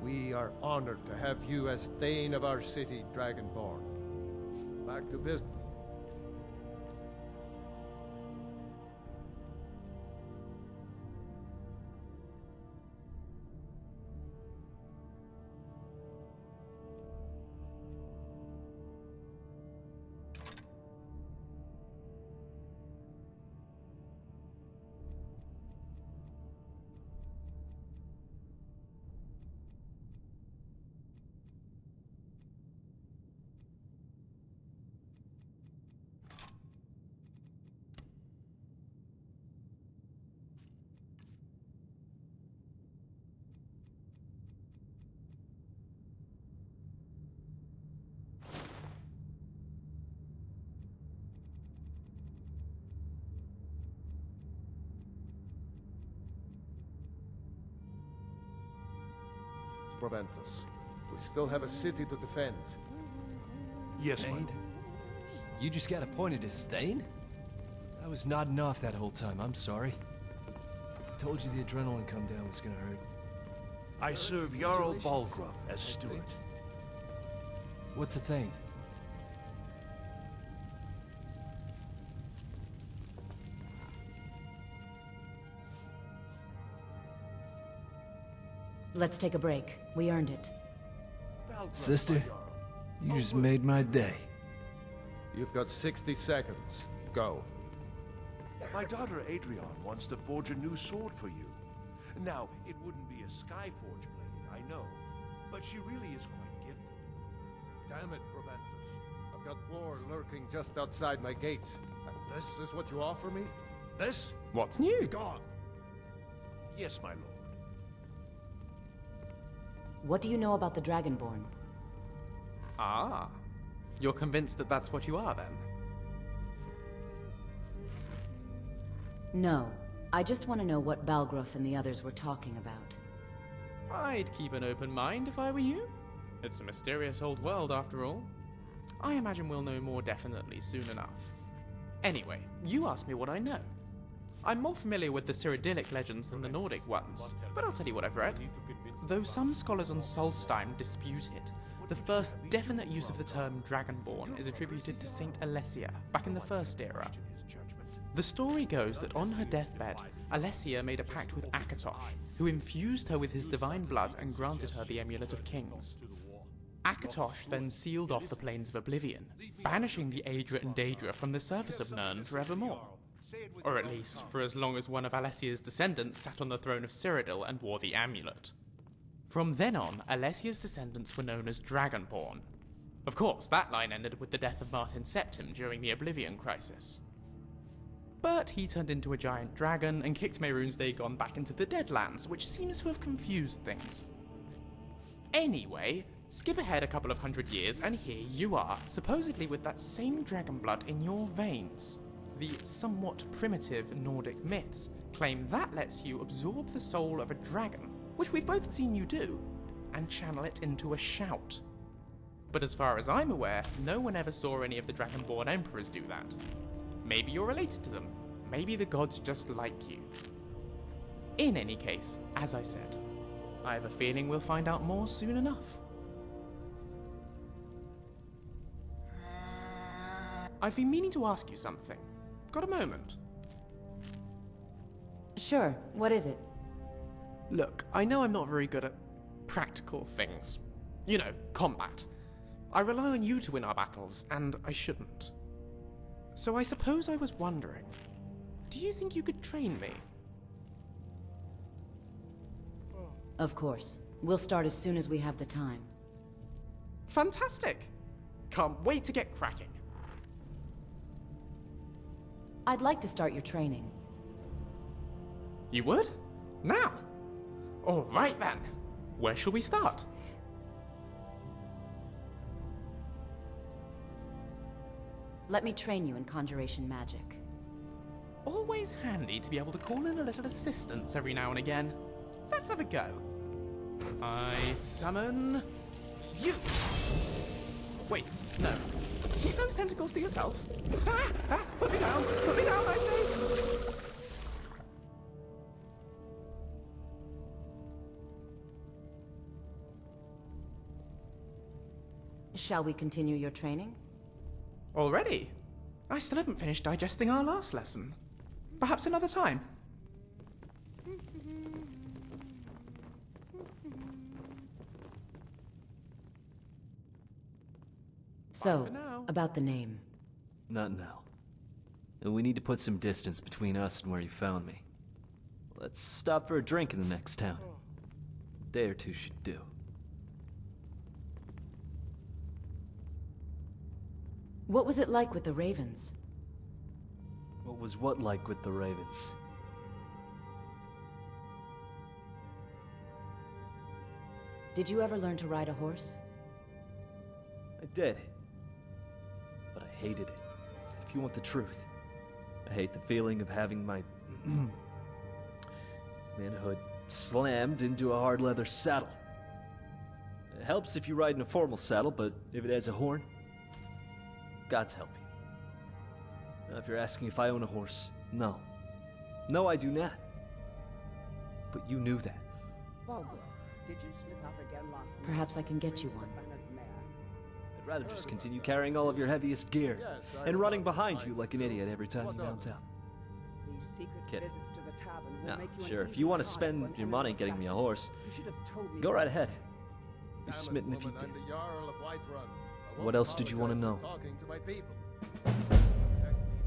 We are honored to have you as Thane of our city, Dragonborn. Back to business. Prevent us. We still have a city to defend. Yes, Thane? You just got appointed as Thane? I was nodding off that whole time, I'm sorry. I told you the adrenaline come down was gonna hurt. I serve Jarl Balgruuf as steward. What's a Thane? Let's take a break. We earned it. Sister, you just made my day. You've got 60 seconds. Go. My daughter Adrian wants to forge a new sword for you. Now, it wouldn't be a Skyforge blade, I know, but she really is quite gifted. Damn it, Proventus. I've got war lurking just outside my gates. And this is what you offer me? This? What's new? Be gone. Yes, my lord. What do you know about the Dragonborn? Ah. You're convinced that that's what you are, then? No. I just want to know what Balgruuf and the others were talking about. I'd keep an open mind if I were you. It's a mysterious old world, after all. I imagine we'll know more definitely soon enough. Anyway, you asked me what I know. I'm more familiar with the Cyrodiilic legends than the Nordic ones, but I'll tell you what I've read. Though some scholars on Solstheim dispute it, the first definite use of the term Dragonborn is attributed to Saint Alessia, back in the First Era. The story goes that on her deathbed, Alessia made a pact with Akatosh, who infused her with his divine blood and granted her the Amulet of Kings. Akatosh then sealed off the Plains of Oblivion, banishing the Aedra and Daedra from the surface of Nirn forevermore. Or at least, for as long as one of Alessia's descendants sat on the throne of Cyrodiil and wore the amulet. From then on, Alessia's descendants were known as Dragonborn. Of course, that line ended with the death of Martin Septim during the Oblivion Crisis. But he turned into a giant dragon and kicked Mehrunes Dagon back into the Deadlands, which seems to have confused things. Anyway, skip ahead a couple of hundred years and here you are, supposedly with that same dragon blood in your veins. The somewhat primitive Nordic myths claim that lets you absorb the soul of a dragon, which we've both seen you do, and channel it into a shout. But as far as I'm aware, no one ever saw any of the Dragonborn Emperors do that. Maybe you're related to them. Maybe the gods just like you. In any case, as I said, I have a feeling we'll find out more soon enough. I've been meaning to ask you something. Got a moment? Sure, what is it? Look, I know I'm not very good at practical things. You know, combat. I rely on you to win our battles, and I shouldn't. So I suppose I was wondering, do you think you could train me? Of course. We'll start as soon as we have the time. Fantastic! Can't wait to get cracking. I'd like to start your training. You would? Now? All right then. Where shall we start? Let me train you in conjuration magic. Always handy to be able to call in a little assistance every now and again. Let's have a go. I summon you. Wait, no. Keep those tentacles to yourself. Put me down, I say. Shall we continue your training? Already? I still haven't finished digesting our last lesson. Perhaps another time. So, about the name. Not now. We need to put some distance between us and where you found me. Let's stop for a drink in the next town. A day or two should do. What was it like with the Ravens? What was what like with the Ravens? Did you ever learn to ride a horse? I did. But I hated it. If you want the truth. I hate the feeling of having my manhood slammed into a hard leather saddle. It helps if you ride in a formal saddle, but if it has a horn, God's help you. Now, if you're asking if I own a horse, no. No, I do not. But you knew that. Baldur, did you slip up again last night? Perhaps I can get you one. I'd rather just continue carrying all of your heaviest gear and running behind you like an idiot every time you mount up. These secret Kid. visits to the tavern will Now, make you an sure, if easy you want to target spend for your an money getting me a assassin. horse, You should have told me go right that. ahead. Be smitten if you did. What else did you want to know?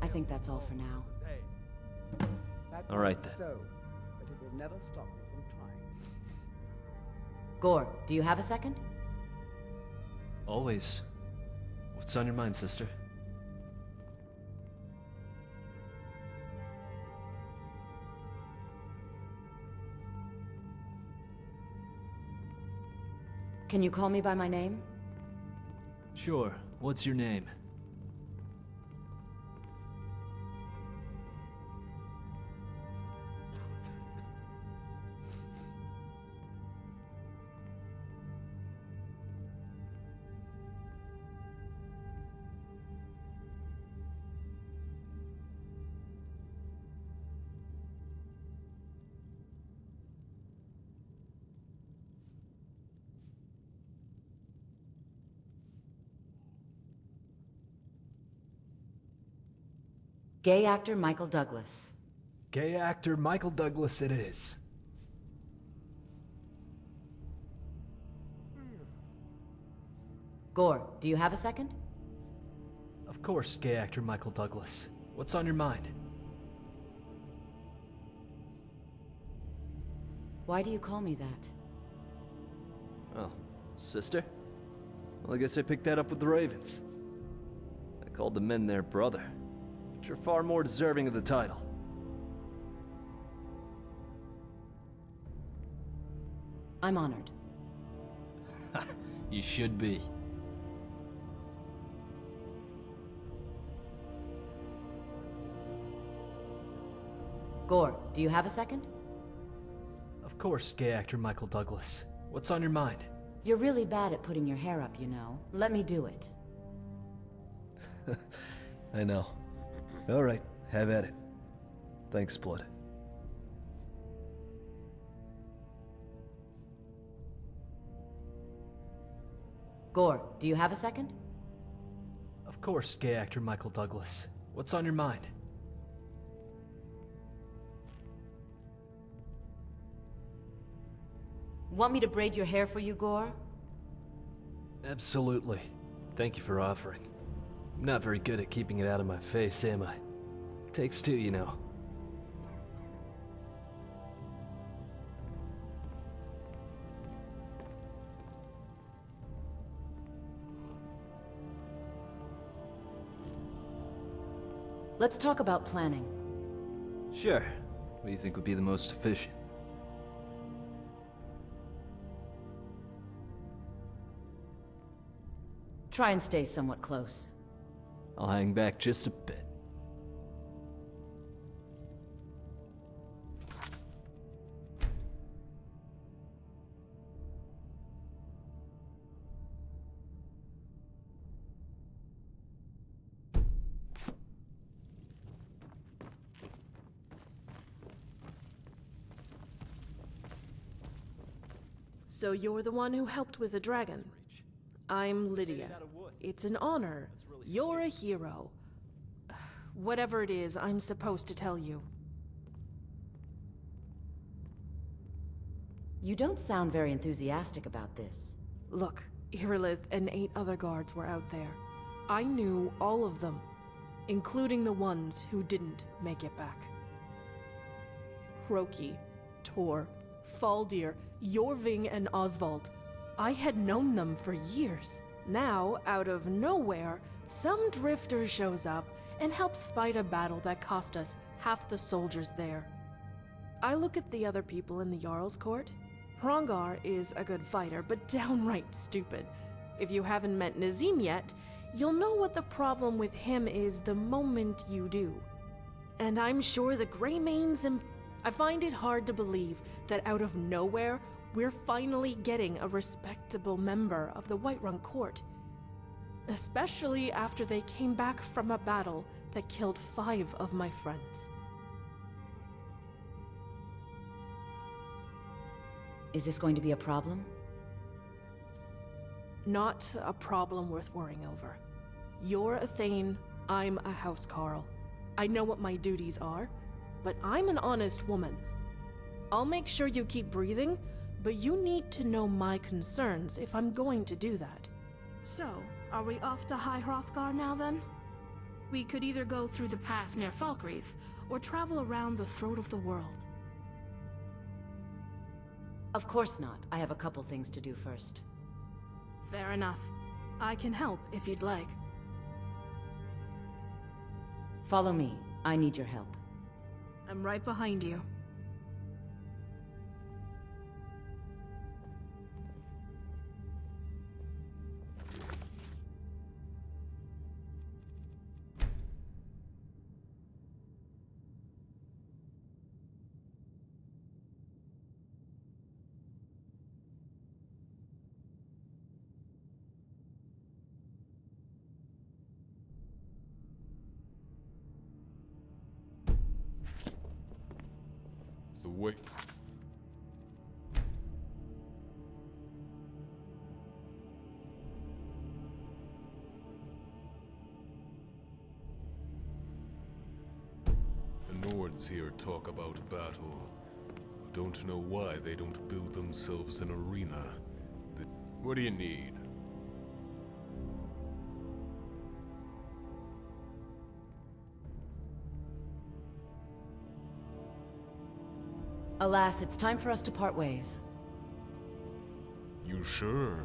I think that's all for now. That All might right be then. So, but it will never stop me from trying. Gore, do you have a second? Always. What's on your mind, sister? Can you call me by my name? Sure. What's your name? Gay actor Michael Douglas. Gay actor Michael Douglas it is. Gore, do you have a second? Of course, gay actor Michael Douglas. What's on your mind? Why do you call me that? Oh, sister? Well, I guess I picked that up with the Ravens. I called the men their brother, but you're far more deserving of the title. I'm honored. You should be. Gore, do you have a second? Of course, gay actor Michael Douglas. What's on your mind? You're really bad at putting your hair up, you know. Let me do it. I know. Alright, have at it. Thanks, Blood. Gore, do you have a second? Of course, gay actor Michael Douglas. What's on your mind? Want me to braid your hair for you, Gore? Absolutely. Thank you for offering. I'm not very good at keeping it out of my face, am I? Takes two, you know. Let's talk about planning. Sure. What do you think would be the most efficient? Try and stay somewhat close. I'll hang back just a bit. So you're the one who helped with the dragon? I'm Lydia. It's an honor. You're a hero. Whatever it is, I'm supposed to tell you. You don't sound very enthusiastic about this. Look, Irilith and 8 other guards were out there. I knew all of them, including the ones who didn't make it back. Hroki, Tor, Faldir, Yorving, and Oswald. I had known them for years. Now, out of nowhere, some drifter shows up and helps fight a battle that cost us half the soldiers there. I look at the other people in the Jarl's court. Hrongar is a good fighter, but downright stupid. If you haven't met Nazim yet, you'll know what the problem with him is the moment you do. And I'm sure the Greymane's I find it hard to believe that out of nowhere, we're finally getting a respectable member of the Whiterun court. Especially after they came back from a battle that killed 5 of my friends. Is this going to be a problem? Not a problem worth worrying over. You're a Thane, I'm a housecarl. I know what my duties are, but I'm an honest woman. I'll make sure you keep breathing, but you need to know my concerns if I'm going to do that. So, are we off to High Hrothgar now then? We could either go through the path near Falkreath, or travel around the throat of the world. Of course not. I have a couple things to do first. Fair enough. I can help if you'd like. Follow me. I need your help. I'm right behind you. The way... Nords here talk about battle. Don't know why they don't build themselves an arena. What do you need? Alas, it's time for us to part ways. You sure?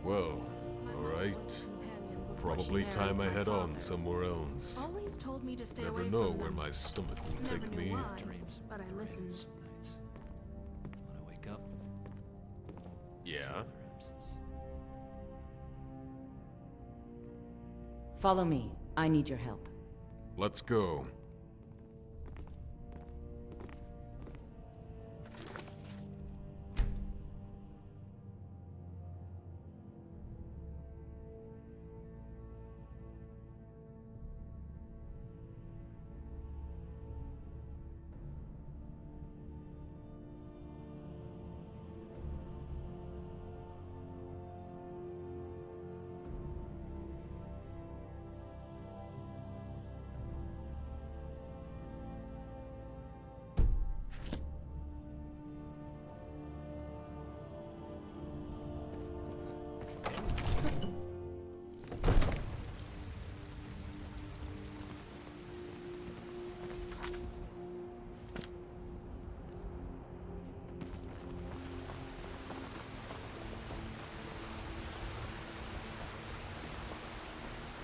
Well, alright. Probably time I head on somewhere else. Always told me to stay Never away know from where them. my stomach will Never take knew me. why, but I listened. When I wake up, Yeah? Follow me. I need your help. Let's go.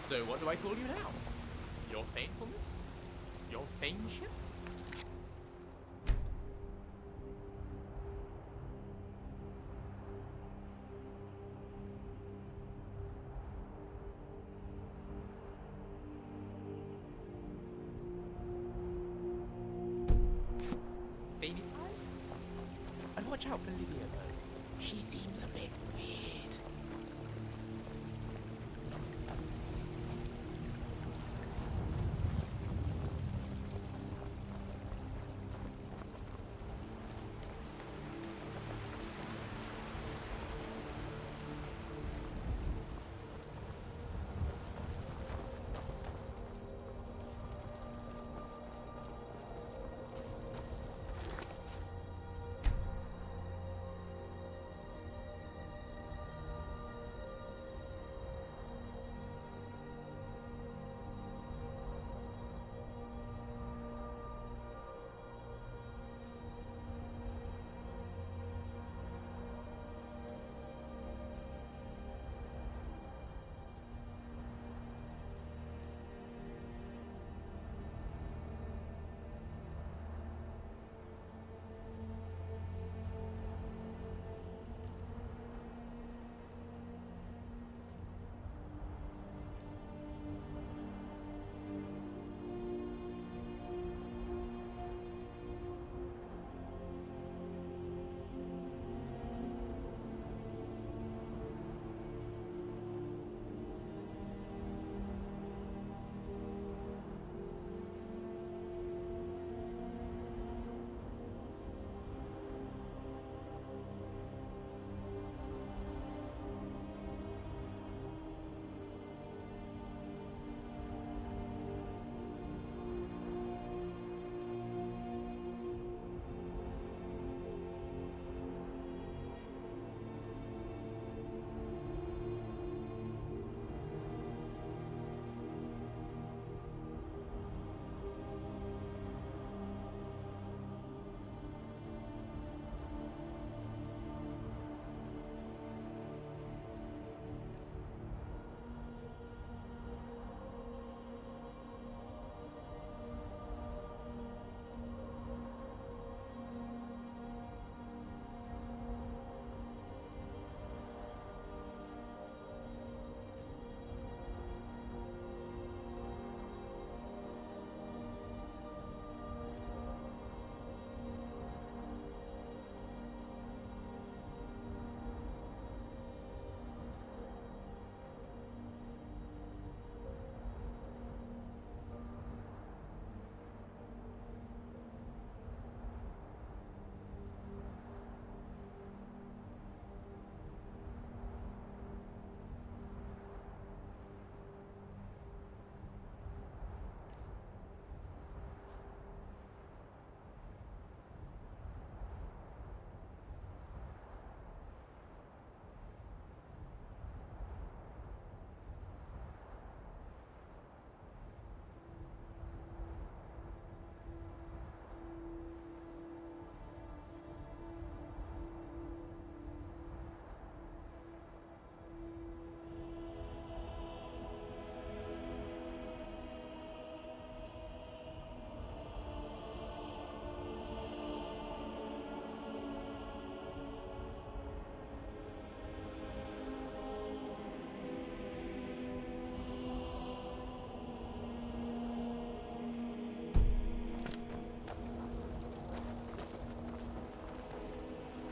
So what do I call you now? Your faithfulness? Your fainship? Baby pie? And watch out for Lydia though. She seems a bit weird.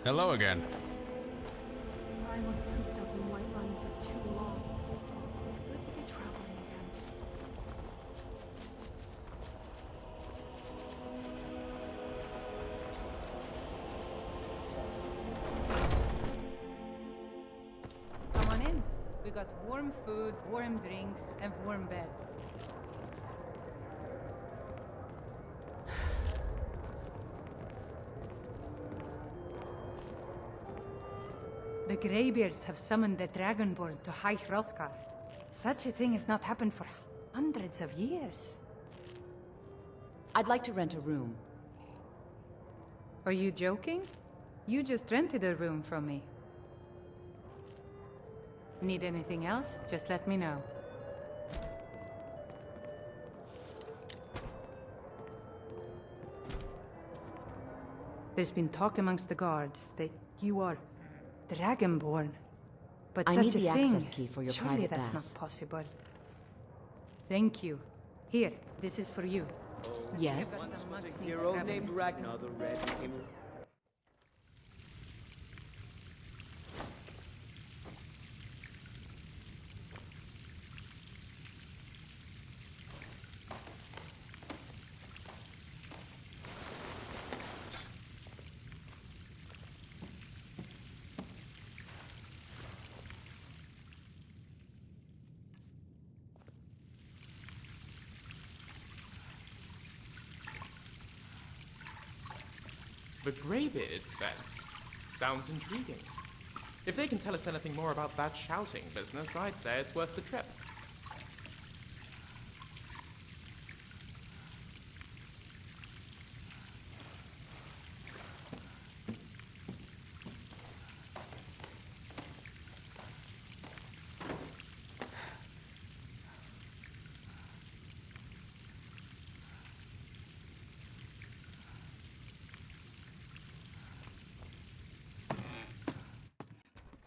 Hello again. I was cooped up in Whiterun for too long. It's good to be traveling again. Come on in. We got warm food, warm drinks, and warm beds. The Greybeards have summoned the Dragonborn to High Hrothgar. Such a thing has not happened for hundreds of years. I'd like to rent a room. Are you joking? You just rented a room from me. Need anything else? Just let me know. There's been talk amongst the guards that you are Dragonborn. But I such need a the thing, access key for your surely private that's bath. not possible. Thank you. Here, this is for you. Yes? Once was a hero named Ragnar the Red who came. The Greybeards, then. Sounds intriguing. If they can tell us anything more about that shouting business, I'd say it's worth the trip.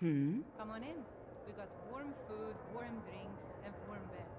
Come on in. We got warm food, warm drinks, and warm beds.